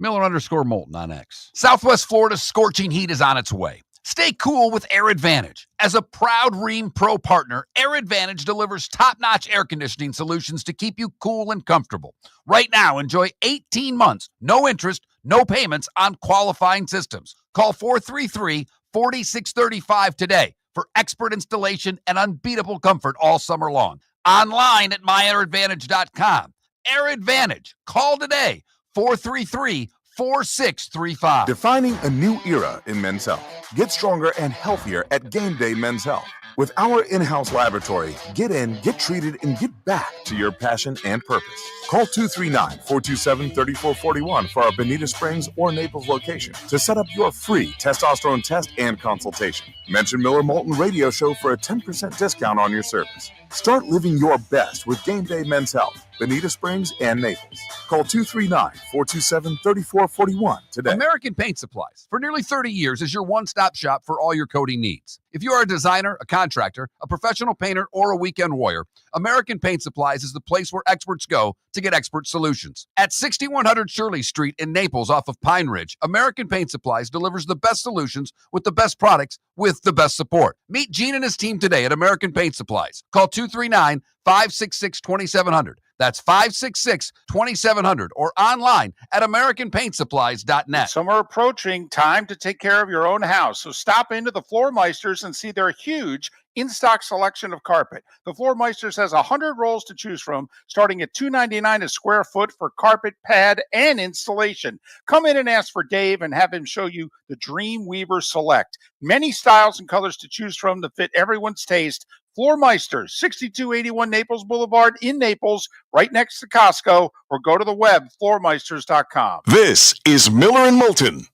Miller_Moulton on X. Southwest Florida's scorching heat is on its way. Stay cool with Air Advantage. As a proud Ream Pro partner, Air Advantage delivers top-notch air conditioning solutions to keep you cool and comfortable. Right now, enjoy 18 months, no interest, no payments on qualifying systems. Call 433-4635 today for expert installation and unbeatable comfort all summer long. Online at myairadvantage.com. Air Advantage. Call today, 433-4635. Defining a new era in men's health. Get stronger and healthier at Game Day Men's Health. With our in-house laboratory, get in, get treated, and get back to your passion and purpose. Call 239-427-3441 for our Bonita Springs or Naples location to set up your free testosterone test and consultation. Mention Miller Moulton Radio Show for a 10% discount on your service. Start living your best with Game Day Men's Health, Bonita Springs and Naples. Call 239-427-3441 today. American Paint Supplies, for nearly 30 years, is your one-stop shop for all your coating needs. If you are a designer, a contractor, a professional painter, or a weekend warrior, American Paint Supplies is the place where experts go to get expert solutions. At 6100 Shirley Street in Naples off of Pine Ridge, American Paint Supplies delivers the best solutions with the best products with the best support. Meet Gene and his team today at American Paint Supplies. Call 239-566-2700. That's 566-2700 or online at AmericanPaintSupplies.net. Summer approaching, time to take care of your own house. So stop into the Floor Meisters and see their huge in-stock selection of carpet. The Floor Meisters has 100 rolls to choose from, starting at $2.99 a square foot for carpet, pad, and installation. Come in and ask for Dave and have him show you the Dream Weaver Select. Many styles and colors to choose from that fit everyone's taste. Floor Meisters, 6281 Naples Boulevard in Naples, right next to Costco, or go to the web, floormeisters.com. This is Miller and Moulton.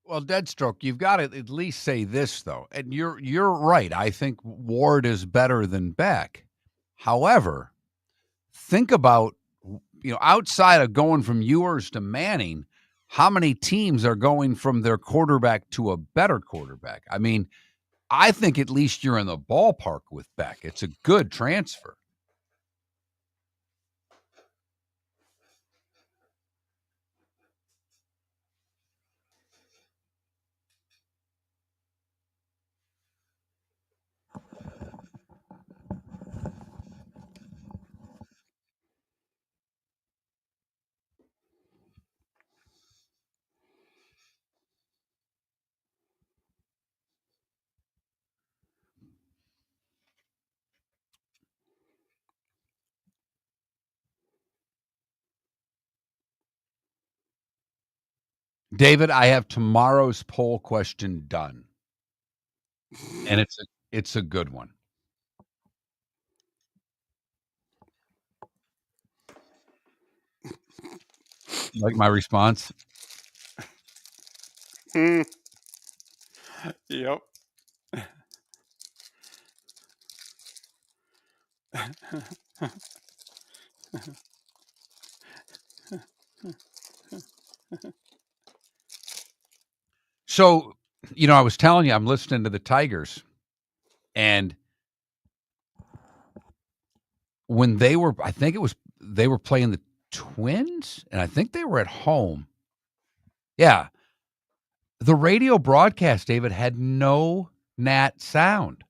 Well, Deadstroke, you've got to at least say this, though. And you're right. I think Ward is better than Beck. However, think about, outside of going from Ewers to Manning, how many teams are going from their quarterback to a better quarterback? I mean, I think at least you're in the ballpark with Beck. It's a good transfer. David, I have tomorrow's poll question done. And it's a good one. Like my response? Yep. So, I was telling you, I'm listening to the Tigers, and when they were playing the Twins, and I think they were at home. Yeah. the radio broadcast, David, had no nat sound.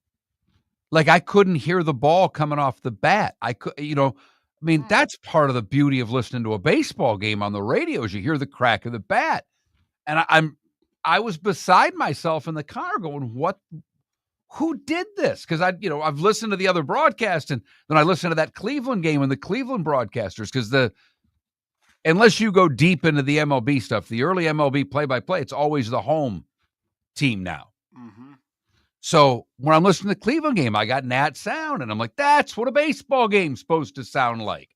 Like I couldn't hear the ball coming off the bat. That's part of the beauty of listening to a baseball game on the radio is you hear the crack of the bat. And I was beside myself in the car going, who did this? Because I've listened to the other broadcast and then I listened to that Cleveland game and the Cleveland broadcasters because unless you go deep into the MLB stuff, the early MLB play-by-play, it's always the home team now. Mm-hmm. So when I'm listening to the Cleveland game, I got nat sound, and I'm like, that's what a baseball game's supposed to sound like.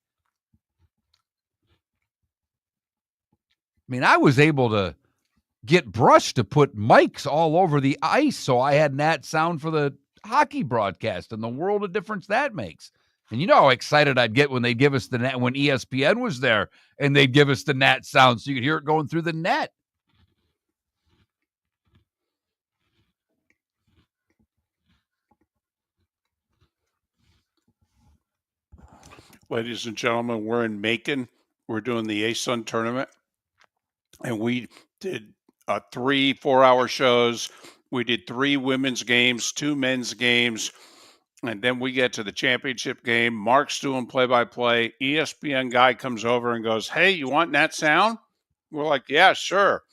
I mean, I was able to get Brush to put mics all over the ice, so I had nat sound for the hockey broadcast and the world of difference that makes. And you know how excited I'd get when they'd give us the net, when ESPN was there, and they'd give us the nat sound so you could hear it going through the net. Ladies and gentlemen, we're in Macon. We're doing the ASUN tournament, and we did 3 4-hour shows. We did 3 women's games, 2 men's games, and then we get to the championship game. Mark's doing play-by-play. ESPN guy comes over and goes, "Hey, you want that sound?" We're like, "Yeah, sure."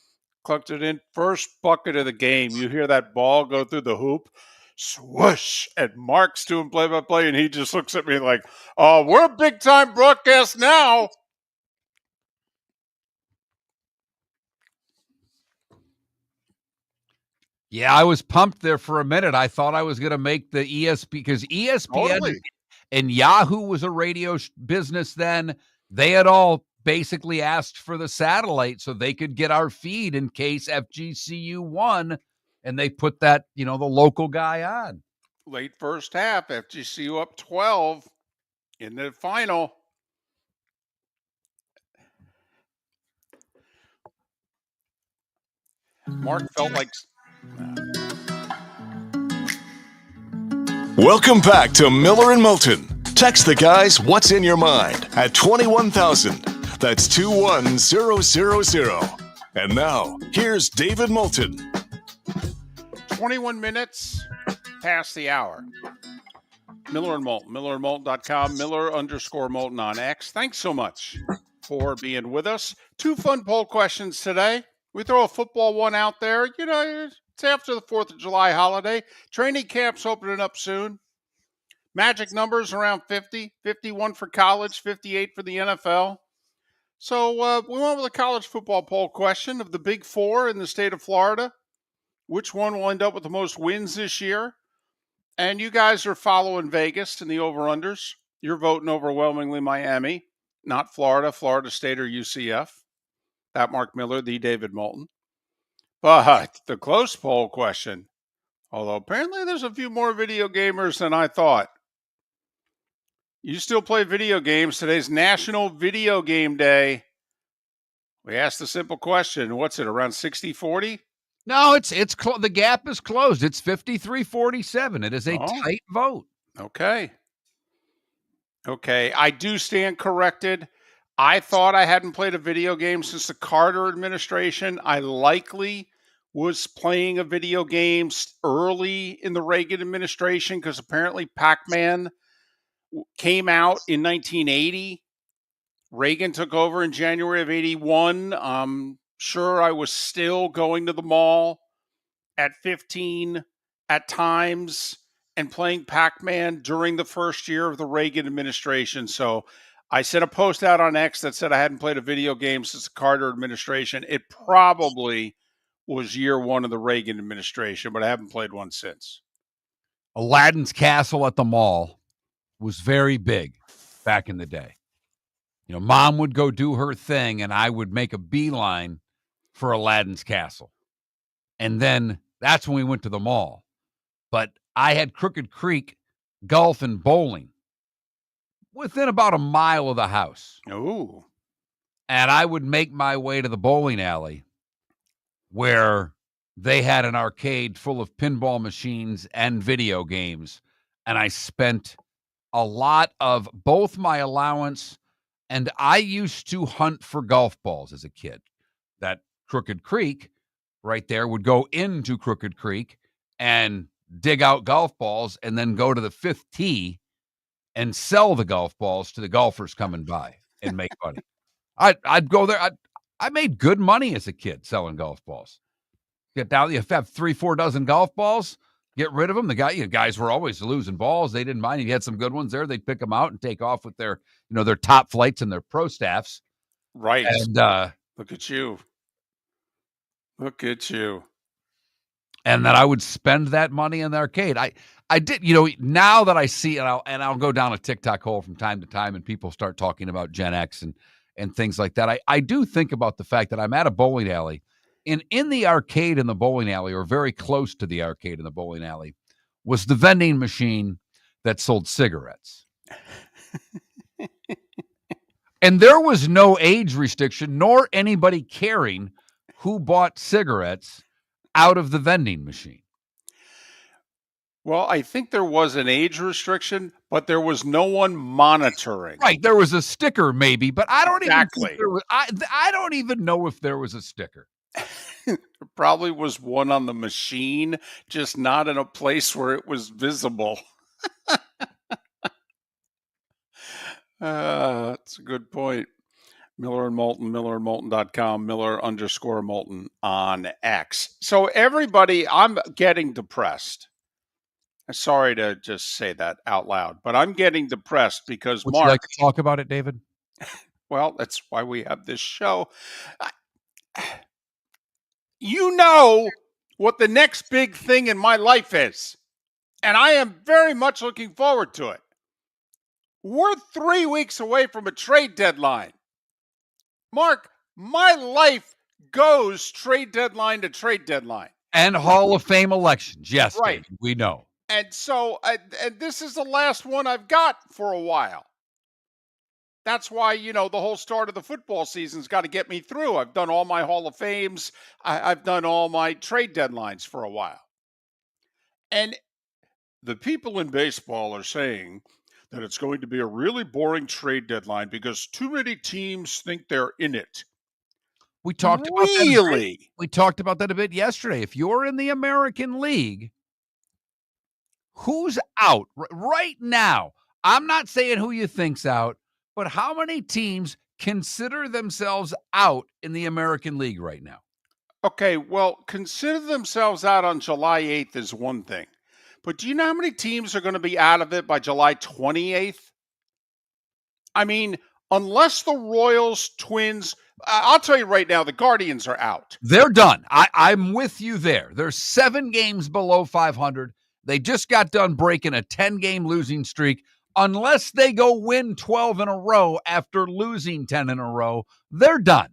Clucked it in. First bucket of the game. You hear that ball go through the hoop. Swoosh, and Mark's doing play-by-play, and he just looks at me like, "Oh, we're a big-time broadcast now." Yeah, I was pumped there for a minute. I thought I was going to make the ESPN because ESPN Totally. and Yahoo was a radio business then. They had all basically asked for the satellite so they could get our feed in case FGCU won, and they put that, the local guy on. Late first half, FGCU up 12 in the final. Mark felt like... Welcome back to Miller and Moulton. Text the guys what's in your mind at 21,000. That's 21000. And now, here's David Moulton. 21 minutes past the hour. Miller and Moulton, millerandmoulton.com, Miller_Moulton on X. Thanks so much for being with us. 2 fun poll questions today. We throw a football one out there. It's after the 4th of July holiday. Training camp's opening up soon. Magic numbers around 50, 51 for college, 58 for the NFL. So we went with a college football poll question of the Big Four in the state of Florida. Which one will end up with the most wins this year? And you guys are following Vegas and the over-unders. You're voting overwhelmingly Miami, not Florida, Florida State, or UCF. That Mark Miller, the David Moulton. But the close poll question, although apparently there's a few more video gamers than I thought. You still play video games. Today's National Video Game Day. We asked the simple question, what's it, around 60-40? No, the gap is closed. It's 53-47. It is a tight vote. Okay. I do stand corrected. I thought I hadn't played a video game since the Carter administration. I likely was playing a video game early in the Reagan administration because apparently Pac-Man came out in 1980. Reagan took over in January of 81. I'm sure I was still going to the mall at 15 at times and playing Pac-Man during the first year of the Reagan administration. So I sent a post out on X that said I hadn't played a video game since the Carter administration. It probably was year 1 of the Reagan administration, but I haven't played one since. Aladdin's Castle at the mall was very big back in the day. Mom would go do her thing, and I would make a beeline for Aladdin's Castle. And then that's when we went to the mall. But I had Crooked Creek golf and bowling within about a mile of the house. Ooh. And I would make my way to the bowling alley where they had an arcade full of pinball machines and video games. And I spent a lot of both my allowance, and I used to hunt for golf balls as a kid. That Crooked Creek right there would go into Crooked Creek and dig out golf balls and then go to the fifth tee and sell the golf balls to the golfers coming by and make money. I'd go there. I made good money as a kid selling golf balls. Get down, you have 3-4 dozen golf balls, get rid of them. Guys were always losing balls. They didn't mind. You had some good ones there. They'd pick them out and take off with their top flights and their pro staffs. Right. And look at you. Look at you. And then I would spend that money in the arcade. I did, now that I see it, I'll go down a TikTok hole from time to time and people start talking about Gen X and things like that. I do think about the fact that I'm at a bowling alley, and in the arcade in the bowling alley, or very close to the arcade in the bowling alley, was the vending machine that sold cigarettes. And there was no age restriction, nor anybody caring who bought cigarettes out of the vending machine. Well, I think there was an age restriction, but there was no one monitoring. Right, there was a sticker maybe, but I don't Exactly. even think there was, I don't even know if there was a sticker. There probably was one on the machine, just not in a place where it was visible. That's a good point. Miller and Moulton, millerandmoulton.com, Miller_Moulton on X. So everybody, I'm getting depressed. Sorry to just say that out loud, but I'm getting depressed because Would Mark. you like to talk about it, David? Well, that's why we have this show. You know what the next big thing in my life is, and I am very much looking forward to it. We're 3 weeks away from a trade deadline. Mark, my life goes trade deadline to trade deadline. And Hall of Fame elections. Yes, Right. David, we know. And so and this is the last one I've got for a while. That's why, the whole start of the football season's got to get me through. I've done all my Hall of Fames. I've done all my trade deadlines for a while. And the people in baseball are saying that it's going to be a really boring trade deadline because too many teams think they're in it. We talked about Really? that. We talked about that a bit yesterday. If you're in the American League, who's out right now? I'm not saying who you think's out, but how many teams consider themselves out in the American League right now? Okay, well, consider themselves out on July 8th is one thing. But do you know how many teams are going to be out of it by July 28th? I mean, unless the Royals, Twins, I'll tell you right now, the Guardians are out. They're done. I'm with you there. They're 7 games below 500. They just got done breaking a 10-game losing streak. Unless they go win 12 in a row after losing 10 in a row, they're done.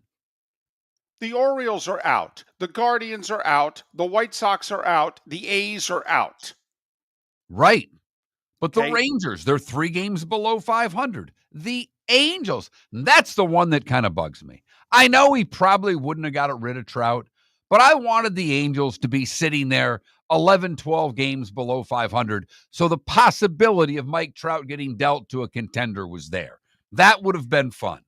The Orioles are out. The Guardians are out. The White Sox are out. The A's are out. Right. But the Okay. Rangers, they're 3 games below 500. The Angels, that's the one that kind of bugs me. I know he probably wouldn't have got rid of Trout, but I wanted the Angels to be sitting there 11, 12 games below 500. So the possibility of Mike Trout getting dealt to a contender was there. That would have been fun.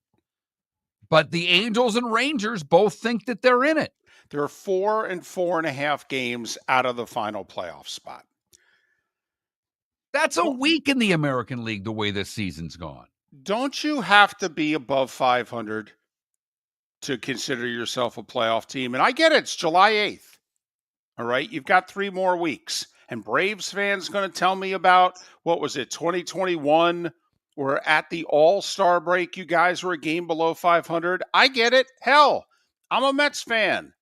But the Angels and Rangers both think that they're in it. They're 4 and 4.5 games out of the final playoff spot. That's a week in the American League, the way this season's gone. Don't you have to be above 500 to consider yourself a playoff team? And I get it. It's July 8th. All right. You've got 3 more weeks. And Braves fans going to tell me about, 2021, where at the All-Star break, you guys were a game below 500. I get it. Hell, I'm a Mets fan.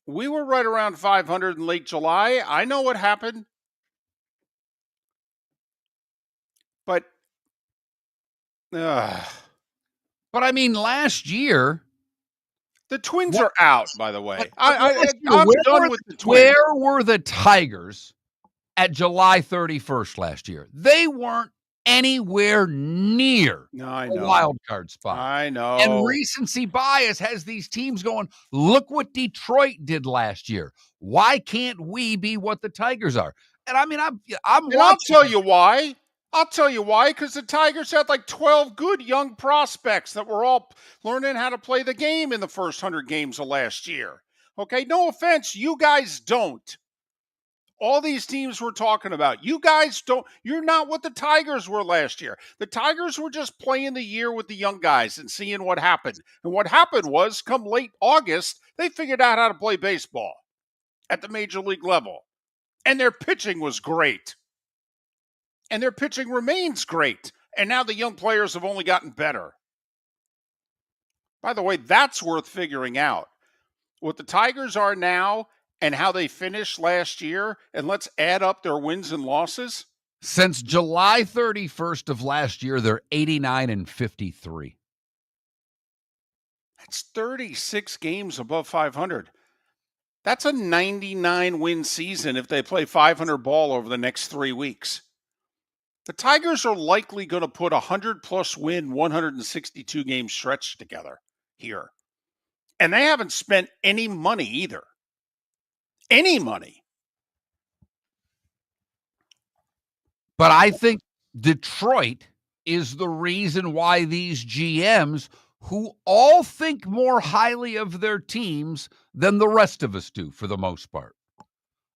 We were right around 500 in late July. I know what happened. But I mean, last year, the Twins are out, by the way. I'm done with the Twins. Where were the Tigers at July 31st last year? They weren't anywhere near I a know. wild card spot. I know. And recency bias has these teams going, look what Detroit did last year. Why can't we be what the Tigers are? And I mean, I'm And I'll tell you why. Because the Tigers had like 12 good young prospects that were all learning how to play the game in the first 100 games of last year. Okay, no offense, you guys don't. All these teams we're talking about, you guys don't. You're not what the Tigers were last year. The Tigers were just playing the year with the young guys and seeing what happened. And what happened was, come late August, they figured out how to play baseball at the major league level. And their pitching was great. And their pitching remains great. And now the young players have only gotten better. By the way, that's worth figuring out. What the Tigers are now and how they finished last year, and let's add up their wins and losses. Since July 31st of last year, they're 89-53. That's 36 games above 500. That's a 99-win season if they play 500 ball over the next 3 weeks. The Tigers are likely going to put a 100-plus win, 162-game stretch together here. And they haven't spent any money either. Any money. But I think Detroit is the reason why these GMs, who all think more highly of their teams than the rest of us do for the most part.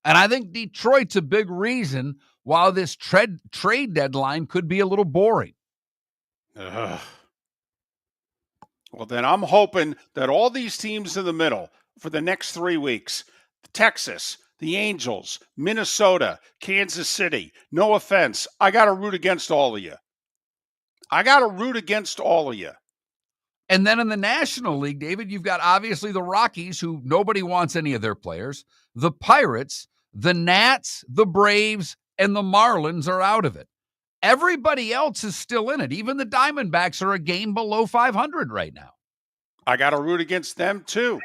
And I think Detroit's a big reason why this trade deadline could be a little boring. Ugh. Well, then I'm hoping that all these teams in the middle for the next 3 weeks, Texas, the Angels, Minnesota, Kansas City, no offense, I got to root against all of you. And then in the National League, David, you've got obviously the Rockies, who nobody wants any of their players. The Pirates, the Nats, the Braves, and the Marlins are out of it. Everybody else is still in it. Even the Diamondbacks are a game below 500 right now. I got to root against them too.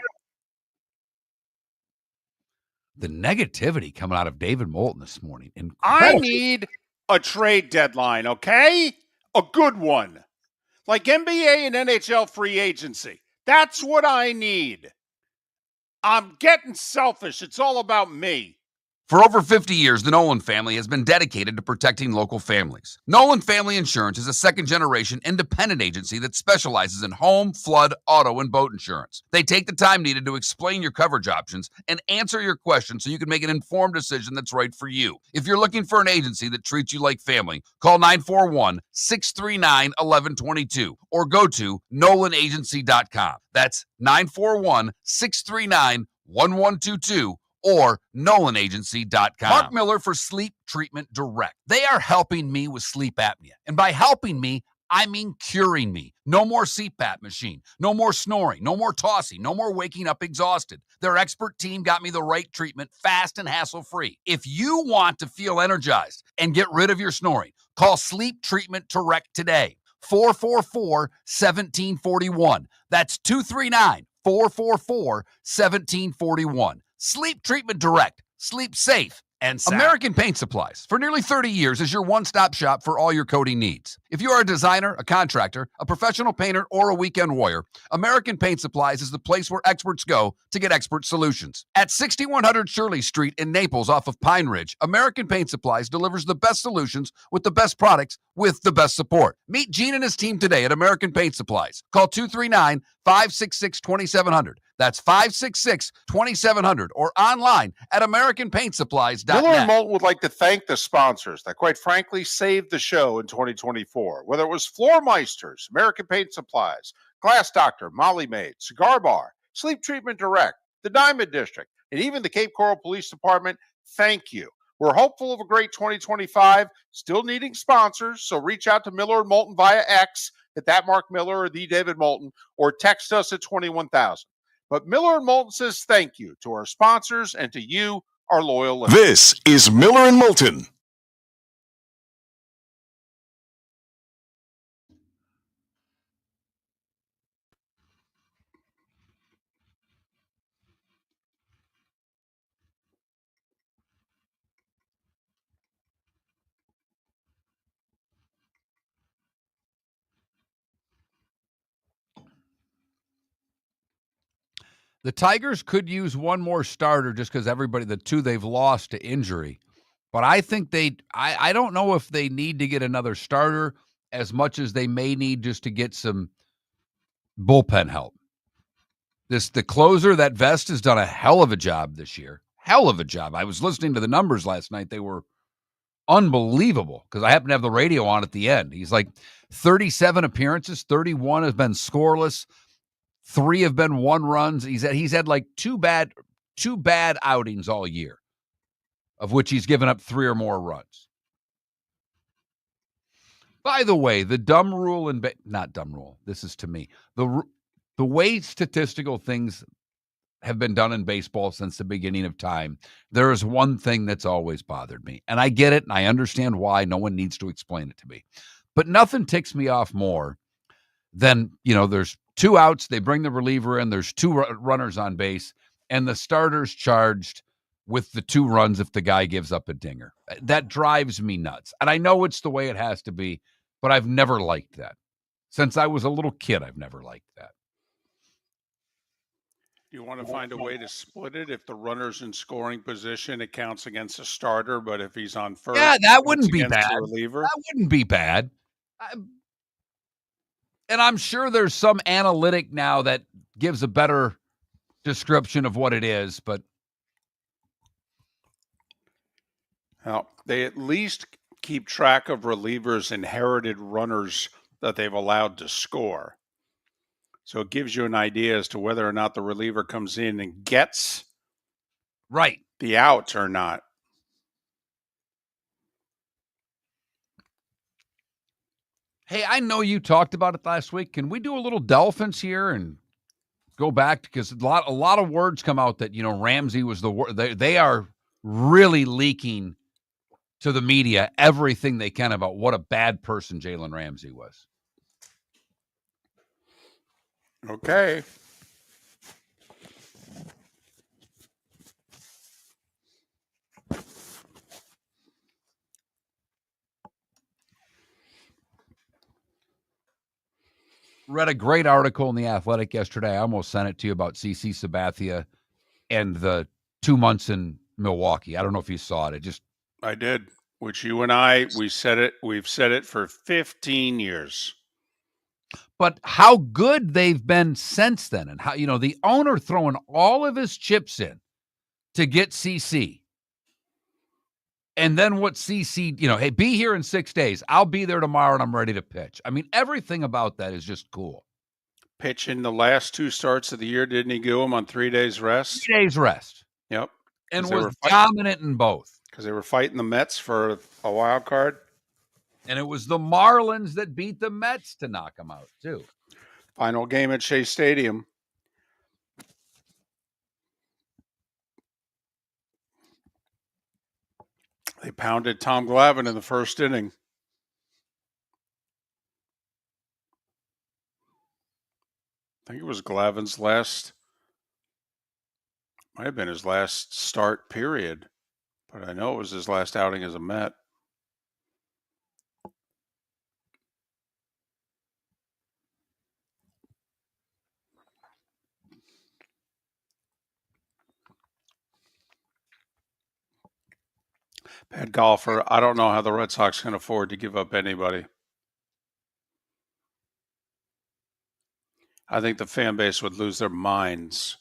The negativity coming out of David Moulton this morning. I need a trade deadline, okay? A good one. Like NBA and NHL free agency. That's what I need. I'm getting selfish. It's all about me. For over 50 years, the Nolan family has been dedicated to protecting local families. Nolan Family Insurance is a second-generation independent agency that specializes in home, flood, auto, and boat insurance. They take the time needed to explain your coverage options and answer your questions so you can make an informed decision that's right for you. If you're looking for an agency that treats you like family, call 941-639-1122 or go to nolanagency.com. That's 941-639-1122. or nolanagency.com. Mark Miller for Sleep Treatment Direct. They are helping me with sleep apnea. And by helping me, I mean curing me. No more CPAP machine. No more snoring. No more tossing. No more waking up exhausted. Their expert team got me the right treatment fast and hassle-free. If you want to feel energized and get rid of your snoring, call Sleep Treatment Direct today. 444-1741. That's 239-444-1741. Sleep Treatment Direct. Sleep safe and sound. American Paint Supplies, for nearly 30 years, is your one-stop shop for all your coating needs. If you are a designer, a contractor, a professional painter, or a weekend warrior, American Paint Supplies is the place where experts go to get expert solutions. At 6100 Shirley Street in Naples off of Pine Ridge, American Paint Supplies delivers the best solutions with the best products with the best support. Meet Gene and his team today at American Paint Supplies. Call 239-566-2700. That's 566-2700 or online at AmericanPaintSupplies.net. Miller and Moulton would like to thank the sponsors that, quite frankly, saved the show in 2024. Whether it was Floor Meisters, American Paint Supplies, Glass Doctor, Molly Maid, Cigar Bar, Sleep Treatment Direct, the Diamond District, and even the Cape Coral Police Department, thank you. We're hopeful of a great 2025, still needing sponsors, so reach out to Miller and Moulton via X at that Mark Miller or the David Moulton, or text us at 21,000. But Miller and Moulton says thank you to our sponsors and to you, our loyal listeners. This is Miller and Moulton. The Tigers could use one more starter just because the two they've lost to injury. But I think I don't know if they need to get another starter as much as they may need just to get some bullpen help. The closer, that Vest, has done a hell of a job this year. Hell of a job. I was listening to the numbers last night. They were unbelievable because I happened to have the radio on at the end. He's like 37 appearances, 31 have been scoreless, 3 have been 1 runs. He's had like two bad outings all year, of which he's given up 3 or more runs. By the way, the dumb rule not dumb rule. This is to me the way statistical things have been done in baseball since the beginning of time. There is one thing that's always bothered me, and I get it, and I understand why. No one needs to explain it to me, but nothing ticks me off more than, there's 2 outs. They bring the reliever in. There's 2 runners on base, and the starter's charged with the 2 runs if the guy gives up a dinger. That drives me nuts. And I know it's the way it has to be, but I've never liked that. Since I was a little kid, I've never liked that. You want to find a way to split it? If the runner's in scoring position, it counts against a starter, but if he's on first, yeah, that wouldn't be bad. Reliever. That wouldn't be bad. And I'm sure there's some analytic now that gives a better description of what it is, but now, they at least keep track of relievers' inherited runners that they've allowed to score. So it gives you an idea as to whether or not the reliever comes in and gets the out or not. Hey, I know you talked about it last week. Can we do a little Dolphins here and go back? Because a lot of words come out that, Ramsey was the word. They are really leaking to the media everything they can about what a bad person Jalen Ramsey was. Okay. Read a great article in The Athletic yesterday. I almost sent it to you about CC Sabathia and the 2 months in Milwaukee. I don't know if you saw it. I did, which you and I, we've said it for 15 years. But how good they've been since then, and how, the owner throwing all of his chips in to get CC. And then what CC, hey, be here in 6 days. I'll be there tomorrow and I'm ready to pitch. I mean, everything about that is just cool. Pitching the last 2 starts of the year, didn't he go him on 3 days rest? 3 days rest. Yep. And was dominant in both. Because they were fighting the Mets for a wild card. And it was the Marlins that beat the Mets to knock them out, too. Final game at Shea Stadium. They pounded Tom Glavine in the first inning. I think it was Glavine's might have been his last start period, but I know it was his last outing as a Met. Bad golfer. I don't know how the Red Sox can afford to give up anybody. I think the fan base would lose their minds.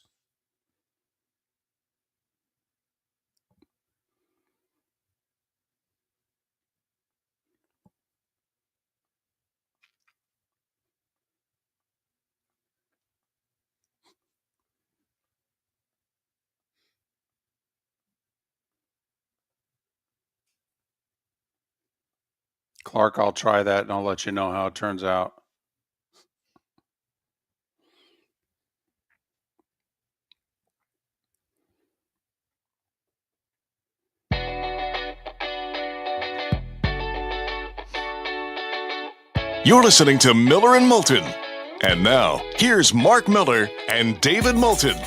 Clark, I'll try that and I'll let you know how it turns out. You're listening to Miller and Moulton. And now, here's Mark Miller and David Moulton.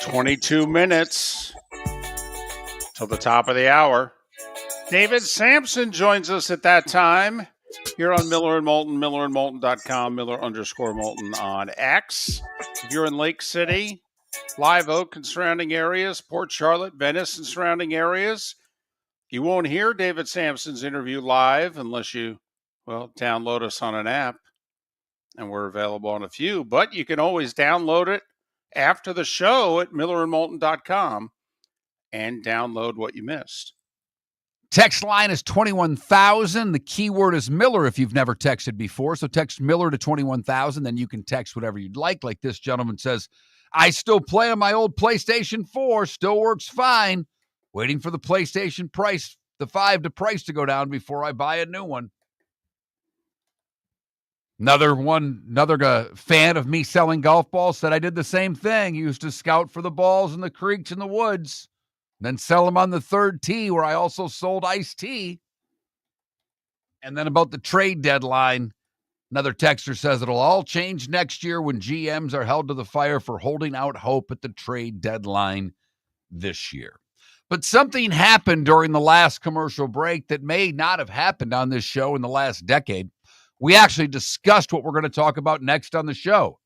22 minutes till the top of the hour. David Sampson joins us at that time here on Miller and Moulton, millerandmoulton.com, Miller_Moulton on X. If you're in Lake City, Live Oak and surrounding areas, Port Charlotte, Venice and surrounding areas, you won't hear David Sampson's interview live unless you, download us on an app. and we're available on a few, but you can always download it after the show at millerandmoulton.com and download what you missed. Text line is 21,000. The keyword is Miller if you've never texted before. So text Miller to 21,000. Then you can text whatever you'd like. Like this gentleman says, I still play on my old PlayStation 4. Still works fine. Waiting for the PlayStation price, the 5 to price to go down before I buy a new one. Another fan of me selling golf balls said I did the same thing. Used to scout for the balls in the creeks and the woods, then sell them on the third tee where I also sold iced tea. And then about the trade deadline, another texter says it'll all change next year when GMs are held to the fire for holding out hope at the trade deadline this year. But something happened during the last commercial break that may not have happened on this show in the last decade. We actually discussed what we're going to talk about next on the show.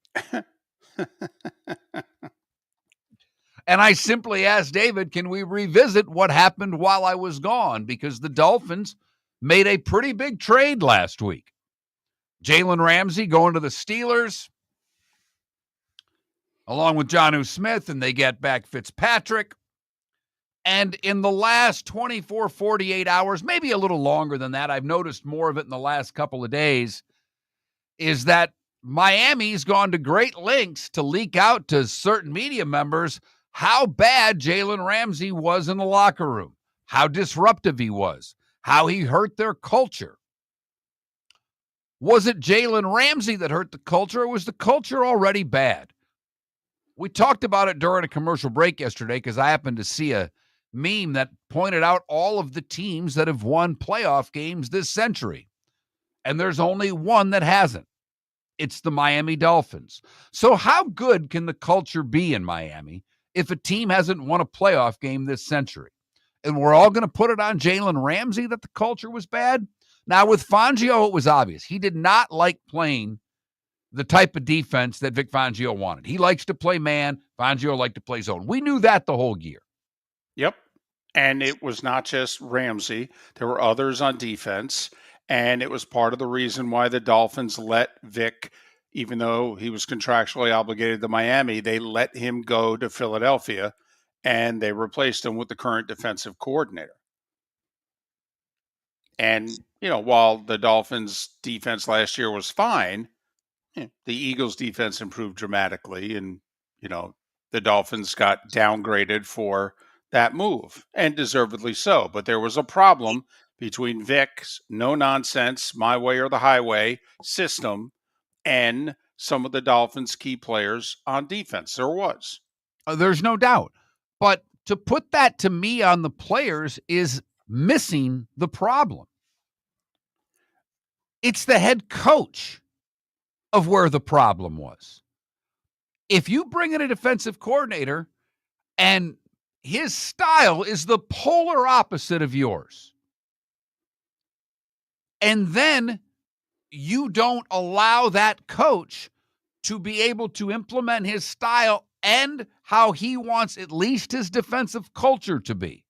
And I simply asked David, can we revisit what happened while I was gone? Because the Dolphins made a pretty big trade last week. Jalen Ramsey going to the Steelers, along with Jonnu Smith, and they get back Fitzpatrick. And in the last 24, 48 hours, maybe a little longer than that, I've noticed more of it in the last couple of days, is that Miami's gone to great lengths to leak out to certain media members how bad Jalen Ramsey was in the locker room, how disruptive he was, how he hurt their culture. Was it Jalen Ramsey that hurt the culture, or was the culture already bad? We talked about it during a commercial break yesterday because I happened to see a meme that pointed out all of the teams that have won playoff games this century. And there's only one that hasn't. It's the Miami Dolphins. So how good can the culture be in Miami if a team hasn't won a playoff game this century? And we're all going to put it on Jalen Ramsey that the culture was bad? Now, with Fangio, it was obvious. He did not like playing the type of defense that Vic Fangio wanted. He likes to play man. Fangio liked to play zone. We knew that the whole year. Yep. And it was not just Ramsey. There were others on defense. And it was part of the reason why the Dolphins let Vic, even though he was contractually obligated to Miami, they let him go to Philadelphia, and they replaced him with the current defensive coordinator. And, while the Dolphins' defense last year was fine, the Eagles' defense improved dramatically, and, the Dolphins got downgraded for that move, and deservedly so. But there was a problem between Vic's no-nonsense, my way or the highway system and some of the Dolphins' key players on defense. There was. There's no doubt. But to put that to me on the players is missing the problem. It's the head coach of where the problem was. If you bring in a defensive coordinator and his style is the polar opposite of yours, and then you don't allow that coach to be able to implement his style and how he wants at least his defensive culture to be,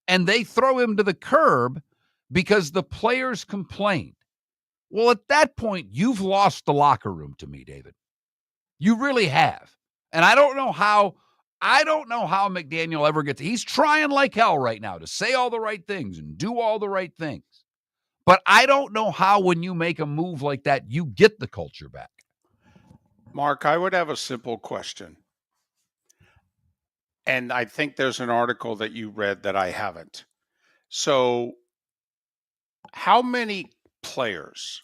and they throw him to the curb because the players complained. Well, at that point, you've lost the locker room to me, David. You really have. And I don't know how McDaniel ever gets. He's trying like hell right now to say all the right things and do all the right things. But I don't know how, when you make a move like that, you get the culture back. Mark, I would have a simple question. And I think there's an article that you read that I haven't. So, how many players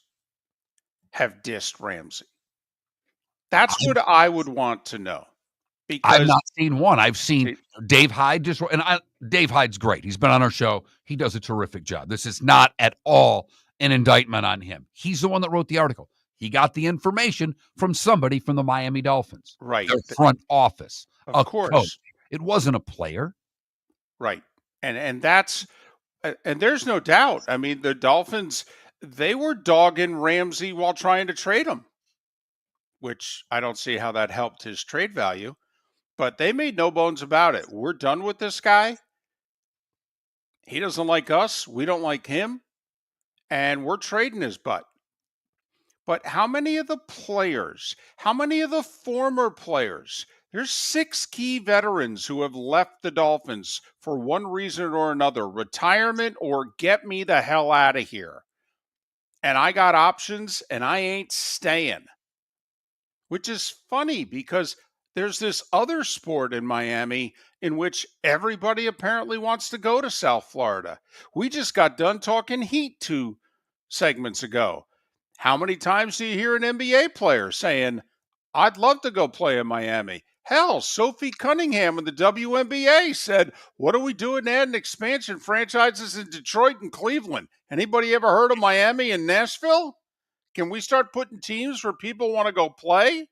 have dissed Ramsey? That's what I would want to know. Because I've not seen one. I've seen Dave Hyde Dave Hyde's great. He's been on our show. He does a terrific job. This is not at all an indictment on him. He's the one that wrote the article. He got the information from somebody from the Miami Dolphins. Right. Their front office. Of course. Coach. It wasn't a player. Right. And that's, and there's no doubt. I mean, the Dolphins, they were dogging Ramsey while trying to trade him, which I don't see how that helped his trade value. But they made no bones about it. We're done with this guy. He doesn't like us. We don't like him. And we're trading his butt. But how many of the players, how many of the former players, there's 6 key veterans who have left the Dolphins for one reason or another, retirement or get me the hell out of here. And I got options and I ain't staying. Which is funny because there's this other sport in Miami in which everybody apparently wants to go to South Florida. We just got done talking Heat 2 segments ago. How many times do you hear an NBA player saying, I'd love to go play in Miami? Hell, Sophie Cunningham in the WNBA said, what are we doing adding expansion franchises in Detroit and Cleveland? Anybody ever heard of Miami and Nashville? Can we start putting teams where people want to go play?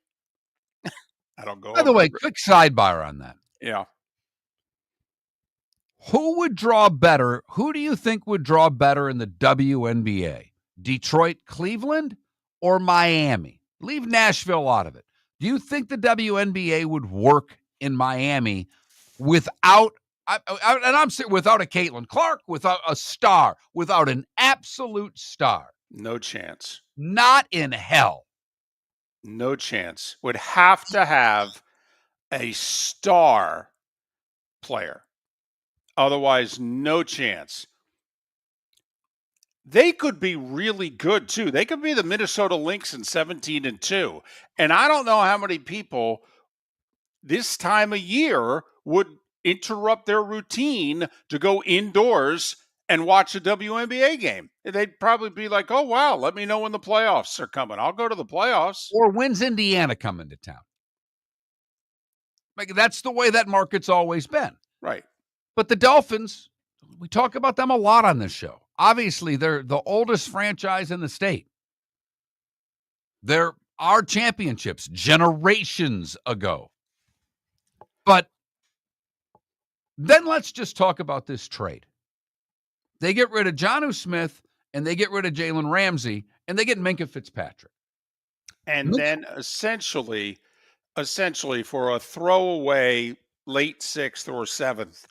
I don't go By the over. way, quick sidebar on that. Yeah. Who would draw better? Who do you think would draw better in the WNBA? Detroit, Cleveland, or Miami? Leave Nashville out of it. Do you think the WNBA would work in Miami without, without a Caitlin Clark, without a star, without an absolute star? No chance. Not in hell. No chance. Would have to have a star player. Otherwise, no chance. They could be really good too. They could be the Minnesota Lynx in 17-2. And I don't know how many people this time of year would interrupt their routine to go indoors and watch a WNBA game. They'd probably be like, oh, wow, let me know when the playoffs are coming. I'll go to the playoffs. Or when's Indiana coming to town? Like, that's the way that market's always been. Right. But the Dolphins, we talk about them a lot on this show. Obviously, they're the oldest franchise in the state. There are championships generations ago. But then let's just talk about this trade. They get rid of Jonnu Smith, and they get rid of Jalen Ramsey, and they get Minkah Fitzpatrick. And then essentially for a throwaway late 6th or 7th,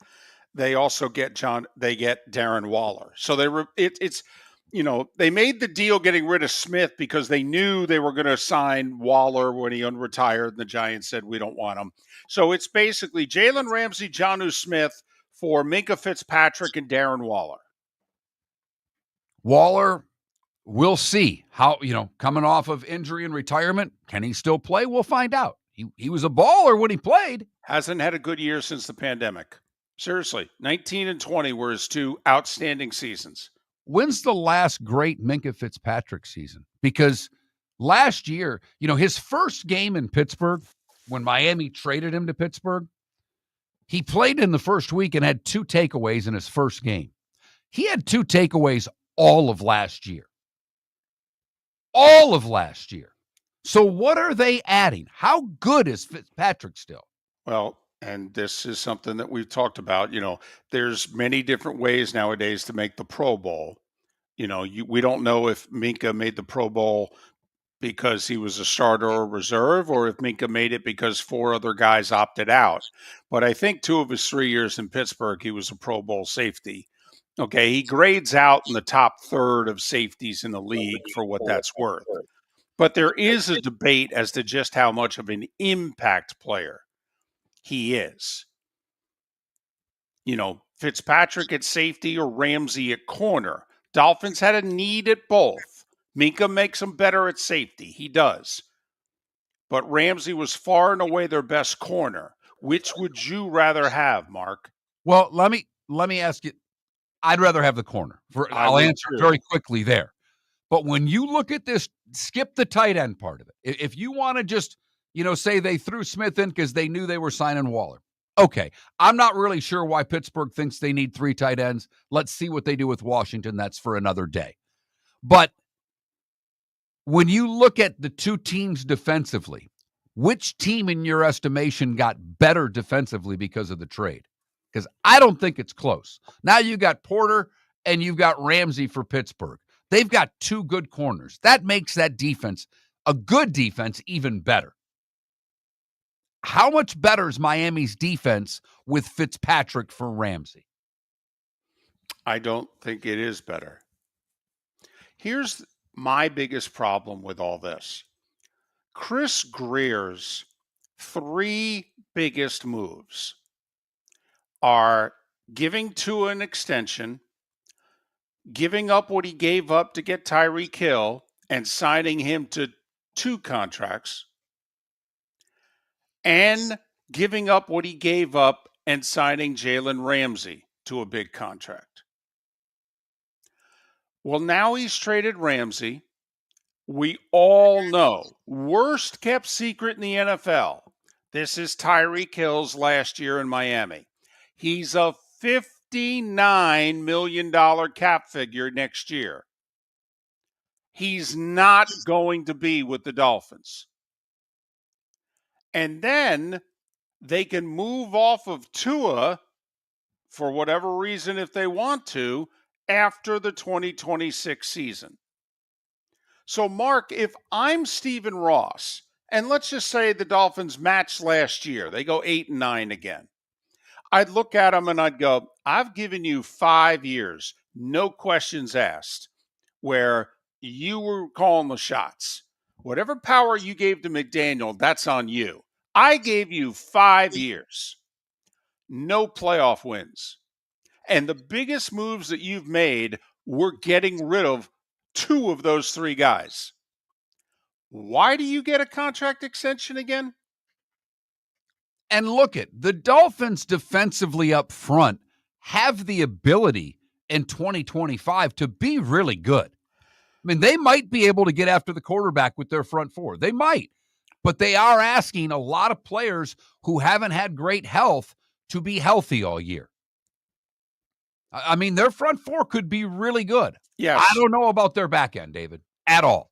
they also get Darren Waller. So they made the deal getting rid of Smith because they knew they were going to sign Waller when he unretired, and the Giants said, we don't want him. So it's basically Jalen Ramsey, Jonnu Smith for Minkah Fitzpatrick and Darren Waller. Waller, we'll see how, coming off of injury and retirement, can he still play? We'll find out. He was a baller when he played. Hasn't had a good year since the pandemic. Seriously, 19 and 20 were his 2 outstanding seasons. When's the last great Minkah Fitzpatrick season? Because last year, his first game in Pittsburgh, when Miami traded him to Pittsburgh, he played in the first week and had 2 takeaways in his first game. He had 2 takeaways all of last year. All of last year. So what are they adding? How good is Fitzpatrick still? Well, and this is something that we've talked about. There's many different ways nowadays to make the Pro Bowl. We don't know if Minkah made the Pro Bowl because he was a starter or reserve, or if Minkah made it because 4 other guys opted out. But I think 2 of his 3 years in Pittsburgh, he was a Pro Bowl safety. Okay, he grades out in the top third of safeties in the league for what that's worth. But there is a debate as to just how much of an impact player he is. Fitzpatrick at safety or Ramsey at corner. Dolphins had a need at both. Minkah makes them better at safety. He does. But Ramsey was far and away their best corner. Which would you rather have, Mark? Well, let me ask you. I'd rather have the corner. I'll answer very quickly there. But when you look at this, skip the tight end part of it. If you want to just, say they threw Smith in because they knew they were signing Waller. Okay, I'm not really sure why Pittsburgh thinks they need 3 tight ends. Let's see what they do with Washington. That's for another day. But when you look at the 2 teams defensively, which team in your estimation got better defensively because of the trade? Because I don't think it's close. Now you got Porter and you've got Ramsey for Pittsburgh. They've got 2 good corners. That makes that defense, a good defense, even better. How much better is Miami's defense with Fitzpatrick for Ramsey? I don't think it is better. Here's my biggest problem with all this. Chris Greer's 3 biggest moves are giving Tua an extension, giving up what he gave up to get Tyreek Hill, and signing him to 2 contracts, and giving up what he gave up and signing Jalen Ramsey to a big contract. Well, now he's traded Ramsey. We all know, worst kept secret in the NFL. This is Tyreek Hill's last year in Miami. He's a $59 million cap figure next year. He's not going to be with the Dolphins. And then they can move off of Tua for whatever reason if they want to after the 2026 season. So, Mark, if I'm Stephen Ross, and let's just say the Dolphins matched last year, they go 8-9 again, I'd look at them and I'd go, I've given you 5 years, no questions asked, where you were calling the shots. Whatever power you gave to McDaniel, that's on you. I gave you 5 years, no playoff wins. And the biggest moves that you've made were getting rid of 2 of those 3 guys. Why do you get a contract extension again? And look at the Dolphins defensively up front have the ability in 2025 to be really good. I mean, they might be able to get after the quarterback with their front 4. They might, but they are asking a lot of players who haven't had great health to be healthy all year. I mean, their front 4 could be really good. Yes. I don't know about their back end, David, at all.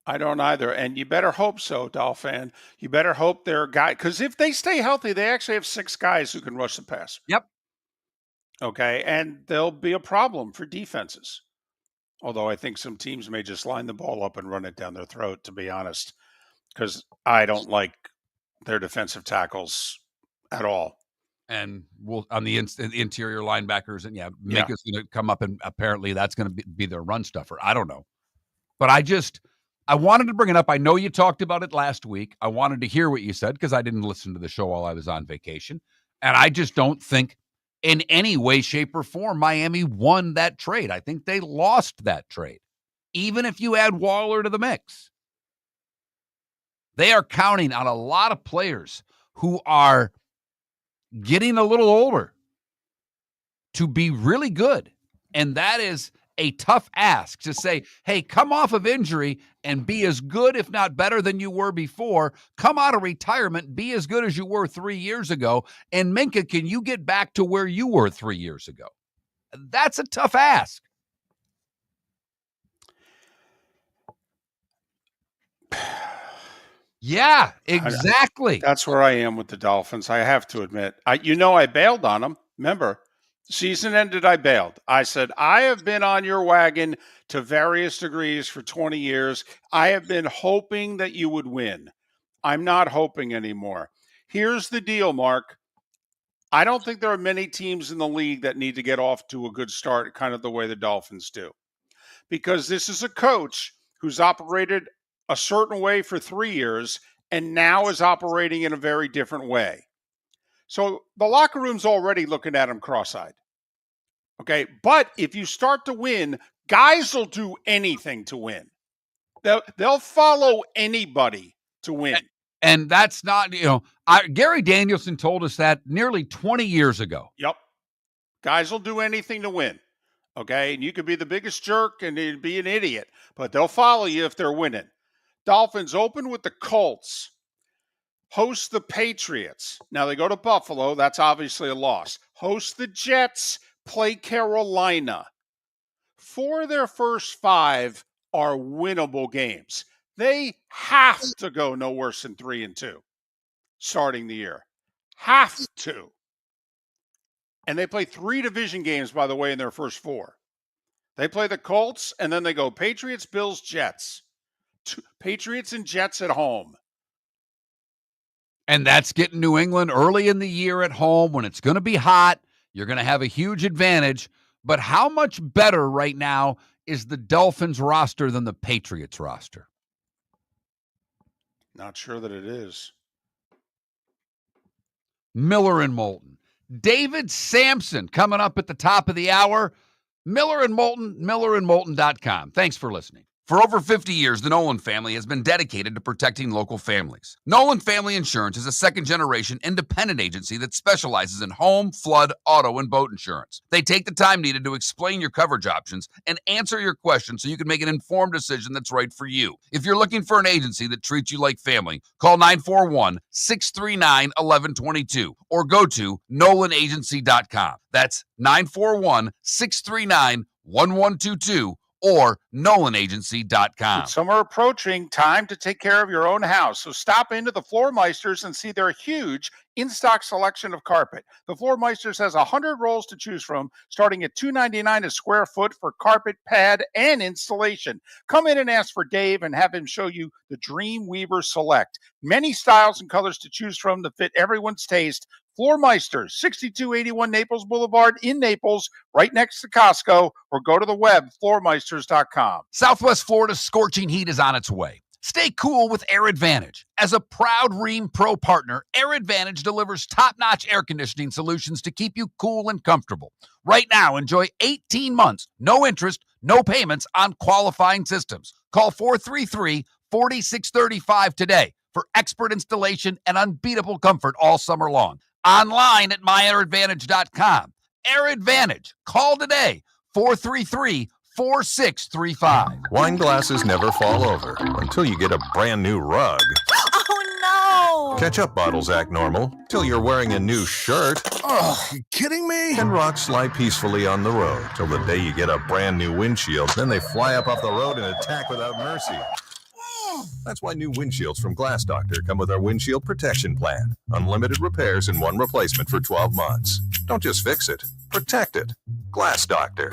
I don't either. And you better hope so, Dolphin. You better hope they're a guy. Because if they stay healthy, they actually have 6 guys who can rush the pass. Yep. Okay. And they'll be a problem for defenses. Although I think some teams may just line the ball up and run it down their throat, to be honest. Because I don't like their defensive tackles at all. And we'll on the interior linebackers, and Minka's going to come up, and apparently that's going to be their run stuffer. I don't know. But I wanted to bring it up. I know you talked about it last week. I wanted to hear what you said because I didn't listen to the show while I was on vacation. And I just don't think in any way, shape, or form Miami won that trade. I think they lost that trade. Even if you add Waller to the mix. They are counting on a lot of players who are getting a little older to be really good. And that is a tough ask to say, hey, come off of injury and be as good, if not better than you were before. Come out of retirement, be as good as you were 3 years ago. And Minkah, can you get back to where you were 3 years ago? That's a tough ask. Yeah, exactly. That's where I am with the Dolphins. I have to admit, I bailed on them. Remember, season ended, I bailed. I said, I have been on your wagon to various degrees for 20 years. I have been hoping that you would win. I'm not hoping anymore. Here's the deal, Mark. I don't think there are many teams in the league that need to get off to a good start, kind of the way the Dolphins do. Because this is a coach who's operated a certain way for 3 years and now is operating in a very different way. So the locker room's already looking at him cross-eyed. Okay, but if you start to win, guys will do anything to win. They'll follow anybody to win. And that's not, Gary Danielson told us that nearly 20 years ago. Yep. Guys will do anything to win. Okay, and you could be the biggest jerk and you'd be an idiot, but they'll follow you if they're winning. Dolphins open with the Colts, host the Patriots. Now they go to Buffalo. That's obviously a loss. Host the Jets, play Carolina. 4 of their first 5 are winnable games. They have to go no worse than 3-2 starting the year. Have to. And they play 3 division games, by the way, in their first 4. They play the Colts, and then they go Patriots, Bills, Jets. Patriots and Jets at home. And that's getting New England early in the year at home when it's going to be hot. You're going to have a huge advantage. But how much better right now is the Dolphins roster than the Patriots roster? Not sure that it is. Miller and Moulton. David Sampson coming up at the top of the hour. Miller and Moulton, millerandmoulton.com. Thanks for listening. For over 50 years, the Nolan family has been dedicated to protecting local families. Nolan Family Insurance is a second-generation independent agency that specializes in home, flood, auto, and boat insurance. They take the time needed to explain your coverage options and answer your questions so you can make an informed decision that's right for you. If you're looking for an agency that treats you like family, call 941-639-1122 or go to nolanagency.com. That's 941-639-1122 or nolanagency.com. With summer approaching, time to take care of your own house. So stop into the Floor Meisters and see their huge in-stock selection of carpet. The Floor Meisters has 100 rolls to choose from, starting at $2.99 a square foot for carpet, pad, and installation. Come in and ask for Dave and have him show you the Dream Weaver Select. Many styles and colors to choose from to fit everyone's taste. Floor Meisters, 6281 Naples Boulevard in Naples, right next to Costco, or go to the web, floormeisters.com. Southwest Florida's scorching heat is on its way. Stay cool with Air Advantage. As a proud Rheem Pro partner, Air Advantage delivers top-notch air conditioning solutions to keep you cool and comfortable. Right now, enjoy 18 months, no interest, no payments on qualifying systems. Call 433-4635 today for expert installation and unbeatable comfort all summer long. Online at myairadvantage.com. Air Advantage. Call today, 433-4635. Wine glasses never fall over until you get a brand new rug. Oh, no! Ketchup bottles act normal till you're wearing a new shirt. Oh, you kidding me? And rocks slide peacefully on the road till the day you get a brand new windshield. Then they fly up off the road and attack without mercy. That's why new windshields from Glass Doctor come with our windshield protection plan. Unlimited repairs and one replacement for 12 months. Don't just fix it, protect it. Glass Doctor.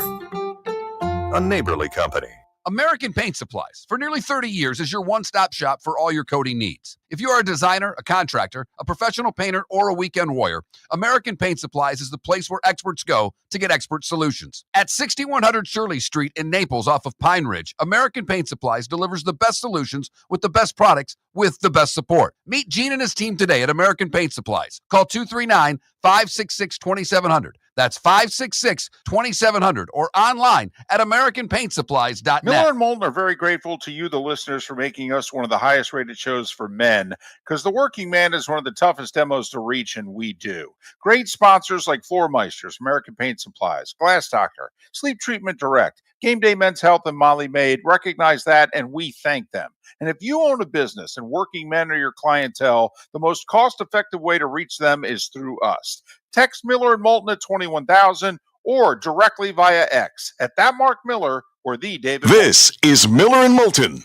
A neighborly company. American Paint Supplies, for nearly 30 years, is your one-stop shop for all your coating needs. If you are a designer, a contractor, a professional painter, or a weekend warrior, American Paint Supplies is the place where experts go to get expert solutions. At 6100 Shirley Street in Naples off of Pine Ridge, American Paint Supplies delivers the best solutions with the best products with the best support. Meet Gene and his team today at American Paint Supplies. Call 239-566-2700. That's 566-2700 or online at AmericanPaintSupplies.net. Miller and Moulton are very grateful to you, the listeners, for making us one of the highest rated shows for men, because the working man is one of the toughest demos to reach, and we do. Great sponsors like Floor Meisters, American Paint Supplies, Glass Doctor, Sleep Treatment Direct, Game Day Men's Health, and Molly Maid recognize that, and we thank them. And if you own a business and working men are your clientele, the most cost-effective way to reach them is through us. Text Miller and Moulton at 21,000 or directly via X at that Mark Miller or the David. This is Miller and Moulton.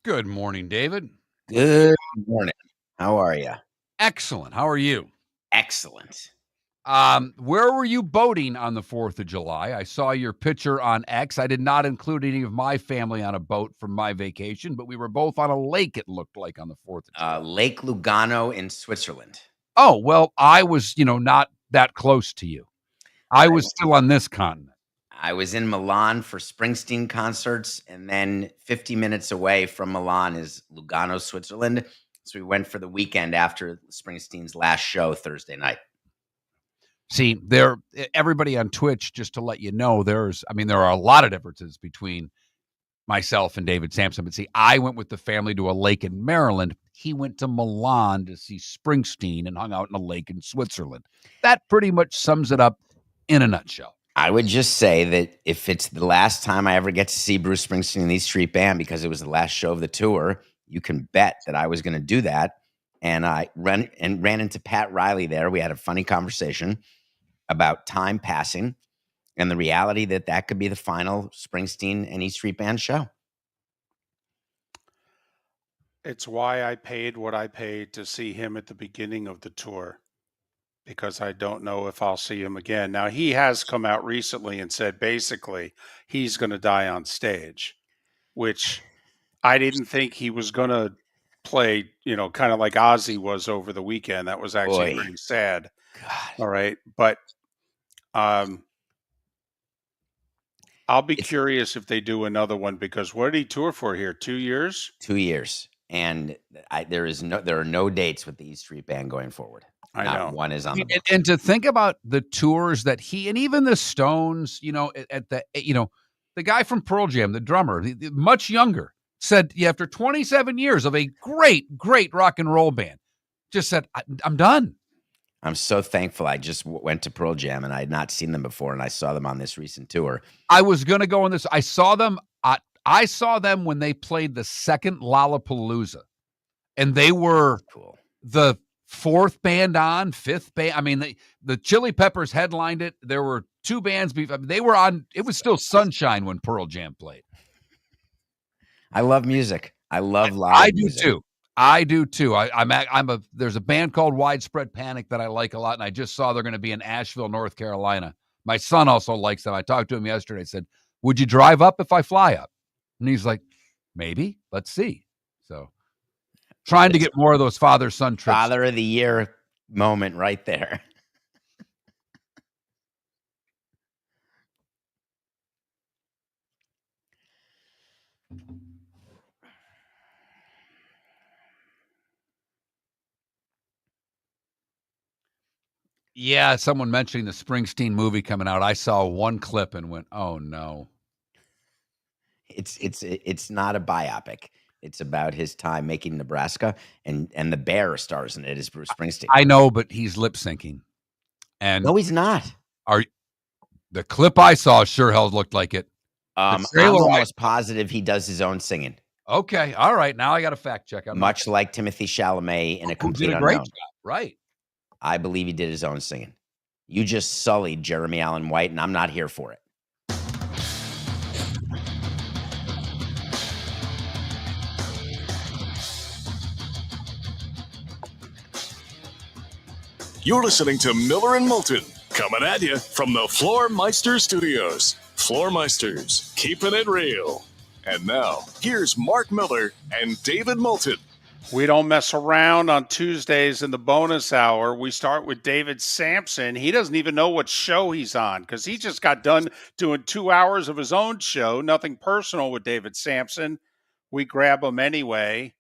Good morning, David. Good morning. How are you? Excellent. How are you? Excellent. Where were you boating on the 4th of July? I saw your picture on X. I did not include any of my family on a boat from my vacation, but we were both on a lake, it looked like, on the 4th of July. Lake Lugano in Switzerland. Oh, well, I was, not that close to you. I was still on this continent. I was in Milan for Springsteen concerts, and then 50 minutes away from Milan is Lugano, Switzerland. So we went for the weekend after Springsteen's last show Thursday night. See, everybody on Twitch, just to let you know, there are a lot of differences between myself and David Sampson. But see, I went with the family to a lake in Maryland. He went to Milan to see Springsteen and hung out in a lake in Switzerland. That pretty much sums it up in a nutshell. I would just say that if it's the last time I ever get to see Bruce Springsteen and the E Street Band, because it was the last show of the tour, you can bet that I was going to do that. And I ran into Pat Riley there. We had a funny conversation about time passing and the reality that could be the final Springsteen and E Street Band show. It's why I paid what I paid to see him at the beginning of the tour, because I don't know if I'll see him again. Now, he has come out recently and said basically he's going to die on stage, which I didn't think he was going to play, kind of like Ozzy was over the weekend. That was actually Boy, pretty sad. God, All right. But I'll be it's curious if they do another one, because what did he tour for here? 2 years? 2 years, and there are no dates with the E Street Band going forward. I Not know. one is on the And, book. and to think about the tours that he and even the Stones, at the the guy from Pearl Jam, the drummer, much younger, said after 27 years of a great rock and roll band, just said, I'm done. I'm so thankful. I just went to Pearl Jam, and I had not seen them before, and I saw them on this recent tour. I was going to go on this. I saw them. I saw them when they played the second Lollapalooza, and they were Cool. the fourth band on, fifth band. I mean, the Chili Peppers headlined it. There were two bands. They were on. It was still Sunshine when Pearl Jam played. I love music. I love live I music. do too. I do too. There's a band called Widespread Panic that I like a lot, and I just saw they're going to be in Asheville, North Carolina. My son also likes them. I talked to him yesterday. I said, "Would you drive up if I fly up?" And he's like, "Maybe. Let's see." So, trying to get more of those father-son trips. Father of the Year moment right there. Yeah, someone mentioning the Springsteen movie coming out. I saw one clip and went, "Oh no." It's not a biopic. It's about his time making Nebraska, and the bear stars in it is Bruce Springsteen. I know, but he's lip syncing. And No, he's not. The clip I saw sure hell looked like it. I'm trailer almost positive he does his own singing, Okay, all right. Now I got a fact check. much like Timothy Chalamet in A who Complete did a great Unknown. job, right? I believe he did his own singing. You just sullied Jeremy Allen White, and I'm not here for it. You're listening to Miller and Moulton, coming at you from the Floor Meister Studios. Floor Meisters, keeping it real. And now, here's Mark Miller and David Moulton. We don't mess around on Tuesdays in the bonus hour. We start with David Sampson. He doesn't even know what show he's on because he just got done doing 2 hours of his own show. Nothing personal with David Sampson. We grab him anyway.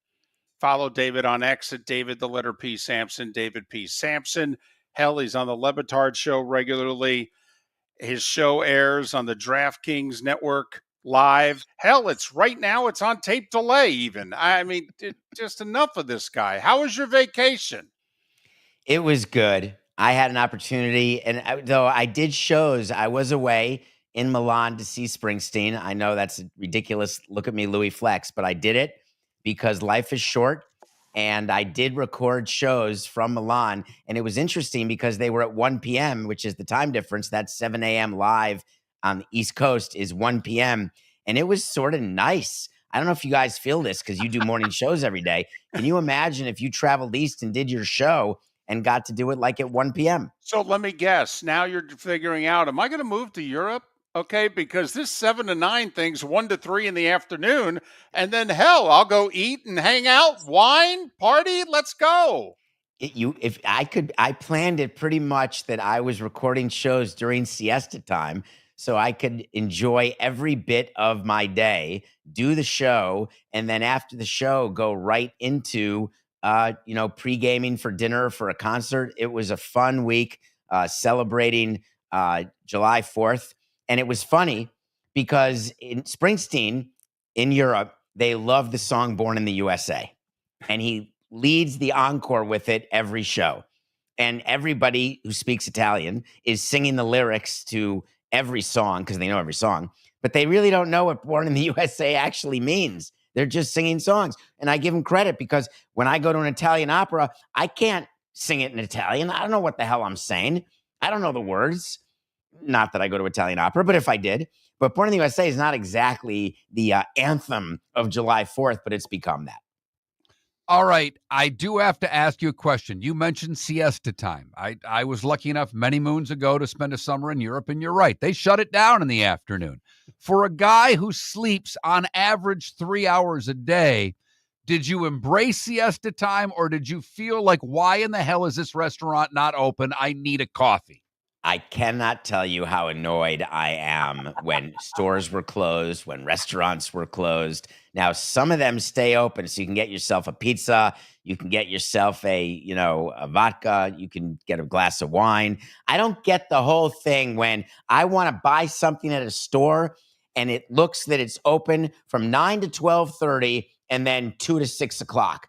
Follow David on X at David the letter P Sampson, David P Sampson. Hell, he's on the Levitard show regularly. His show airs on the DraftKings network live. Hell, it's right now. It's on tape delay even. I mean, just enough of this guy. How was your vacation? It was good. I had an opportunity, and though I did shows, I was away in Milan to see Springsteen. I know that's a ridiculous. Look at me, Louis Flex, but I did it because life is short, and I did record shows from Milan, and it was interesting because they were at 1 p.m., which is the time difference. That's 7 a.m. live on the East Coast is 1 p.m., and it was sort of nice. I don't know if you guys feel this because you do morning shows every day. Can you imagine if you traveled east and did your show and got to do it like at 1 p.m.? So let me guess. Now you're figuring out, am I going to move to Europe? Okay, because this 7 to 9 thing's 1 to 3 in the afternoon. And then hell, I'll go eat and hang out, wine, party. Let's go. I planned it pretty much that I was recording shows during siesta time so I could enjoy every bit of my day, do the show, and then after the show, go right into pre-gaming for dinner for a concert. It was a fun week celebrating July 4th. And it was funny because in Springsteen in Europe, they love the song Born in the USA. And he leads the encore with it every show. And everybody who speaks Italian is singing the lyrics to every song because they know every song. But they really don't know what Born in the USA actually means. They're just singing songs. And I give them credit because when I go to an Italian opera, I can't sing it in Italian. I don't know what the hell I'm saying. I don't know the words. Not that I go to Italian opera, but if I did. But Born in the USA is not exactly the anthem of July 4th, but it's become that. All right. I do have to ask you a question. You mentioned siesta time. I was lucky enough many moons ago to spend a summer in Europe, and you're right. They shut it down in the afternoon. For a guy who sleeps on average 3 hours a day, did you embrace siesta time, or did you feel like, why in the hell is this restaurant not open? I need a coffee. I cannot tell you how annoyed I am when stores were closed, when restaurants were closed. Now, some of them stay open, so you can get yourself a pizza, you can get yourself a vodka, you can get a glass of wine. I don't get the whole thing when I want to buy something at a store and it looks that it's open from 9 to 12:30 and then 2 to 6 o'clock.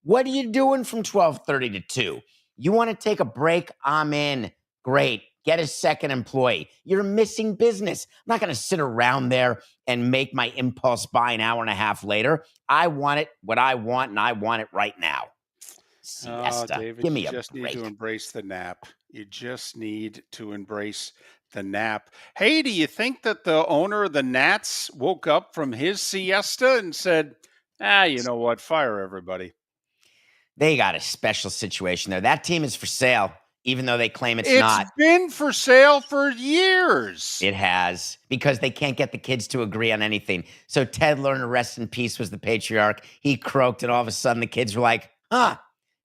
What are you doing from 12:30 to 2? You want to take a break? I'm in. Great. Get a second employee. You're missing business. I'm not going to sit around there and make my impulse buy an hour and a half later. I want it what I want, and I want it right now. Siesta. David, Give you me a just need break. to embrace the nap. You just need to embrace the nap. Hey, do you think that the owner of the Nats woke up from his siesta and said, you know what? Fire everybody. They got a special situation there. That team is for sale, even though they claim it's not. It's been for sale for years. It has, because they can't get the kids to agree on anything. So Ted Lerner, rest in peace, was the patriarch. He croaked, and all of a sudden the kids were like,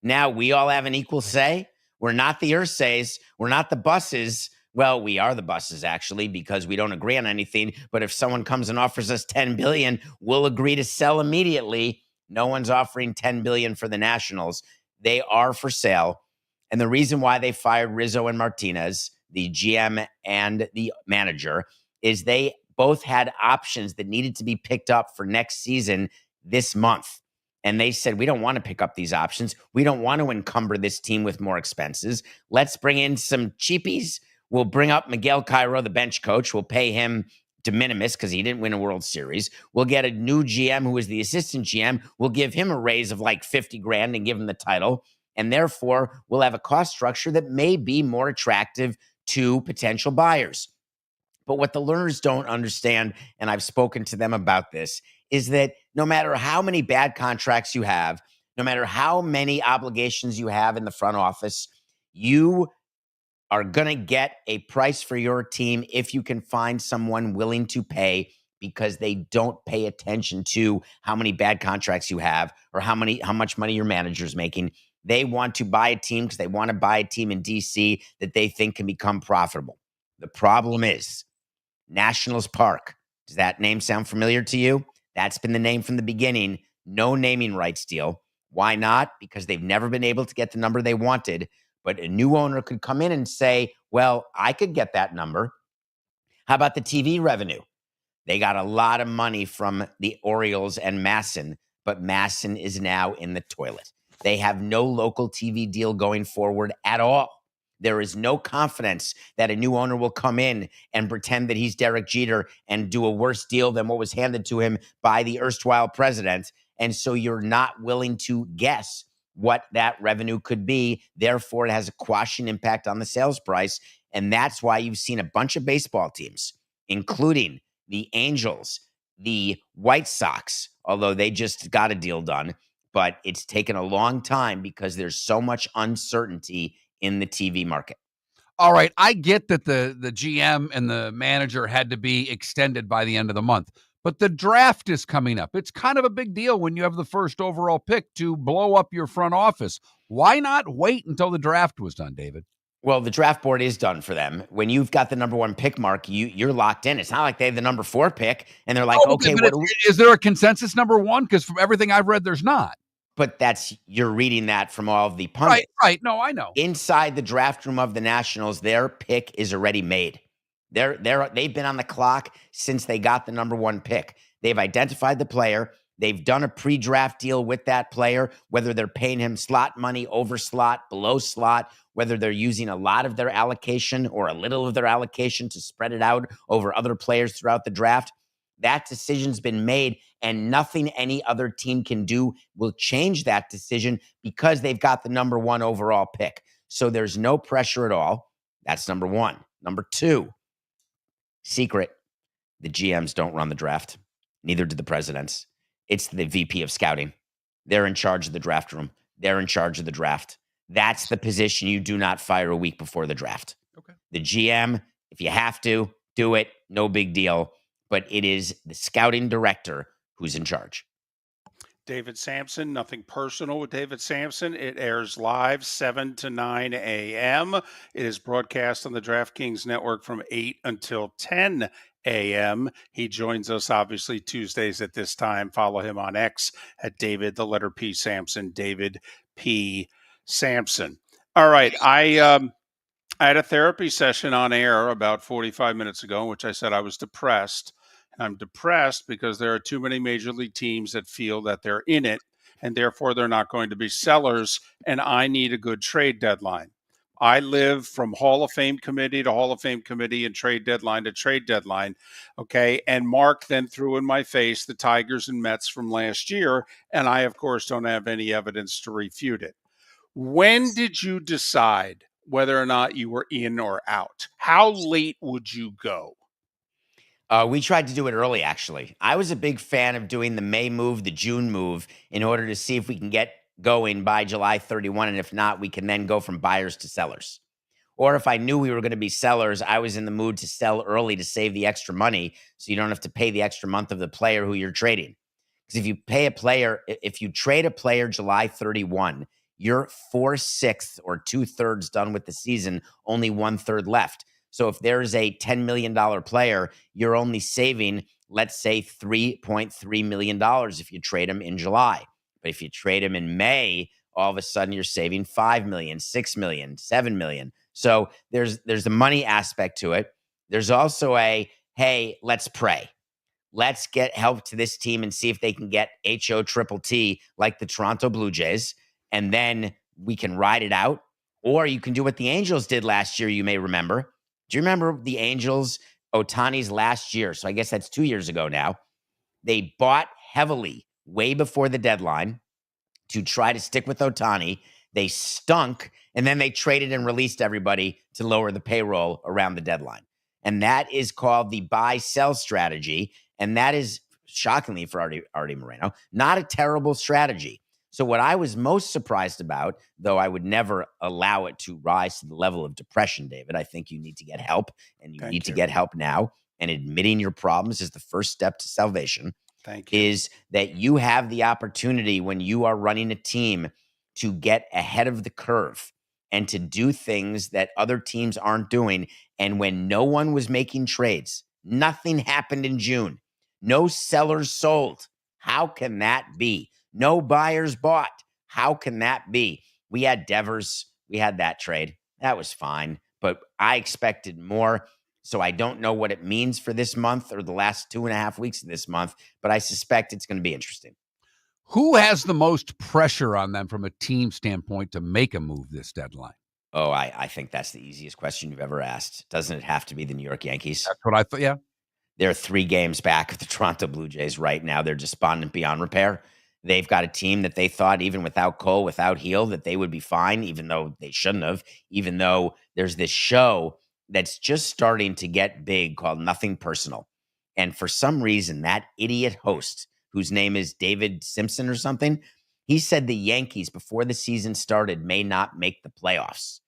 now we all have an equal say? We're not the Ursays. We're not the buses. Well, we are the buses, actually, because we don't agree on anything. But if someone comes and offers us $10 billion, we'll agree to sell immediately. No one's offering $10 billion for the Nationals. They are for sale. And the reason why they fired Rizzo and Martinez, the GM and the manager, is they both had options that needed to be picked up for next season this month. And they said, we don't want to pick up these options. We don't want to encumber this team with more expenses. Let's bring in some cheapies. We'll bring up Miguel Cairo, the bench coach. We'll pay him de minimis because he didn't win a World Series. We'll get a new GM who is the assistant GM. We'll give him a raise of like 50 grand and give him the title. And therefore, we'll have a cost structure that may be more attractive to potential buyers. But what the learners don't understand, and I've spoken to them about this, is that no matter how many bad contracts you have, no matter how many obligations you have in the front office, you are going to get a price for your team if you can find someone willing to pay, because they don't pay attention to how many bad contracts you have or how much money your manager's making. They want to buy a team because they want to buy a team in DC that they think can become profitable. The problem is Nationals Park. Does that name sound familiar to you? That's been the name from the beginning. No naming rights deal. Why not? Because they've never been able to get the number they wanted. But a new owner could come in and say, well, I could get that number. How about the TV revenue? They got a lot of money from the Orioles and Masson, but Masson is now in the toilet. They have no local TV deal going forward at all. There is no confidence that a new owner will come in and pretend that he's Derek Jeter and do a worse deal than what was handed to him by the erstwhile president. And so you're not willing to guess what that revenue could be. Therefore, it has a quashing impact on the sales price. And that's why you've seen a bunch of baseball teams, including the Angels, the White Sox, although they just got a deal done, but it's taken a long time because there's so much uncertainty in the TV market. All right, I get that the GM and the manager had to be extended by the end of the month, but the draft is coming up. It's kind of a big deal when you have the first overall pick to blow up your front office. Why not wait until the draft was done, David? Well, the draft board is done for them. When you've got the number one pick, Mark, you're locked in. It's not like they have the number 4 pick and they're like, okay, is there a consensus number 1? Because from everything I've read, there's not. But you're reading that from all of the pundits. Right. No, I know. Inside the draft room of the Nationals, their pick is already made. They've been on the clock since they got the number 1 pick. They've identified the player. They've done a pre-draft deal with that player, whether they're paying him slot money, over slot, below slot, whether they're using a lot of their allocation or a little of their allocation to spread it out over other players throughout the draft. That decision's been made, and nothing any other team can do will change that decision because they've got the number 1 overall pick. So there's no pressure at all. That's number 1. Number 2, secret, the GMs don't run the draft. Neither do the presidents. It's the VP of scouting. They're in charge of the draft room. They're in charge of the draft. That's the position you do not fire a week before the draft. Okay. The GM, if you have to, do it. No big deal. But it is the scouting director who's in charge. David Sampson, nothing personal with David Sampson. It airs live 7 to 9 a.m. It is broadcast on the DraftKings network from 8 until 10 a.m. He joins us obviously Tuesdays at this time. Follow him on X at David, the letter P Sampson, David P Sampson. All right. I had a therapy session on air about 45 minutes ago in which I said I was depressed. And I'm depressed because there are too many major league teams that feel that they're in it and therefore they're not going to be sellers. And I need a good trade deadline. I live from Hall of Fame committee to Hall of Fame committee and trade deadline to trade deadline. Okay. And Mark then threw in my face the Tigers and Mets from last year. And I, of course, don't have any evidence to refute it. When did you decide whether or not you were in or out? How late would you go? We tried to do it early, actually. I was a big fan of doing the May move, the June move, in order to see if we can get going by July 31. And if not, we can then go from buyers to sellers. Or if I knew we were going to be sellers, I was in the mood to sell early to save the extra money so you don't have to pay the extra month of the player who you're trading. Because if you trade a player July 31, you're 4/6 or 2/3 done with the season, only 1/3 left. So if there's a $10 million player, you're only saving, let's say, $3.3 million if you trade him in July. But if you trade him in May, all of a sudden you're saving $5 million, $6 million, $7 million. So there's the money aspect to it. There's also hey, let's pray. Let's get help to this team and see if they can get HOTT like the Toronto Blue Jays, and then we can ride it out. Or you can do what the Angels did last year, you may remember. Do you remember the Angels, Ohtani's last year? So I guess that's 2 years ago now. They bought heavily way before the deadline to try to stick with Ohtani. They stunk, and then they traded and released everybody to lower the payroll around the deadline. And that is called the buy-sell strategy. And that is, shockingly for Artie Moreno, not a terrible strategy. So what I was most surprised about, though I would never allow it to rise to the level of depression, David, I think you need to get help, and you need to get help now. And admitting your problems is the first step to salvation. Thank you. Is that you have the opportunity when you are running a team to get ahead of the curve and to do things that other teams aren't doing. And when no one was making trades, nothing happened in June. No sellers sold. How can that be? No buyers bought. How can that be? We had Devers. We had that trade. That was fine. But I expected more. So I don't know what it means for this month or the last 2.5 weeks of this month, but I suspect it's going to be interesting. Who has the most pressure on them from a team standpoint to make a move this deadline? Oh, I think that's the easiest question you've ever asked. Doesn't it have to be the New York Yankees? That's what I thought, yeah. They're 3 games back of the Toronto Blue Jays right now. They're despondent beyond repair. They've got a team that they thought even without Cole, without Heel, that they would be fine, even though they shouldn't have, even though there's this show that's just starting to get big called Nothing Personal. And for some reason, that idiot host, whose name is David Simpson or something, he said the Yankees, before the season started, may not make the playoffs.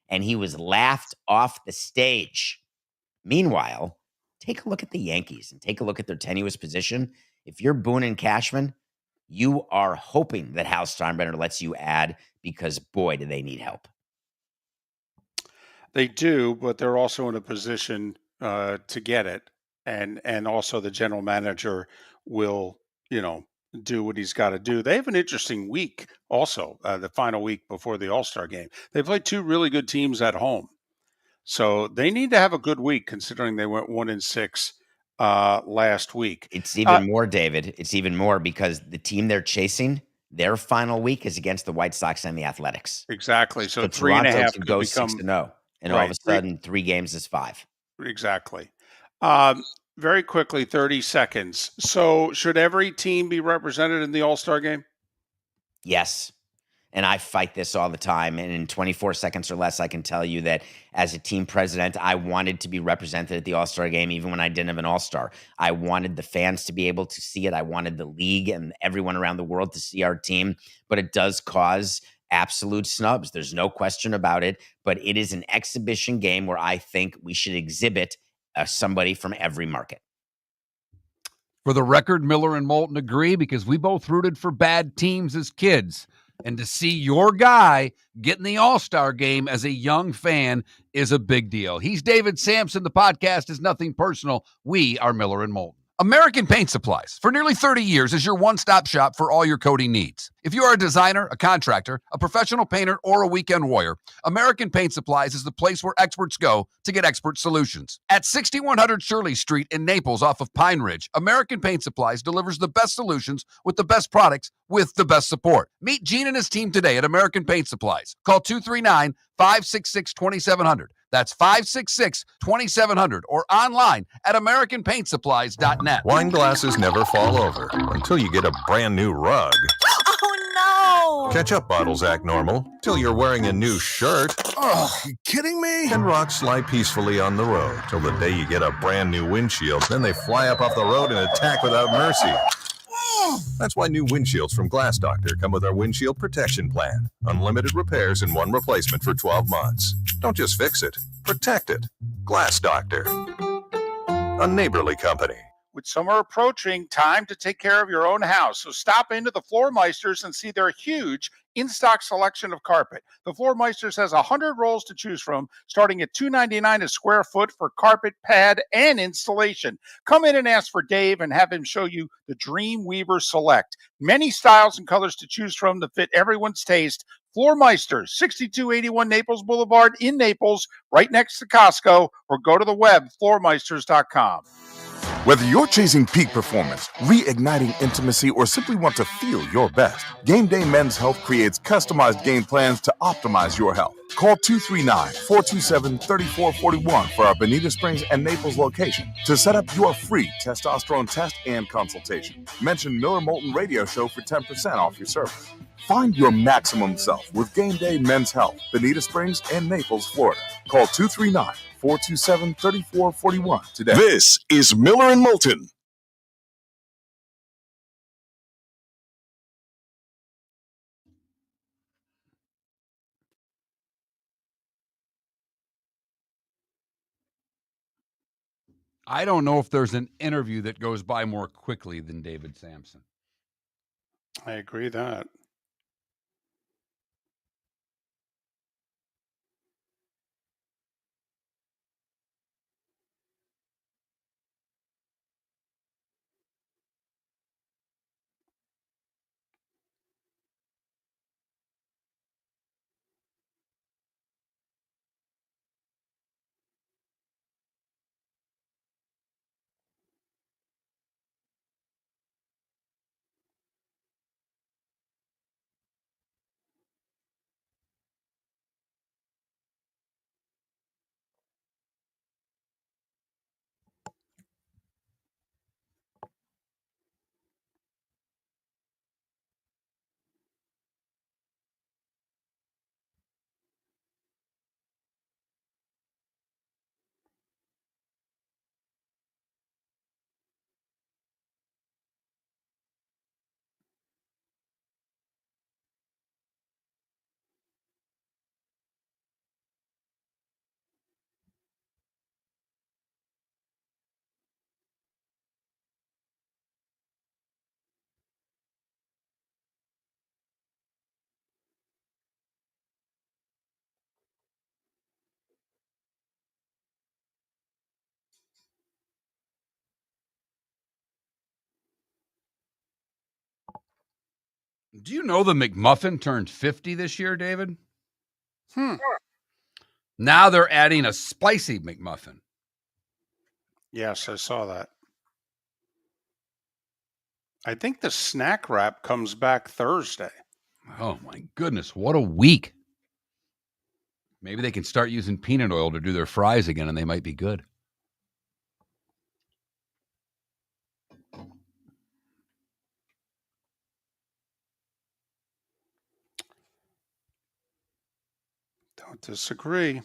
And he was laughed off the stage. Meanwhile, take a look at the Yankees and take a look at their tenuous position. If you're Boone and Cashman, you are hoping that Hal Steinbrenner lets you add, because, boy, do they need help. They do, but they're also in a position to get it. And also the general manager will, do what he's got to do. They have an interesting week also, the final week before the All-Star game. They play 2 really good teams at home. So they need to have a good week considering they went 1-6 last week. It's even more, David. It's even more because the team they're chasing, their final week is against the White Sox and the Athletics. Exactly. So 3.5 Toronto could go become 6-0, and right. all of a sudden 3 games is 5. Exactly. Very quickly, 30 seconds. So should every team be represented in the All-Star game? Yes. And I fight this all the time. And in 24 seconds or less, I can tell you that as a team president, I wanted to be represented at the All-Star game, even when I didn't have an All-Star. I wanted the fans to be able to see it. I wanted the league and everyone around the world to see our team. But it does cause absolute snubs. There's no question about it. But it is an exhibition game where I think we should exhibit somebody from every market. For the record, Miller and Moulton agree because we both rooted for bad teams as kids. And to see your guy get in the All-Star game as a young fan is a big deal. He's David Sampson. The podcast is nothing personal. We are Miller and Moulton. American Paint Supplies, for nearly 30 years, is your one-stop shop for all your coating needs. If you are a designer, a contractor, a professional painter, or a weekend warrior, American Paint Supplies is the place where experts go to get expert solutions. At 6100 Shirley Street in Naples off of Pine Ridge, American Paint Supplies delivers the best solutions with the best products with the best support. Meet Gene and his team today at American Paint Supplies. Call 239-566-2700. That's 566-2700 or online at AmericanPaintSupplies.net. Wine glasses never fall over until you get a brand new rug. Oh, no! Ketchup bottles act normal till you're wearing a new shirt. Oh, you kidding me? And rocks slide peacefully on the road till the day you get a brand new windshield. Then they fly up off the road and attack without mercy. That's why new windshields from Glass Doctor come with our windshield protection plan. Unlimited repairs and one replacement for 12 months. Don't just fix it, protect it. Glass Doctor, a neighborly company. With summer approaching, time to take care of your own house. So stop into the Floor Meisters and see their huge in-stock selection of carpet. The Floor Meisters has 100 rolls to choose from, starting at $2.99 a square foot for carpet, pad, and installation. Come in and ask for Dave and have him show you the Dream Weaver Select. Many styles and colors to choose from to fit everyone's taste. Floor Meisters, 6281 Naples Boulevard in Naples, right next to Costco, or go to the web, floormeisters.com. Whether you're chasing peak performance, reigniting intimacy, or simply want to feel your best, Game Day Men's Health creates customized game plans to optimize your health. Call 239-427-3441 for our Bonita Springs and Naples location to set up your free testosterone test and consultation. Mention Miller Moulton Radio Show for 10% off your service. Find your maximum self with Game Day Men's Health, Bonita Springs and Naples, Florida. Call 239-427-3441 today. This is Miller and Moulton. I don't know if there's an interview that goes by more quickly than David Sampson. I agree that. Do you know the McMuffin turned 50 this year, David? Now they're adding a spicy McMuffin. Yes, I saw that. I think the snack wrap comes back Thursday. Oh, my goodness. What a week. Maybe they can start using peanut oil to do their fries again, and they might be good. Disagree.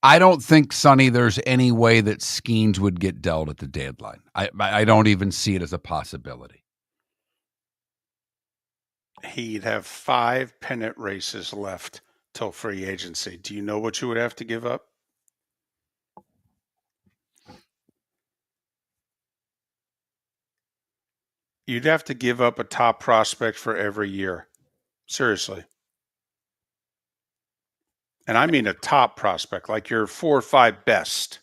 I don't think, Sonny, there's any way that Skeens would get dealt at the deadline. I don't even see it as a possibility. He'd have 5 pennant races left till free agency. Do you know what you would have to give up? You'd have to give up a top prospect for every year. Seriously. And I mean a top prospect, like your 4 or 5 best.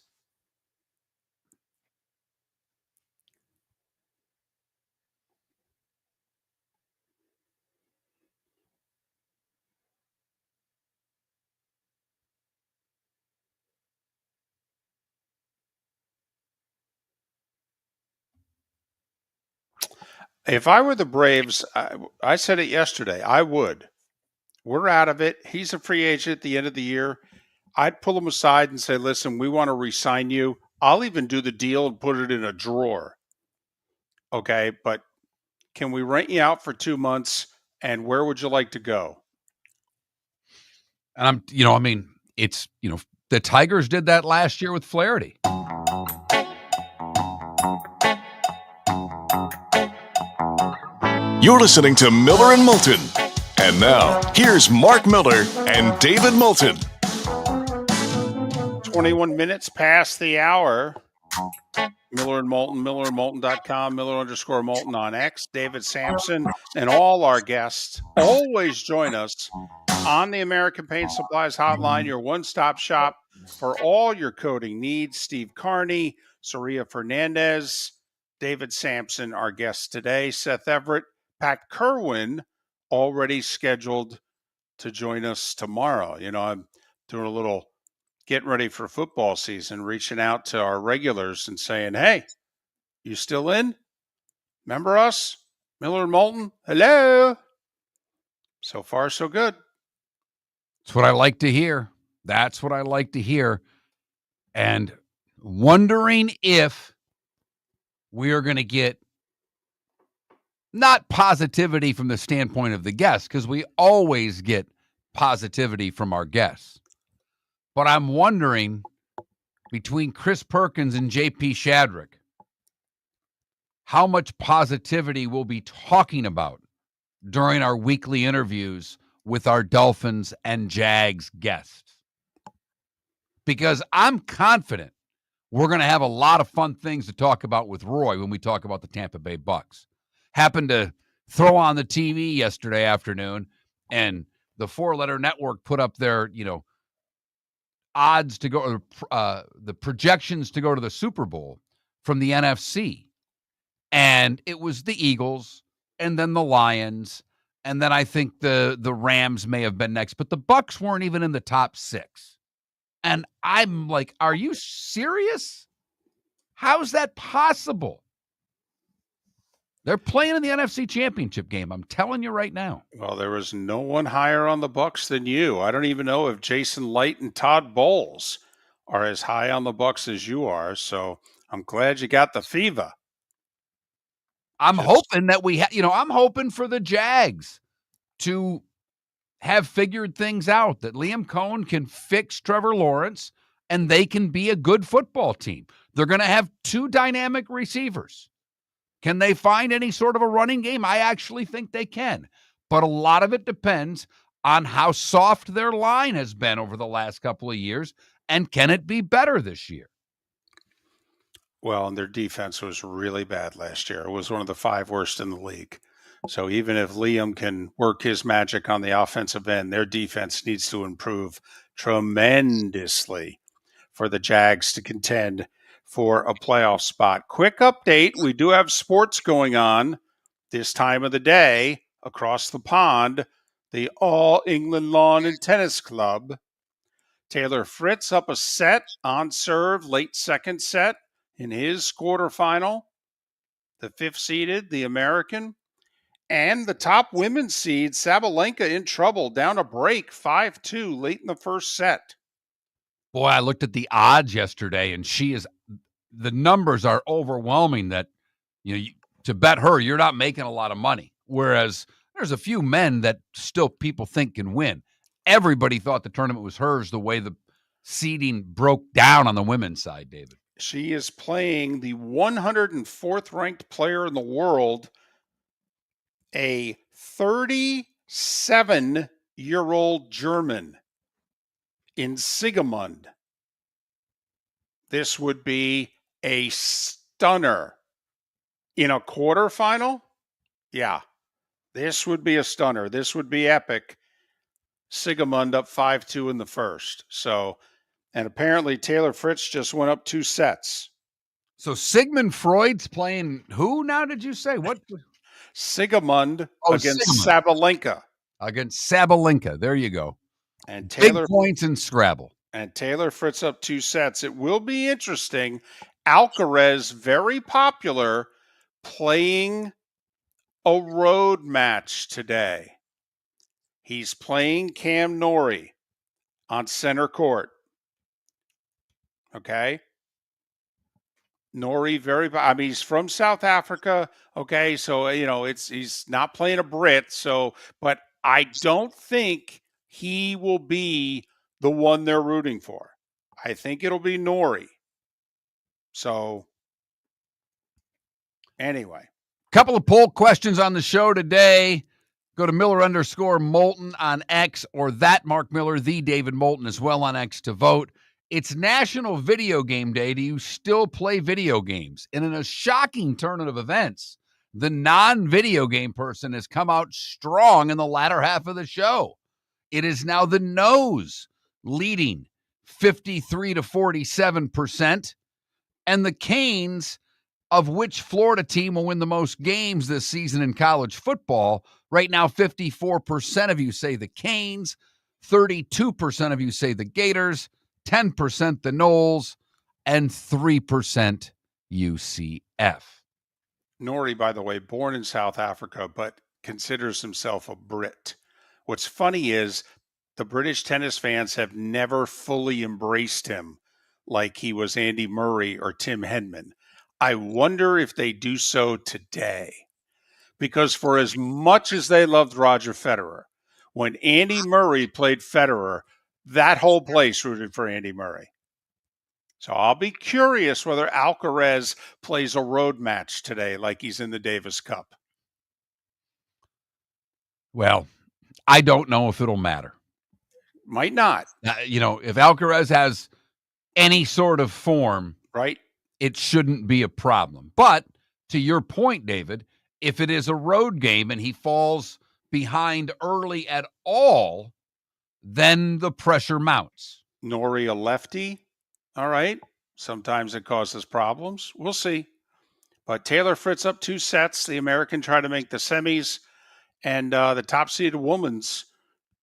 If I were the Braves, I said it yesterday, I would. We're out of it. He's a free agent at the end of the year. I'd pull him aside and say, listen, we want to re-sign you. I'll even do the deal and put it in a drawer. Okay, but can we rent you out for 2 months? And where would you like to go? And it's, the Tigers did that last year with Flaherty. You're listening to Miller and Moulton. And now, here's Mark Miller and David Moulton. 21 minutes past the hour. Miller and Moulton, millerandmoulton.com, Miller_Moulton on X. David Sampson and all our guests always join us on the American Paint Supplies Hotline, your one-stop shop for all your coating needs. Steve Carney, Saria Fernandez, David Sampson, our guests today. Seth Everett, Pat Kerwin, already scheduled to join us tomorrow. I'm doing a little getting ready for football season, reaching out to our regulars and saying, hey, you still in? Remember us? Miller and Moulton? Hello? So far, so good. That's what I like to hear. That's what I like to hear. And wondering if we are going to get not positivity from the standpoint of the guests, because we always get positivity from our guests. But I'm wondering, between Chris Perkins and J.P. Shadrick, how much positivity we'll be talking about during our weekly interviews with our Dolphins and Jags guests. Because I'm confident we're going to have a lot of fun things to talk about with Roy when we talk about the Tampa Bay Bucks. Happened to throw on the TV yesterday afternoon, and the Four Letter Network put up their, odds to go, the projections to go to the Super Bowl from the NFC. And it was the Eagles, and then the Lions, and then I think the Rams may have been next, but the Bucks weren't even in the top 6. And I'm like, are you serious? How's that possible? They're playing in the NFC Championship game. I'm telling you right now. Well, there was no one higher on the Bucks than you. I don't even know if Jason Light and Todd Bowles are as high on the Bucks as you are. So I'm glad you got the fever. I'm hoping that I'm hoping for the Jags to have figured things out, that Liam Cohen can fix Trevor Lawrence and they can be a good football team. They're going to have two dynamic receivers. Can they find any sort of a running game? I actually think they can. But a lot of it depends on how soft their line has been over the last couple of years, and can it be better this year? Well, and their defense was really bad last year. It was one of the 5 worst in the league. So even if Liam can work his magic on the offensive end, their defense needs to improve tremendously for the Jags to contend for a playoff spot. Quick update, we do have sports going on this time of the day across the pond. The All England Lawn and Tennis Club. Taylor Fritz up a set on serve, late second set in his quarterfinal. The 5th seeded, the American. And the top women's seed, Sabalenka, in trouble, down a break, 5-2 late in the first set. Boy, I looked at the odds yesterday, and the numbers are overwhelming that, to bet her, you're not making a lot of money. Whereas there's a few men that still people think can win. Everybody thought the tournament was hers the way the seeding broke down on the women's side, David. She is playing the 104th ranked player in the world, a 37-year-old German in Siegmund. This would be a stunner. In a quarterfinal? Yeah, this would be a stunner. This would be epic. Siegmund up 5-2 in the first. So, and apparently Taylor Fritz just went up 2 sets. So Sigmund Freud's playing who now, did you say? What? Siegmund against Sabalenka. Against Sabalenka. There you go. And Taylor, big points in Scrabble. And Taylor Fritz up 2 sets. It will be interesting. Alcaraz, very popular, playing a road match today. He's playing Cam Norrie on center court. Okay? Norrie, he's from South Africa. Okay, so, he's not playing a Brit. So, but I don't think he will be the one they're rooting for. I think it'll be Norrie. So, anyway. Couple of poll questions on the show today. Go to Miller_Moulton on X, or that Mark Miller, the David Moulton, as well on X to vote. It's National Video Game Day. Do you still play video games? And in a shocking turn of events, the non-video game person has come out strong in the latter half of the show. It is now the no's leading 53 to 47%. And the Canes, of which Florida team will win the most games this season in college football. Right now, 54% of you say the Canes, 32% of you say the Gators, 10% the Noles, and 3% UCF. Norrie, by the way, born in South Africa, but considers himself a Brit. What's funny is the British tennis fans have never fully embraced him like he was Andy Murray or Tim Henman. I wonder if they do so today. Because for as much as they loved Roger Federer, when Andy Murray played Federer, that whole place rooted for Andy Murray. So I'll be curious whether Alcaraz plays a road match today like he's in the Davis Cup. Well, I don't know if it'll matter. Might not. If Alcaraz has any sort of form, right, it shouldn't be a problem. But to your point, David, if it is a road game and he falls behind early at all, then the pressure mounts. Norrie, a lefty. All right. Sometimes it causes problems. We'll see. But Taylor Fritz up 2 sets. The American tried to make the semis. And the top-seeded woman's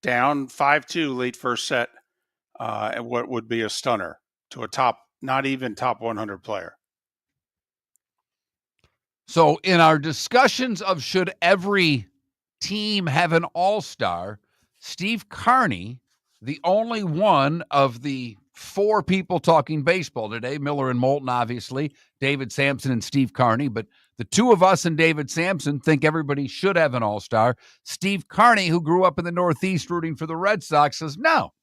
down 5-2 late first set. And what would be a stunner to a not even top 100 player. So in our discussions of should every team have an all-star, Steve Carney, the only one of the 4 people talking baseball today. Miller and Moulton, obviously, David Sampson and Steve Carney. But the two of us and David Sampson think everybody should have an all-star. Steve Carney, who grew up in the Northeast rooting for the Red Sox, says no.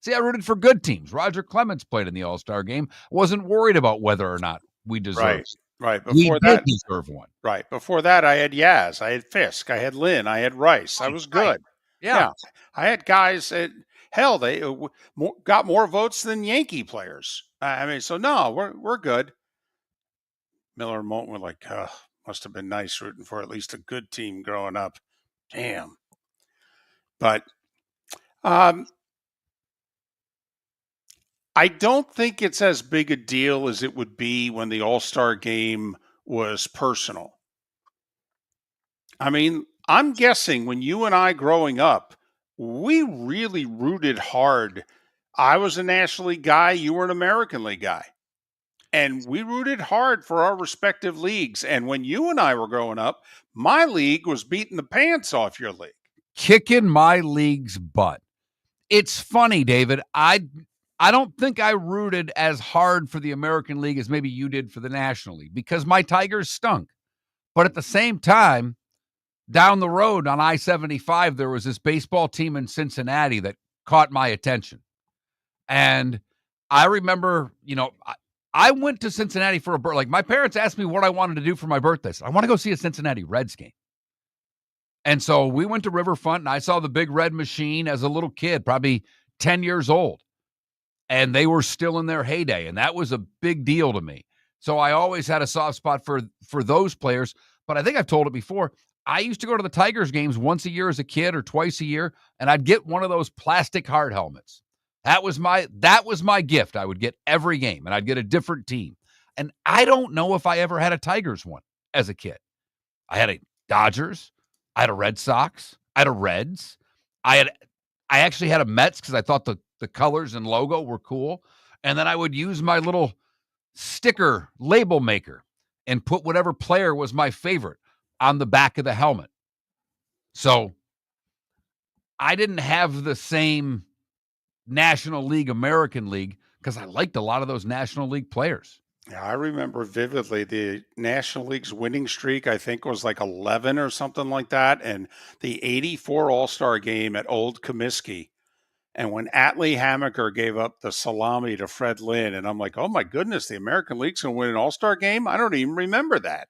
See, I rooted for good teams. Roger Clemens played in the all-star game. Wasn't worried about whether or not we deserved it. Right. We Before did that, deserve one. right. Before that, I had Yaz, I had Fisk, I had Lynn, I had Rice. I was good. Yeah. I had guys that, hell, they got more votes than Yankee players. I mean, so no, we're good. Miller and Moulton were like, must have been nice rooting for at least a good team growing up. Damn. But I don't think it's as big a deal as it would be when the All-Star game was personal. I mean, I'm guessing when you and I growing up, we really rooted hard. I was a National League guy, you were an American League guy. And we rooted hard for our respective leagues. And when you and I were growing up, my league was beating the pants off your league. Kicking my league's butt. It's funny, David. I don't think I rooted as hard for the American League as maybe you did for the National League because my Tigers stunk. But at the same time, down the road on I-75, there was this baseball team in Cincinnati that caught my attention. And I remember, I went to Cincinnati for a birthday. Like, my parents asked me what I wanted to do for my birthday. So I want to go see a Cincinnati Reds game. And so we went to Riverfront, and I saw the Big Red Machine as a little kid, probably 10 years old. And they were still in their heyday, and that was a big deal to me. So I always had a soft spot for those players. But I think I've told it before. I used to go to the Tigers games once a year as a kid or twice a year, and I'd get one of those plastic hard helmets. That was my gift. I would get every game, and I'd get a different team. And I don't know if I ever had a Tigers one as a kid. I had a Dodgers. I had a Red Sox. I had a Reds. I actually had a Mets because I thought the colors and logo were cool. And then I would use my little sticker label maker and put whatever player was my favorite on the back of the helmet. So I didn't have the same National League, American League, because I liked a lot of those National League players. Yeah, I remember vividly the National League's winning streak, I think, was like 11 or something like that. And the 84 All-Star game at Old Comiskey. And when Atlee Hammaker gave up the salami to Fred Lynn, and I'm like, oh my goodness, the American League's going to win an All-Star game? I don't even remember that.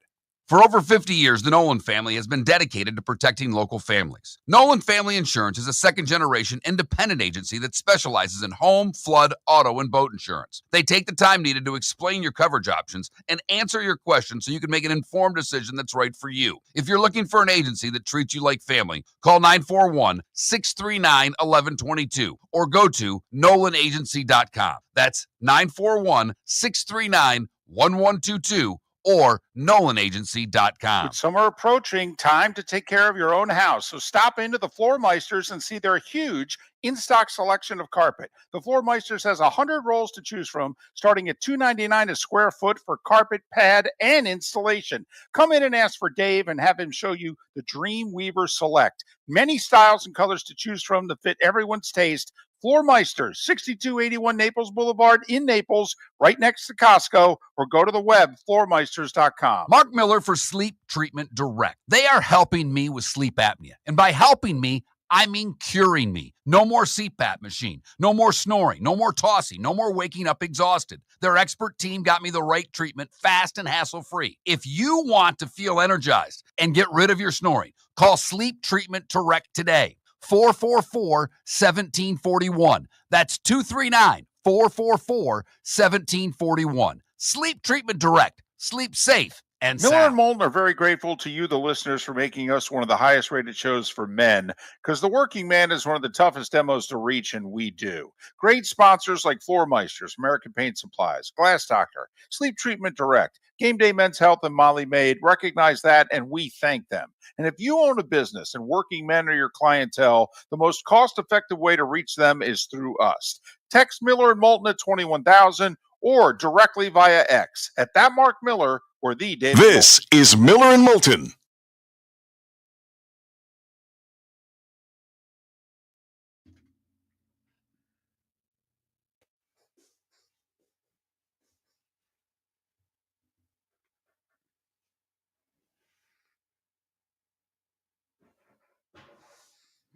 For over 50 years, the Nolan family has been dedicated to protecting local families. Nolan Family Insurance is a second-generation independent agency that specializes in home, flood, auto, and boat insurance. They take the time needed to explain your coverage options and answer your questions so you can make an informed decision that's right for you. If you're looking for an agency that treats you like family, call 941-639-1122 or go to NolanAgency.com. That's 941-639-1122 or NolanAgency.com. With summer approaching, time to take care of your own house. So stop into the Floor Meisters and see their huge in-stock selection of carpet. The Floor Meisters has 100 rolls to choose from, starting at $2.99 a square foot for carpet, pad, and installation. Come in and ask for Dave and have him show you the Dream Weaver Select. Many styles and colors to choose from to fit everyone's taste. Floor Meisters, 6281 Naples Boulevard in Naples, right next to Costco, or go to the web, floormeisters.com. Mark Miller for Sleep Treatment Direct. They are helping me with sleep apnea. And by helping me, I mean curing me. No more CPAP machine, no more snoring, no more tossing, no more waking up exhausted. Their expert team got me the right treatment fast and hassle-free. If you want to feel energized and get rid of your snoring, call Sleep Treatment Direct today. 444-1741. That's 239-444-1741. Sleep Treatment Direct. Sleep safe and Miller sound. and Moulton are very grateful to you, the listeners, for making us one of the highest rated shows for men, because the working man is one of the toughest demos to reach, and we do. Great sponsors like Floor Meisters, American Paint Supplies, Glass Doctor, Sleep Treatment Direct, Game Day Men's Health, and Molly Maid recognize that, and we thank them. And if you own a business and working men are your clientele, the most cost-effective way to reach them is through us. Text Miller and Moulton at 21,000 or directly via X at that Mark Miller or the David This is Miller and Moulton.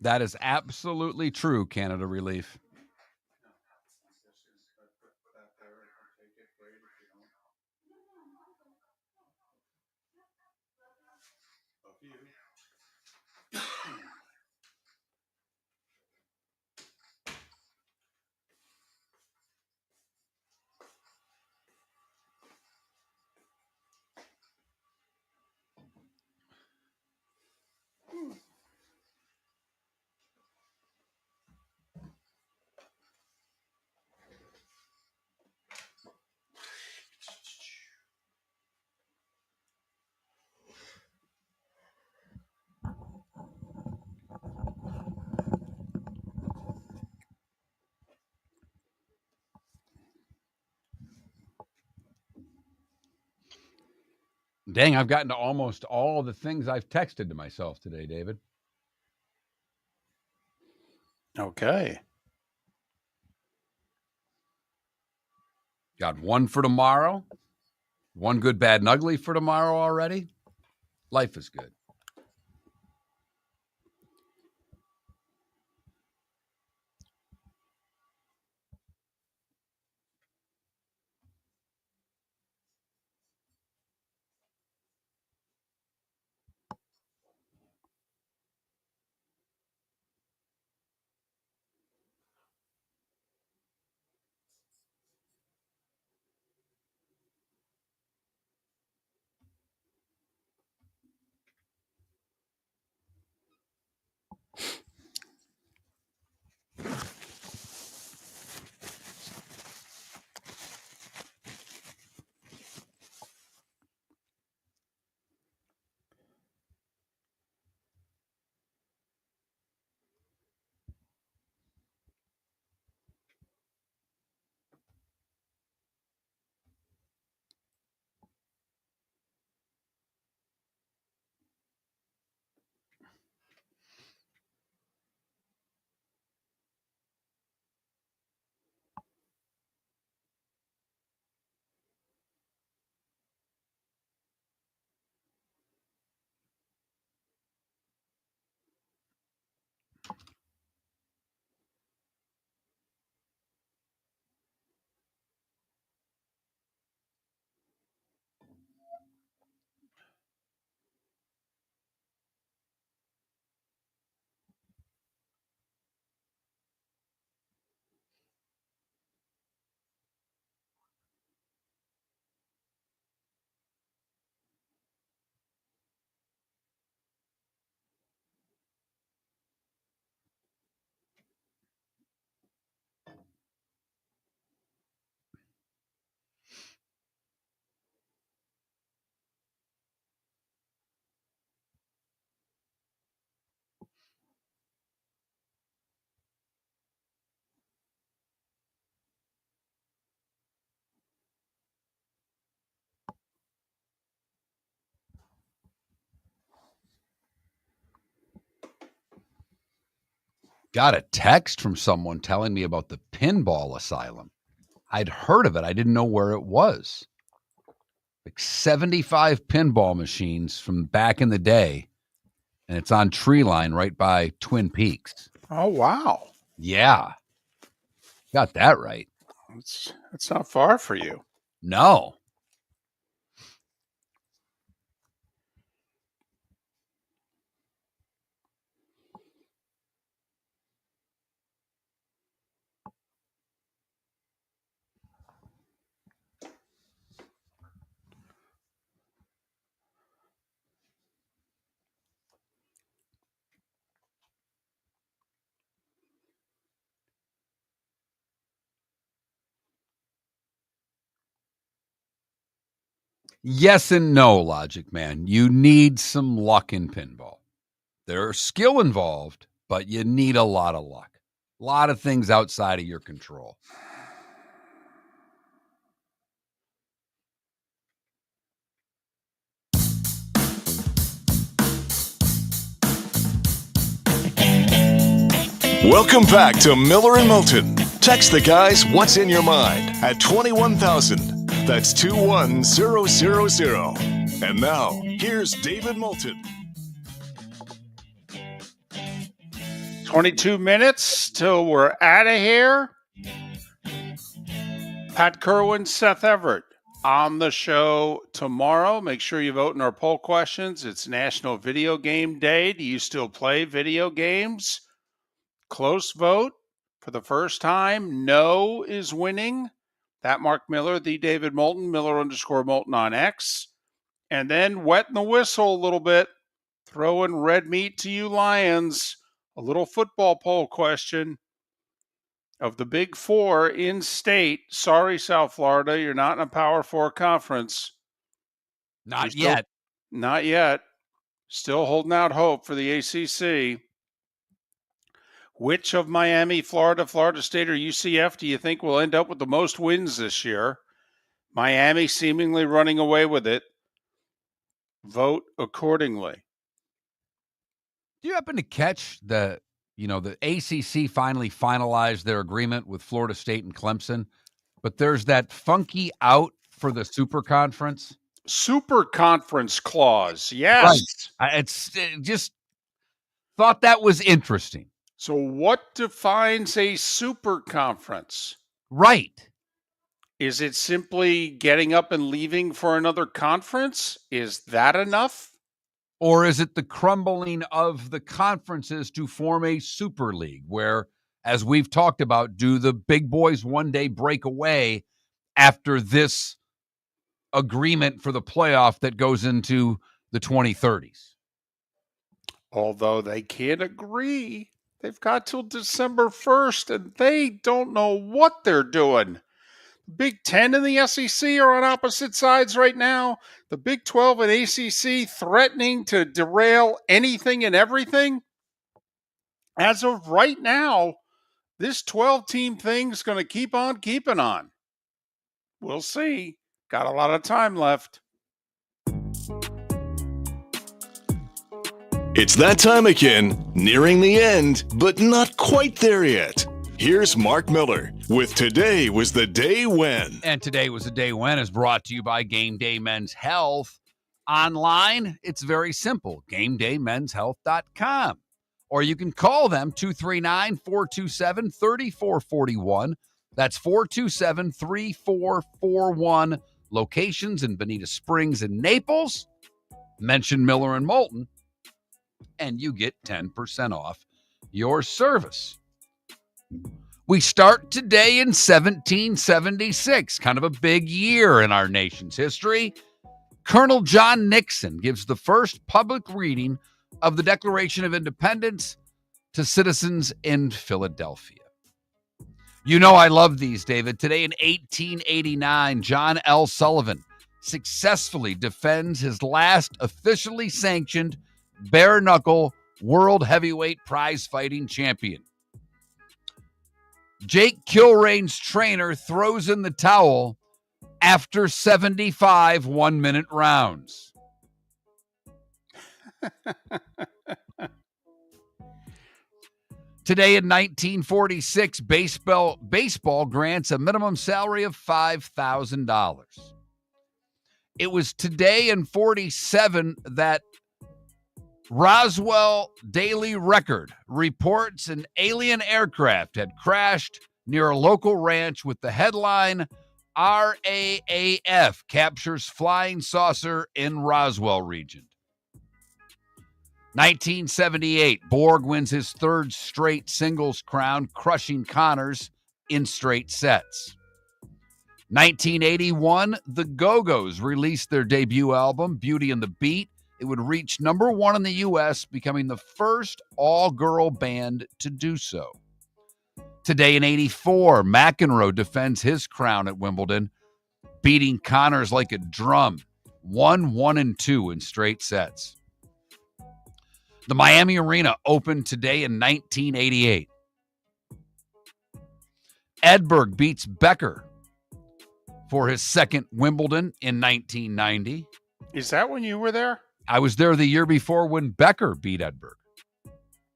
That is absolutely true, Canada Relief. Dang, I've gotten to almost all the things I've texted to myself today, David. Okay. Got one for tomorrow. One good, bad, and ugly for tomorrow already. Life is good. Got a text from someone telling me about the pinball asylum. I'd heard of it. I didn't know where it was. Like 75 pinball machines from back in the day. And it's on Tree Line right by Twin Peaks. Oh, wow. Yeah. Got that right. It's not far for you. No. Yes and no, Logic Man. You need some luck in pinball. There's skill involved, but you need a lot of luck. A lot of things outside of your control. Welcome back to Miller and Moulton. Text the guys what's in your mind at 21,000. That's 21000. And now, here's David Moulton. 22 minutes till we're out of here. Pat Kerwin, Seth Everett on the show tomorrow. Make sure you vote in our poll questions. It's National Video Game Day. Do you still play video games? Close vote for the first time. No is winning. That Mark Miller, the David Moulton, Miller_Moulton on X. And then wetting the whistle a little bit. Throwing red meat to you Lions. A little football poll question. Of the Big Four in state, sorry, South Florida, you're not in a Power Four conference. Not yet. Not yet. Still holding out hope for the ACC. Which of Miami, Florida, Florida State, or UCF do you think will end up with the most wins this year? Miami seemingly running away with it. Vote accordingly. Do you happen to catch the ACC finally finalized their agreement with Florida State and Clemson, but there's that funky out for the super conference? Super conference clause, yes. Right. Just thought that was interesting. So what defines a super conference? Right. Is it simply getting up and leaving for another conference? Is that enough? Or is it the crumbling of the conferences to form a super league where, as we've talked about, do the big boys one day break away after this agreement for the playoff that goes into the 2030s? Although they can't agree. They've got till December 1st, and they don't know what they're doing. Big 10 and the SEC are on opposite sides right now. The Big 12 and ACC threatening to derail anything and everything. As of right now, this 12-team thing's going to keep on keeping on. We'll see. Got a lot of time left. It's that time again, nearing the end, but not quite there yet. Here's Mark Miller with Today Was the Day When. And Today Was the Day When is brought to you by Game Day Men's Health. Online, it's very simple, GameDayMen'sHealth.com. Or you can call them 239-427-3441. That's 427-3441. Locations in Bonita Springs and Naples. Mention Miller and Moulton, and you get 10% off your service. We start today in 1776, kind of a big year in our nation's history. Colonel John Nixon gives the first public reading of the Declaration of Independence to citizens in Philadelphia. You know I love these, David. Today in 1889, John L. Sullivan successfully defends his last officially sanctioned bare-knuckle world heavyweight prize-fighting champion. Jake Kilrain's trainer throws in the towel after 75 one-minute rounds. Today in 1946, baseball grants a minimum salary of $5,000. It was today in 47 that Roswell Daily Record reports an alien aircraft had crashed near a local ranch with the headline, RAAF captures flying saucer in Roswell region. 1978, Borg wins his third straight singles crown, crushing Connors in straight sets. 1981, the Go-Go's released their debut album, Beauty and the Beat. It would reach number one in the U.S., becoming the first all-girl band to do so. Today in 84, McEnroe defends his crown at Wimbledon, beating Connors like a drum, 1-1-2 in straight sets. The Miami Arena opened today in 1988. Edberg beats Becker for his second Wimbledon in 1990. Is that when you were there? I was there the year before when Becker beat Edberg.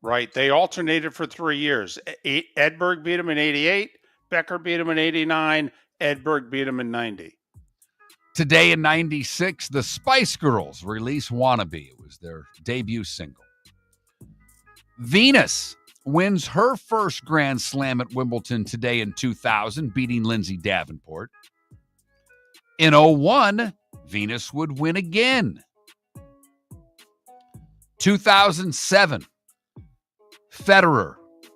Right. They alternated for 3 years. Edberg beat him in 88. Becker beat him in 89. Edberg beat him in 90. Today in 96, the Spice Girls released Wannabe. It was their debut single. Venus wins her first Grand Slam at Wimbledon today in 2000, beating Lindsay Davenport. In 01, Venus would win again. 2007, Federer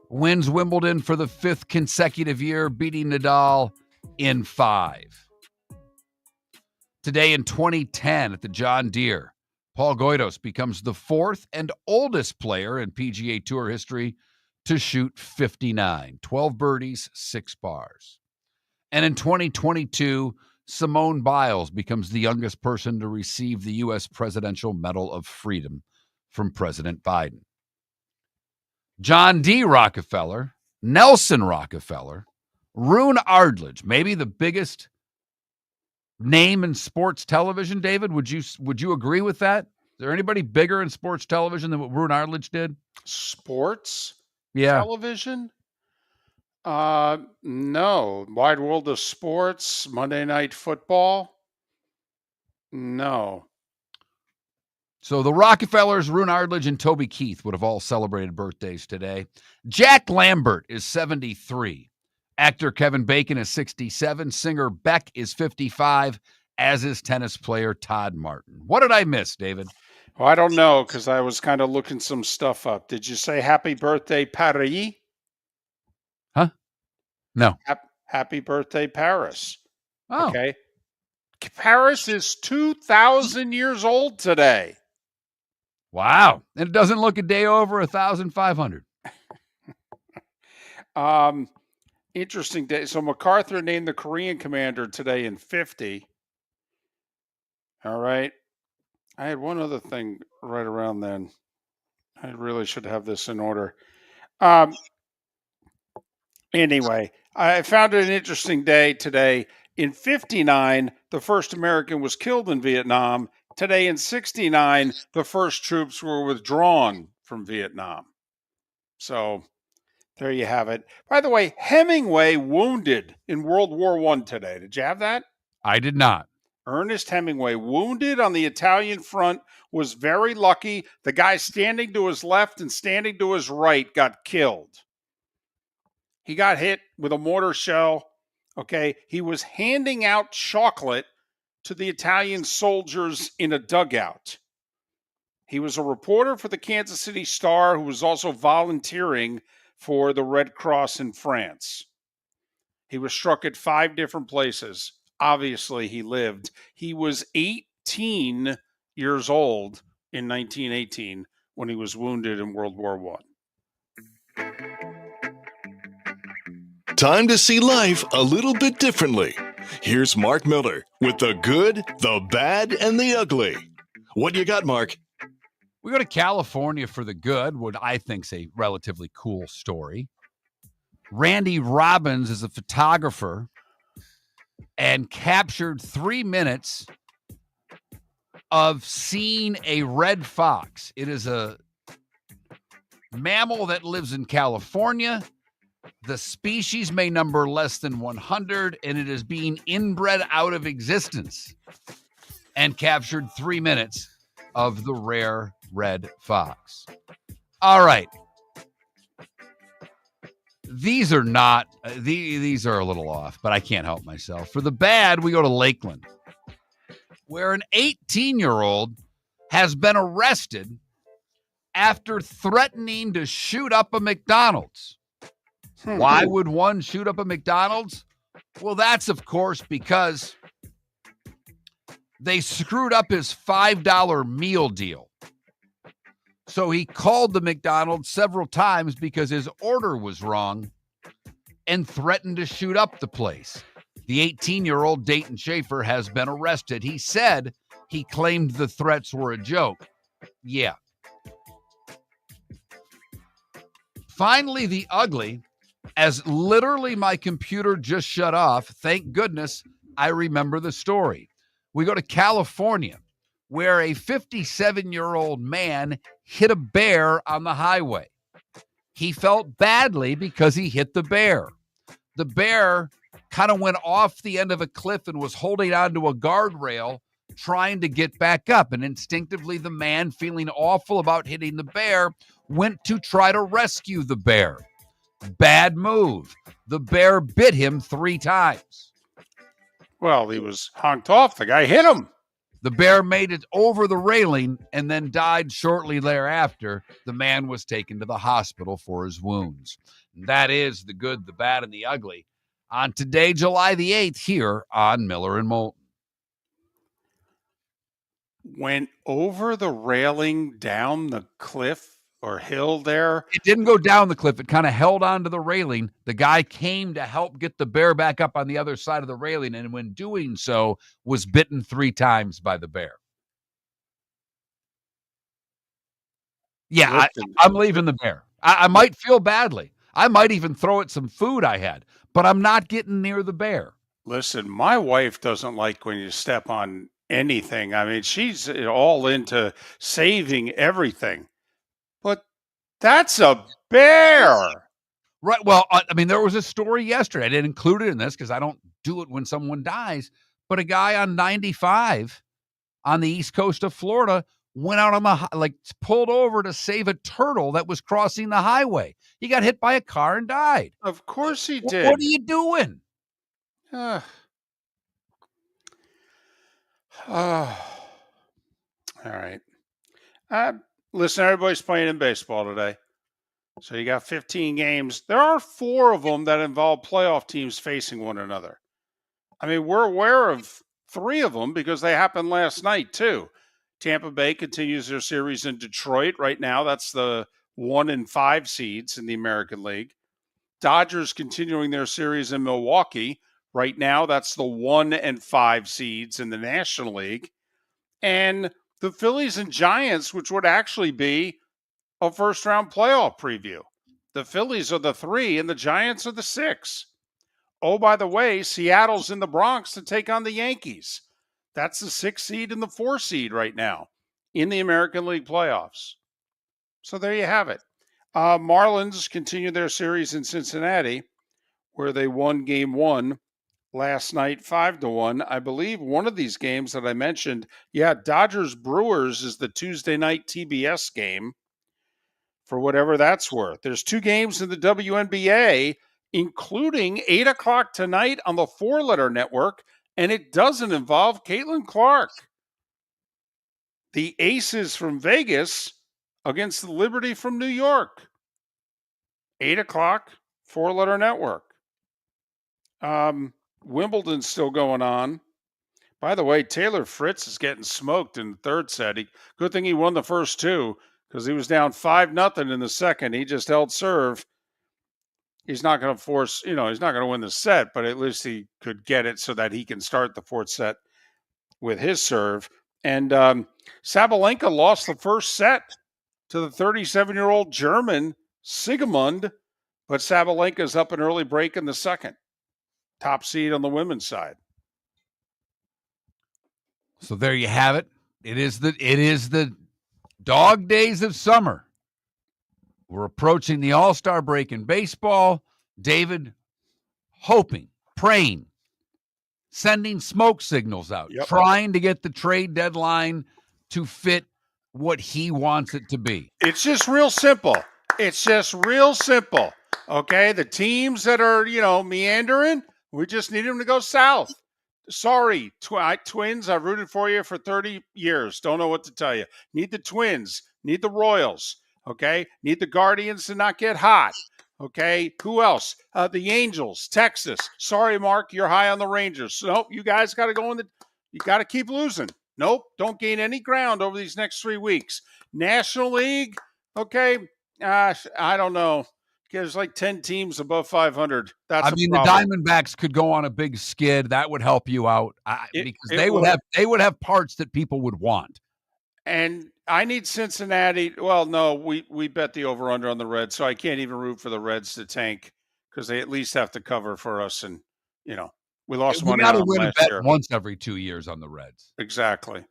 wins Wimbledon for the 5th consecutive year, beating Nadal in 5. Today in 2010 at the John Deere, Paul Goydos becomes the 4th and oldest player in PGA Tour history to shoot 59, 12 birdies, 6 bars. And in 2022, Simone Biles becomes the youngest person to receive the U.S. Presidential Medal of Freedom from President Biden. John D. Rockefeller, Nelson Rockefeller, Roone Ardledge, maybe the biggest name in sports television. David, would you agree with that? Is there anybody bigger in sports television than what Roone Ardledge did? Sports Yeah. television? No. Wide World of Sports, Monday Night Football? No. So the Rockefellers, Roone Ardledge, and Toby Keith would have all celebrated birthdays today. Jack Lambert is 73. Actor Kevin Bacon is 67. Singer Beck is 55, as is tennis player Todd Martin. What did I miss, David? Well, I don't know, because I was kind of looking some stuff up. Did you say happy birthday, Paris? Huh? No. Happy birthday, Paris. Oh. Okay. Paris is 2,000 years old today. Wow. And it doesn't look a day over 1,500. Interesting day. So MacArthur named the Korean commander today in 50. All right. I had one other thing right around then. I really should have this in order. Anyway, I found it an interesting day today. In 59, the first American was killed in Vietnam. Today in 69, the first troops were withdrawn from Vietnam. So there you have it. By the way, Hemingway wounded in World War I today. Did you have that? I did not. Ernest Hemingway, wounded on the Italian front, was very lucky. The guy standing to his left and standing to his right got killed. He got hit with a mortar shell. Okay. He was handing out chocolate to the Italian soldiers in a dugout. He was a reporter for the Kansas City Star who was also volunteering for the Red Cross in France. He was struck at 5 different places. Obviously, he lived. He was 18 years old in 1918 when he was wounded in World War I. Time to see life a little bit differently. Here's Mark Miller with the good, the bad, and the ugly. What you got, Mark? We go to California for the good, what I think's a relatively cool story. Randy Robbins is a photographer and captured 3 minutes of seeing a red fox. It is a mammal that lives in California. The species may number less than 100, and it is being inbred out of existence, and captured 3 minutes of the rare red fox. All right. These are not, these are a little off, but I can't help myself. For the bad, we go to Lakeland, where an 18-year-old has been arrested after threatening to shoot up a McDonald's. Why would one shoot up a McDonald's? Well, that's, of course, because they screwed up his $5 meal deal. So he called the McDonald's several times because his order was wrong and threatened to shoot up the place. The 18-year-old Dayton Schaefer has been arrested. He said he claimed the threats were a joke. Yeah. Finally, the ugly, as literally my computer just shut off. Thank goodness I remember the story. We go to California, where a 57-year-old man hit a bear on the highway. He felt badly because he hit the bear. The bear kind of went off the end of a cliff and was holding onto a guardrail, trying to get back up. And instinctively, the man, feeling awful about hitting the bear, went to try to rescue the bear. Bad move. The bear bit him 3 times. Well, he was honked off. The guy hit him. The bear made it over the railing and then died shortly thereafter. The man was taken to the hospital for his wounds. And that is the good, the bad, and the ugly on today, July the 8th, here on Miller and Moulton. Went over the railing down the cliff or hill there. It didn't go down the cliff. It kind of held onto the railing. The guy came to help get the bear back up on the other side of the railing, and when doing so, was bitten 3 times by the bear. Yeah, I'm leaving the bear. I might feel badly. I might even throw it some food I had, but I'm not getting near the bear. Listen, my wife doesn't like when you step on anything. I mean, she's all into saving everything. But that's a bear. Right. Well, I mean, there was a story yesterday. I didn't include it in this because I don't do it when someone dies. But a guy on 95 on the east coast of Florida went out on the, pulled over to save a turtle that was crossing the highway. He got hit by a car and died. Of course he did. What are you doing? All right. Listen, everybody's playing in baseball today. So you got 15 games. There are 4 of them that involve playoff teams facing one another. I mean, we're aware of 3 of them because they happened last night, too. Tampa Bay continues their series in Detroit right now. That's the 1 and 5 seeds in the American League. Dodgers continuing their series in Milwaukee. Right now, that's the 1 and 5 seeds in the National League. And the Phillies and Giants, which would actually be a first-round playoff preview. The Phillies are the 3 and the Giants are the 6. Oh, by the way, Seattle's in the Bronx to take on the Yankees. That's the 6 seed and the 4 seed right now in the American League playoffs. So there you have it. Marlins continue their series in Cincinnati, where they won game 1 last night 5-1. I believe one of these games that I mentioned, Dodgers Brewers is the Tuesday night TBS game, for whatever that's worth. There's 2 games in the WNBA, including 8 o'clock tonight on the 4-letter network, and it doesn't involve Caitlin Clark. The Aces from Vegas against the Liberty from New York. 8 o'clock, 4-letter network. Wimbledon's still going on. By the way, Taylor Fritz is getting smoked in the 3rd set. Good thing he won the first 2 because he was down 5-0 in the second. He just held serve. He's not going to force, he's not going to win the set, but at least he could get it so that he can start the 4th set with his serve. And Sabalenka lost the first set to the 37-year-old German Sigemund, but Sabalenka's up an early break in the second. Top seed on the women's side. So there you have it. It is the dog days of summer. We're approaching the All-Star break in baseball. David, hoping, praying, sending smoke signals out, trying to get the trade deadline to fit what he wants it to be. It's just real simple. Okay, the teams that are, meandering, we just need them to go south. Sorry, Twins, I've rooted for you for 30 years. Don't know what to tell you. Need the Twins. Need the Royals. Okay? Need the Guardians to not get hot. Okay? Who else? The Angels, Texas. Sorry, Mark, you're high on the Rangers. Nope, you guys got to go you got to keep losing. Nope, don't gain any ground over these next 3 weeks. National League, okay, I don't know. There's like 10 teams above 500. That's the Diamondbacks could go on a big skid. That would help you out because they would have parts that people would want. And I need Cincinnati. Well, no, we bet the over-under on the Reds, so I can't even root for the Reds to tank because they at least have to cover for us. And, we lost money on them last year. Once every 2 years on the Reds. Exactly.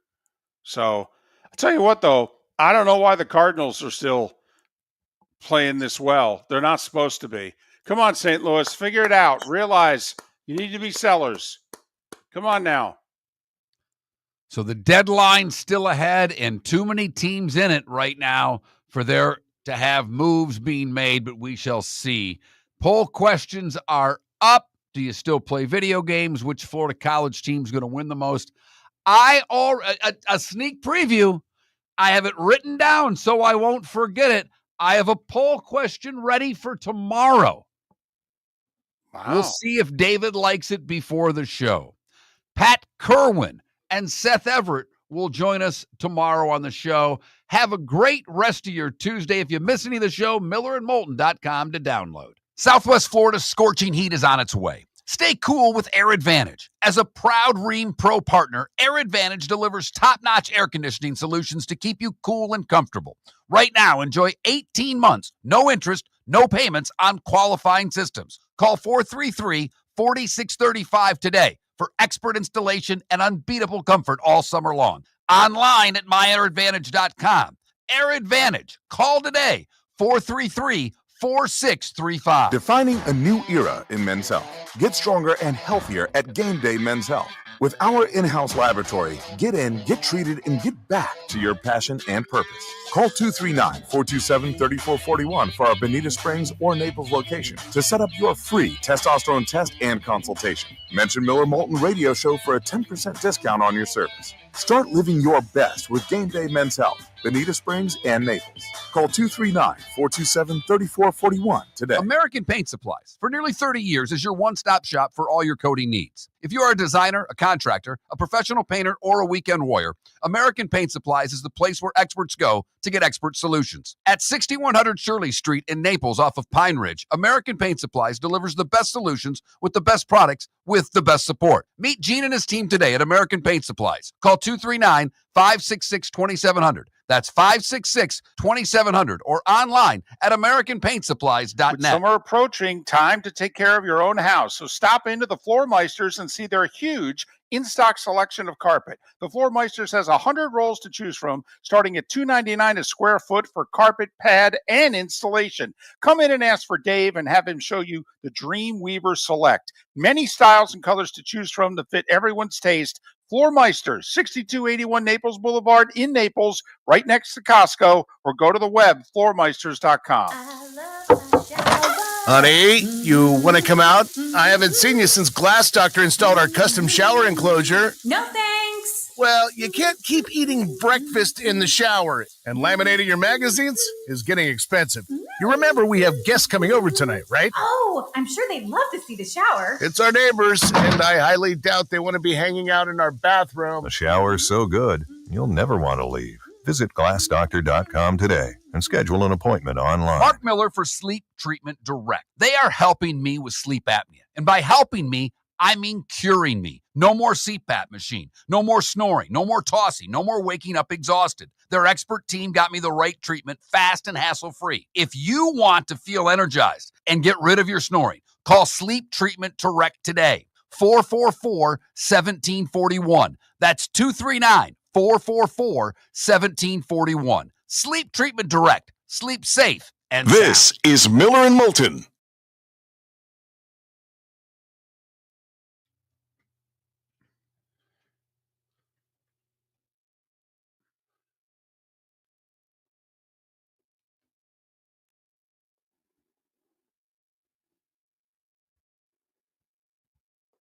So I'll tell you what, though, I don't know why the Cardinals are still playing this well. They're not supposed to be. Come on, St. Louis, figure it out. Realize you need to be sellers. Come on now. So the deadline's still ahead and too many teams in it right now for there to have moves being made, but we shall see. Poll questions are up. Do you still play video games? Which Florida college team's going to win the most? A sneak preview. I have it written down so I won't forget it. I have a poll question ready for tomorrow. Wow. We'll see if David likes it before the show. Pat Kerwin and Seth Everett will join us tomorrow on the show. Have a great rest of your Tuesday. If you miss any of the show, millerandmoulton.com to download. Southwest Florida's scorching heat is on its way. Stay cool with Air Advantage. As a proud Rheem Pro partner, Air Advantage delivers top-notch air conditioning solutions to keep you cool and comfortable. Right now, enjoy 18 months, no interest, no payments on qualifying systems. Call 433-4635 today for expert installation and unbeatable comfort all summer long. Online at myairadvantage.com. Air Advantage. Call today, 433-4635. Defining a new era in men's health. Get stronger and healthier at Game Day Men's Health. With our in-house laboratory, get in, get treated, and get back to your passion and purpose. Call 239-427-3441 for our Bonita Springs or Naples location to set up your free testosterone test and consultation. Mention Miller Moulton Radio Show for a 10% discount on your service. Start living your best with Game Day Men's Health, Bonita Springs and Naples. Call 239-427-3441 today. American Paint Supplies, for nearly 30 years, is your one-stop shop for all your coating needs. If you are a designer, a contractor, a professional painter, or a weekend warrior, American Paint Supplies is the place where experts go to get expert solutions. At 6100 Shirley Street in Naples off of Pine Ridge, American Paint Supplies delivers the best solutions with the best products with the best support. Meet Gene and his team today at American Paint Supplies. Call 239-566-2700. That's 566-2700 or online at AmericanPaintSupplies.net. With summer approaching, time to take care of your own house. So stop into the Floor Meisters and see their huge in-stock selection of carpet. The Floor Meisters has 100 rolls to choose from, starting at $2.99 a square foot for carpet, pad, and installation. Come in and ask for Dave and have him show you the Dream Weaver Select. Many styles and colors to choose from to fit everyone's taste. Floor Meisters, 6281 Naples Boulevard in Naples, right next to Costco, or go to the web, floormeisters.com. Honey, you want to come out? I haven't seen you since Glass Doctor installed our custom shower enclosure. No thanks. Well, you can't keep eating breakfast in the shower, and laminating your magazines is getting expensive. You remember we have guests coming over tonight, right? Oh, I'm sure they'd love to see the shower. It's our neighbors, and I highly doubt they want to be hanging out in our bathroom. The shower's so good, you'll never want to leave. Visit glassdoctor.com today and schedule an appointment online. Mark Miller for Sleep Treatment Direct. They are helping me with sleep apnea. And by helping me, I mean curing me. No more CPAP machine. No more snoring. No more tossing. No more waking up exhausted. Their expert team got me the right treatment, fast and hassle-free. If you want to feel energized and get rid of your snoring, call Sleep Treatment Direct today. 444-1741. That's 239-444-1741. Sleep Treatment Direct. Sleep safe and This sound. is Miller and Moulton